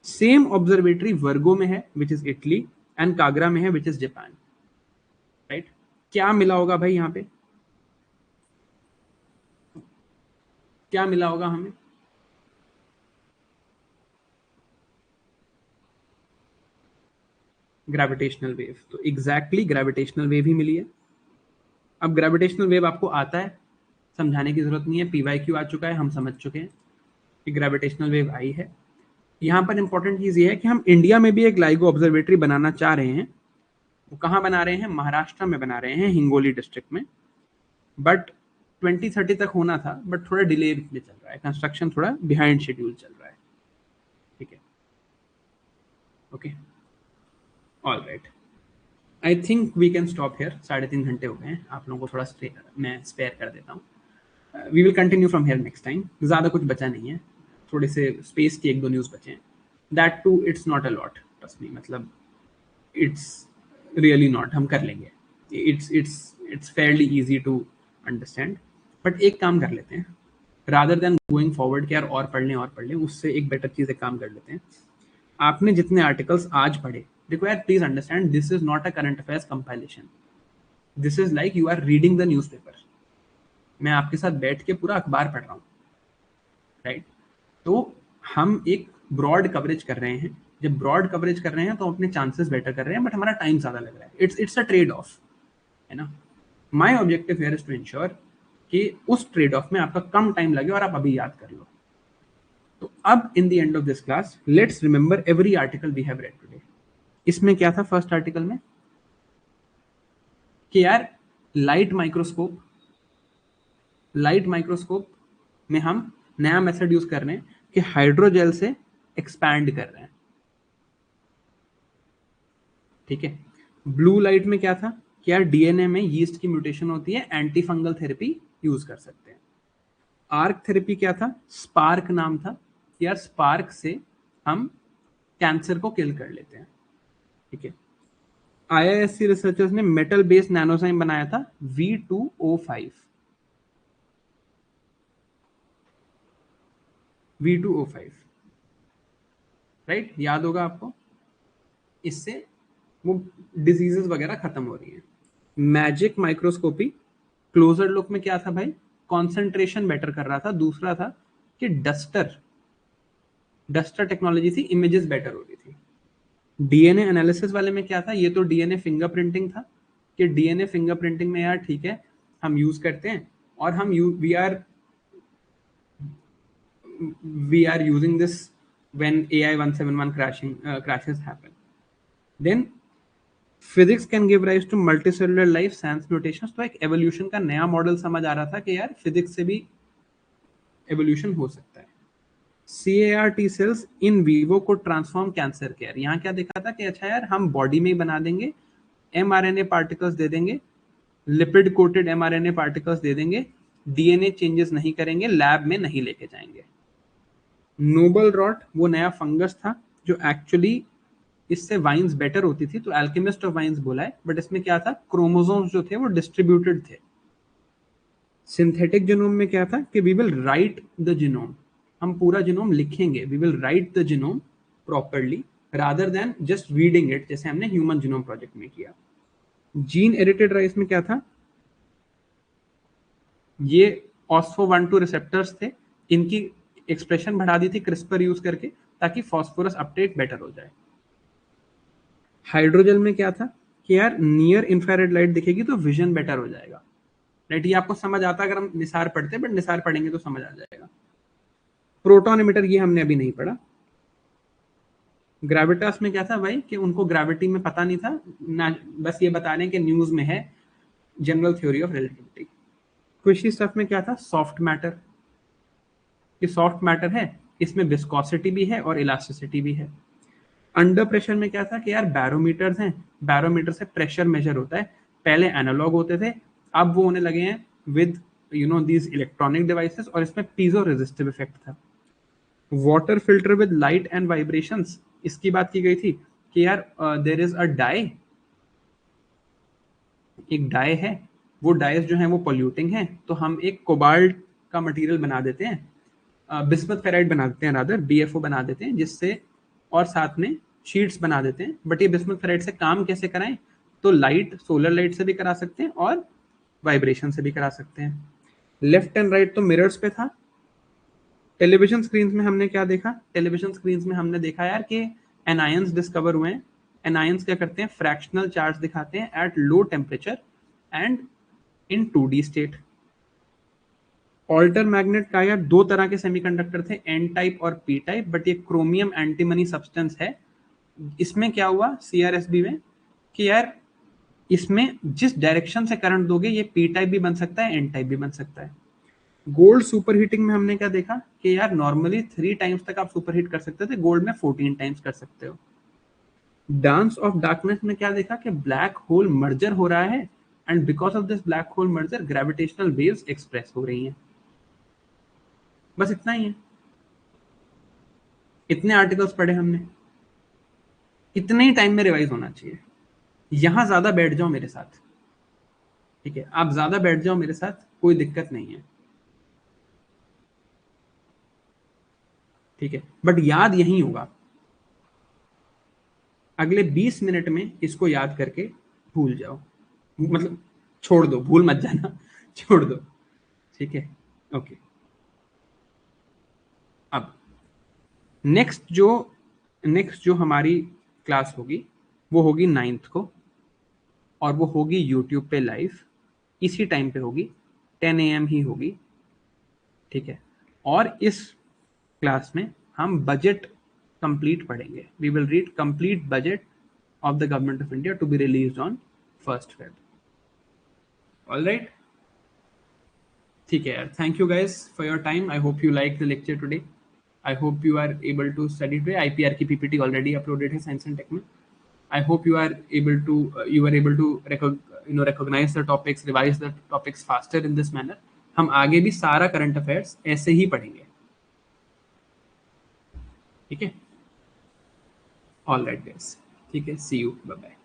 सेम ऑब्जर्वेटरी वर्गो में है विच इज इटली, एंड कागरा में है विच इज जापान। राइट, क्या मिला होगा भाई यहां पे? क्या मिला होगा हमें? Gravitational wave. तो एग्जैक्टली ग्रेविटेशनल वेव ही मिली है। अब ग्रेविटेशनल वेव आपको आता है, समझाने की जरूरत नहीं है, पीवाईक्यू आ चुका है, हम समझ चुके हैं कि ग्रेविटेशनल वेव आई है। यहां पर इंपॉर्टेंट चीज ये है कि हम इंडिया में भी एक लाइगो ऑब्जर्वेटरी बनाना चाह रहे हैं। वो कहाँ बना रहे हैं? महाराष्ट्र में बना रहे हैं, हिंगोली डिस्ट्रिक्ट में। बट 2030 तक होना था, बट थोड़ा डिले में चल रहा है, कंस्ट्रक्शन थोड़ा बिहाइंड शेड्यूल चल रहा है। ठीक है, okay, all right, I think we can stop here. 3.5 घंटे हो गए हैं, आप लोगों को थोड़ा मैं स्पेयर कर देता हूँ। We will continue from here next time. ज़्यादा कुछ बचा नहीं है, थोड़े से स्पेस की एक दो न्यूज़ बचे हैं। That too it's not a lot, trust me, मतलब इट्स रियली नॉट, हम कर लेंगे। It's fairly easy to understand. But एक काम कर लेते हैं, रादर देन गोइंग फॉरवर्ड कि यार और पढ़ लें, उससे एक बेटर चीज़ एक काम कर लेते हैं। आपने जितने आर्टिकल्स आज पढ़े, देखो यार, please understand this is not a current affairs compilation. This is like you are reading the newspaper. मैं आपके साथ बैठ के पूरा अखबार पढ़ रहा हूँ, राइट? तो हम एक ब्रॉड कवरेज कर रहे हैं। जब ब्रॉड कवरेज कर रहे हैं तो अपने चांसेस बेटर कर रहे हैं, बट हमारा टाइम ज्यादा लग रहा है। इट्स अ ट्रेड ऑफ, है ना? My objective here is to ensure कि उस ट्रेड ऑफ में आपका कम टाइम लगे और आप अभी याद कर लो। तो अब in the end of this class, let's remember every article we have read today. इसमें क्या था फर्स्ट आर्टिकल में? कि यार लाइट माइक्रोस्कोप में हम नया मेथड यूज कर रहे हैं कि हाइड्रोजेल से एक्सपैंड कर रहे हैं। ठीक है, ब्लू लाइट में क्या था कि यार डीएनए में यीस्ट की म्यूटेशन होती है, एंटी फंगल थेरेपी यूज कर सकते हैं। आर्क थेरेपी क्या था? स्पार्क नाम था कि यार स्पार्क से हम कैंसर को किल कर लेते हैं। ठीक है, आईआईएससी रिसर्चर्स ने मेटल बेस्ड नैनोसाइम बनाया था V2O5। V2O5, राइट, याद होगा आपको। इससे वो डिजीजेस वगैरह खत्म हो रही है। मैजिक माइक्रोस्कोपी क्लोजर लुक में क्या था भाई? कॉन्सेंट्रेशन बेटर कर रहा था। दूसरा था कि डस्टर टेक्नोलॉजी थी, इमेजेस बेटर हो रही थी। डीएनए एनालिसिस वाले में क्या था? ये तो डीएनए फिंगरप्रिंटिंग था कि डीएनए फिंगरप्रिंटिंग में यार ठीक है, हम यूज करते हैं, और हम we are using this when AI-171 crashes happen. Then physics can give rise to multicellular life sans mutations। तो एक एवोल्यूशन का नया मॉडल समझ आ रहा था कि यार फिजिक्स से भी एवोल्यूशन हो सकता है। CAR-T सेल्स इन वीवो को ट्रांसफॉर्म कैंसर केयर। यहाँ क्या देखा था कि अच्छा यार, हम बॉडी में ही बना देंगे, mRNA पार्टिकल्स दे देंगे, lipid coated mRNA particles they देंगे, डीएनए चेंजेस नहीं करेंगे, लैब में नहीं लेके जाएंगे। नोबल रॉट वो नया फंगस था जो एक्चुअली इससे वाइन्स बेटर होती थी, तो अल्केमिस्ट ऑफ वाइन्स बोला है। बट इसमें क्या था? क्रोमोसोम्स जो थे वो डिस्ट्रीब्यूटेड थे। सिंथेटिक जीनोम में क्या था कि we will write the genome, हम पूरा जीनोम लिखेंगे, we will write the genome properly rather than just reading it, जैसे हमने ह्यूमन जीनोम प्रोजेक्ट में किया। जीन एडिटेड राइस में क्या था? ये ऑस्फो 1,2 रिसेप्टर्स थे, इनकी एक्सप्रेशन बढ़ा दी थी क्रिस्पर यूज करके, ताकि फॉस्फोरस अपटेक बेटर हो जाए। हाइड्रोजेल में क्या था कि यार नियर इंफ्रारेड लाइट दिखेगी तो विजन बेटर हो जाएगा, राइट। ये आपको समझ आता अगर हम निसार पढ़ते, बट निसार पढ़ेंगे तो समझ आ जाएगा। प्रोटॉन इमिटर ये हमने अभी नहीं पढ़ा। ग्रेविटास में क्या था भाई कि उनको ग्रेविटी में पता नहीं था ना, बस ये बता रहे हैं कि न्यूज में है general theory of relativity. Squishy stuff में क्या था, सॉफ्ट मैटर। ये सॉफ्ट मैटर है, इसमें विस्कोसिटी भी है और इलास्टिसिटी भी है। अंडर प्रेशर में क्या था कि यार बैरोमीटर्स हैं, बैरोमीटर से प्रेशर मेजर होता है। पहले एनालॉग होते थे, अब वो होने लगे हैं विद दीज इलेक्ट्रॉनिक डिवाइसेस, और इसमें पीजो रेजिस्टिव इफेक्ट था। Water filter with light and vibrations, इसकी बात की गई थी कि यार देयर इज अ डाई, एक डाई है, वो डाइस जो है वो पोल्यूटिंग है, तो हम एक कोबाल्ट का मटेरियल बना देते हैं, बिस्मथ फेराइड बना देते हैं, रादर बीएफओ बना देते हैं, जिससे और साथ में शीट्स बना देते हैं। बट ये बिस्मथ फेराइड से काम कैसे कराएं, तो लाइट, सोलर लाइट से भी करा सकते हैं और वाइब्रेशन से भी करा सकते हैं। लेफ्ट एंड राइट तो मिरर्स पे था। टेलीविजन स्क्रीन में हमने क्या देखा, टेलीविजन स्क्रीन में हमने देखा यार कि एनायंस डिस्कवर हुए हैं। एनायंस क्या करते हैं, फ्रैक्शनल चार्ज दिखाते हैं at low temperature and in 2D state. Altermagnet का यार दो तरह के सेमीकंडक्टर थे, एन टाइप और पी टाइप, बट ये क्रोमियम एंटीमनी सब्सटेंस है। इसमें क्या हुआ सीआरएसबी में कि यार इसमें जिस डायरेक्शन से करंट दोगे ये पी टाइप भी बन सकता है, एन टाइप भी बन सकता है। गोल्ड सुपर हीटिंग में हमने क्या देखा कि यार नॉर्मली 3 टाइम्स तक आप सुपर हीट कर सकते थे, गोल्ड में 14 टाइम्स कर सकते हो। डांस ऑफ डार्कनेस में क्या देखा कि ब्लैक होल मर्जर हो रहा है, and because of this black hole merger gravitational waves express हो रही हैं। बस इतना ही है, इतने आर्टिकल्स पढ़े हमने, इतने ही टाइम में रिवाइज होना चाहिए। यहां ज्यादा बैठ जाओ मेरे साथ, ठीक है, आप ज्यादा बैठ जाओ मेरे साथ, कोई दिक्कत नहीं है, ठीक है, बट याद यही होगा। अगले 20 मिनट में इसको याद करके भूल जाओ, मतलब छोड़ दो, भूल मत जाना छोड़ दो, ठीक है। ओके, अब नेक्स्ट जो हमारी क्लास होगी वो होगी 9th को, और वो होगी यूट्यूब पे लाइव, इसी टाइम पे होगी, 10 AM ही होगी, ठीक है। और इस क्लास में हम बजट कंप्लीट पढ़ेंगे। We will read complete budget of the government of India to be release on 1st Feb। All right, ठीक है यार, thank you guys for your time. I hope you like the lecture today. I hope you are able to study today. IPR की PPT already uploaded है साइंस एंड टेक में। I hope you are able to recognize the topics, revise the topics faster in this manner. हम आगे भी सारा करंट अफेयर्स ऐसे ही पढ़ेंगे, ठीक है। ऑल राइट गाइस, ठीक है, सी यू, बाय बाय।